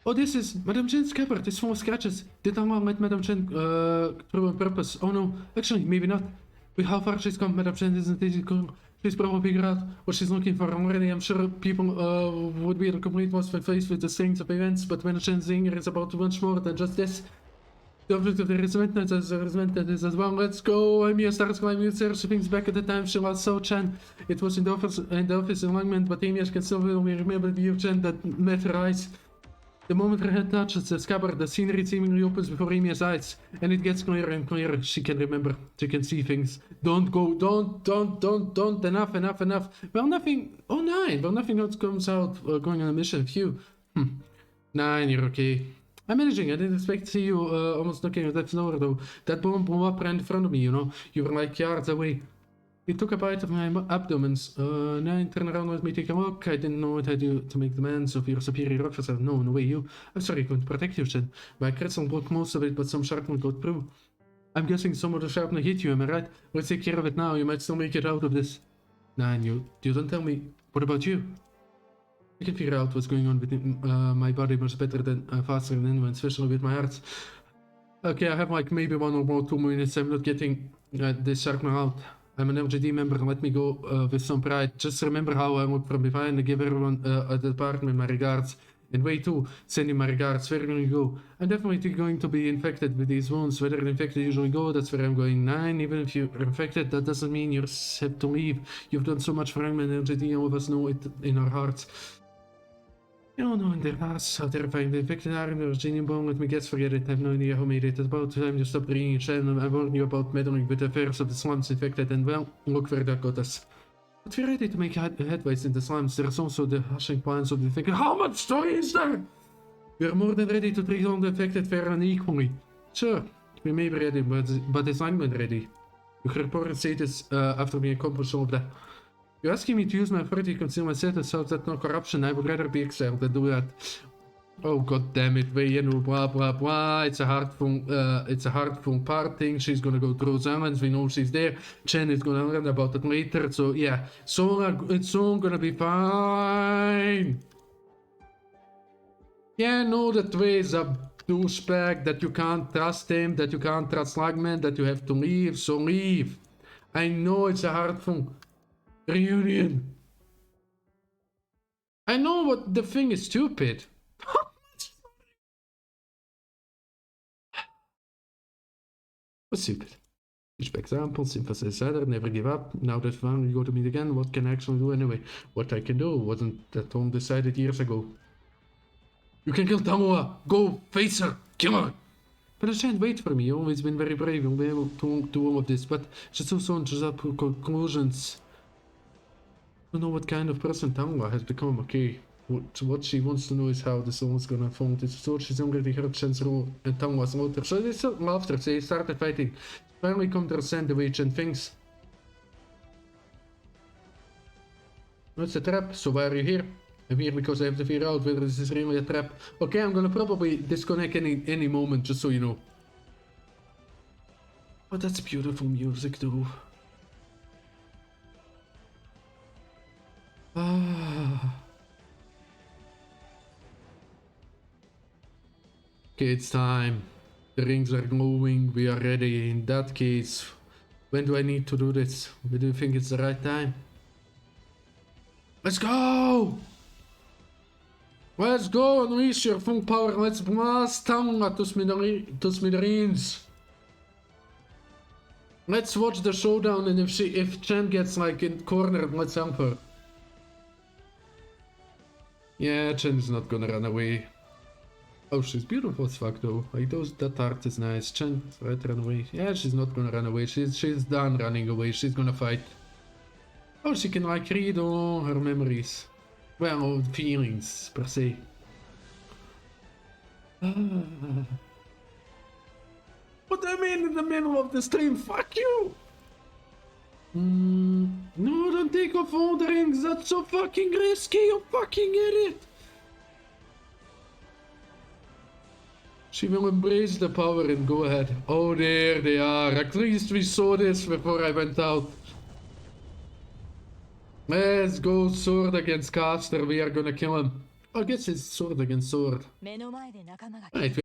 Oh, this is Madame Chen's cupboard. It's full of scratches. Did I let Madame Chen through on purpose? Oh no, actually, maybe not. With how far she's come, Madame Chen isn't easy to call. She's probably figured out what she's looking for already. I'm sure people would be at a complete loss when faced with the strings of events, but Madame Chen's anger is about much more than just this. The object of the resentment is as well. Let's go. Amia starts climbing the stairs. She thinks back at the time she lost So Chen. It was in the office alignment, but Amia can still remember the view of Chen that met her eyes. The moment her head touches the scabbard, the scenery seemingly opens before Emia's eyes, and it gets clearer and clearer. She can remember. She can see things. Don't go. Don't. Enough. Well, nothing. Oh, 9. Well, nothing else comes out going on a mission. Phew. 9, you're okay. I'm managing. I didn't expect to see you almost looking at that floor, though. That bomb blew up right in front of me, you know? You were like yards away. It took a bite of my abdomens. 9, turn around with me, take a look. I didn't know what I do to make demands of your superior officer. No way, you. I'm sorry, I couldn't protect you, Shin. My crystal broke most of it, but some sharpening got through. I'm guessing some of the sharpener hit you, am I right? Let's take care of it now. You might still make it out of this. 9, you don't tell me. What about you? I can figure out what's going on with my body much better than faster than anyone, especially with my heart. Okay, I have like maybe 1 or more 2 minutes. I'm not getting this sharpener out. I'm an LGD member, let me go with some pride. Just remember how I look from behind and give everyone at the department my regards. And way too, send you my regards. Where are you going to go? I'm definitely going to be infected with these wounds. Where the infected usually go, that's where I'm going. 9, even if you're infected, that doesn't mean you're set to leave. You've done so much for Hangman and LGD, all of us know it in our hearts. You don't know in their hearts how terrifying the infected are in the Virginian bone. Let me guess, forget it. I have no idea who made it. It's about time you stop bringing it in. I warned you about meddling with the affairs of the slums infected, and well, look where that got us. But we're ready to make headways in the slums. There's also the hushing plans of the infected. How much story is there? We're more than ready to treat all the infected fair and equally. Sure, we may be ready, but is Hangman ready? You can report status after we accomplish all of that. You're asking me to use my authority to conceal my status, so that's no corruption. I would rather be exiled than do that. Oh, god damn it, you know, blah blah blah. It's a heartful parting. She's gonna go through Islands. We know she's there. Chen is gonna learn about it later. So yeah, it's soon gonna be fine. Yeah, know that Way is a douchebag, that you can't trust him, that you can't trust Hangman, that you have to leave. So leave. I know it's a heartful reunion. I know what the thing is stupid. What's stupid? Each example, synthesis either, never give up. Now that finally go to meet again, what can I actually do anyway? What I can do wasn't that Tom decided years ago. You can kill Tamua! Go! Face her! Kill her! But I can't wait for me. You've always been very brave. You'll be able to do all of this, but just so soon to up conclusions. I don't know what kind of person Tamua has become, okay? What she wants to know is how the soul is gonna form this sword. She's already heard Chen's role and Tamua's laughter. So they still laughter, they started fighting. Finally come to understand the way Chen thinks. It's a trap, so why are you here? I'm here because I have to figure out whether this is really a trap. Okay, I'm gonna probably disconnect any moment, just so you know. Oh, that's beautiful music though. Ah. Okay, it's time. The rings are glowing, we are ready. In that case, when do I need to do this? When do you think it's the right time? Let's go! Let's go, unleash your full power, let's blast Tamua to smithereens. Let's watch the showdown, and if Chen gets like cornered, let's help her. Yeah, Chen's not gonna run away. Oh, she's beautiful as fuck though. Like that art is nice. Chen, right, run away. Yeah, she's not gonna run away. She's done running away. She's gonna fight. Oh, she can like read all her memories. Well, feelings per se. What I mean in the middle of the stream? Fuck you! No, don't take off all the rings. That's so fucking risky. You fucking idiot. She will embrace the power and go ahead. Oh, there they are. At least we saw this before I went out. Let's go sword against caster. We are gonna kill him. I guess it's sword against sword. Right,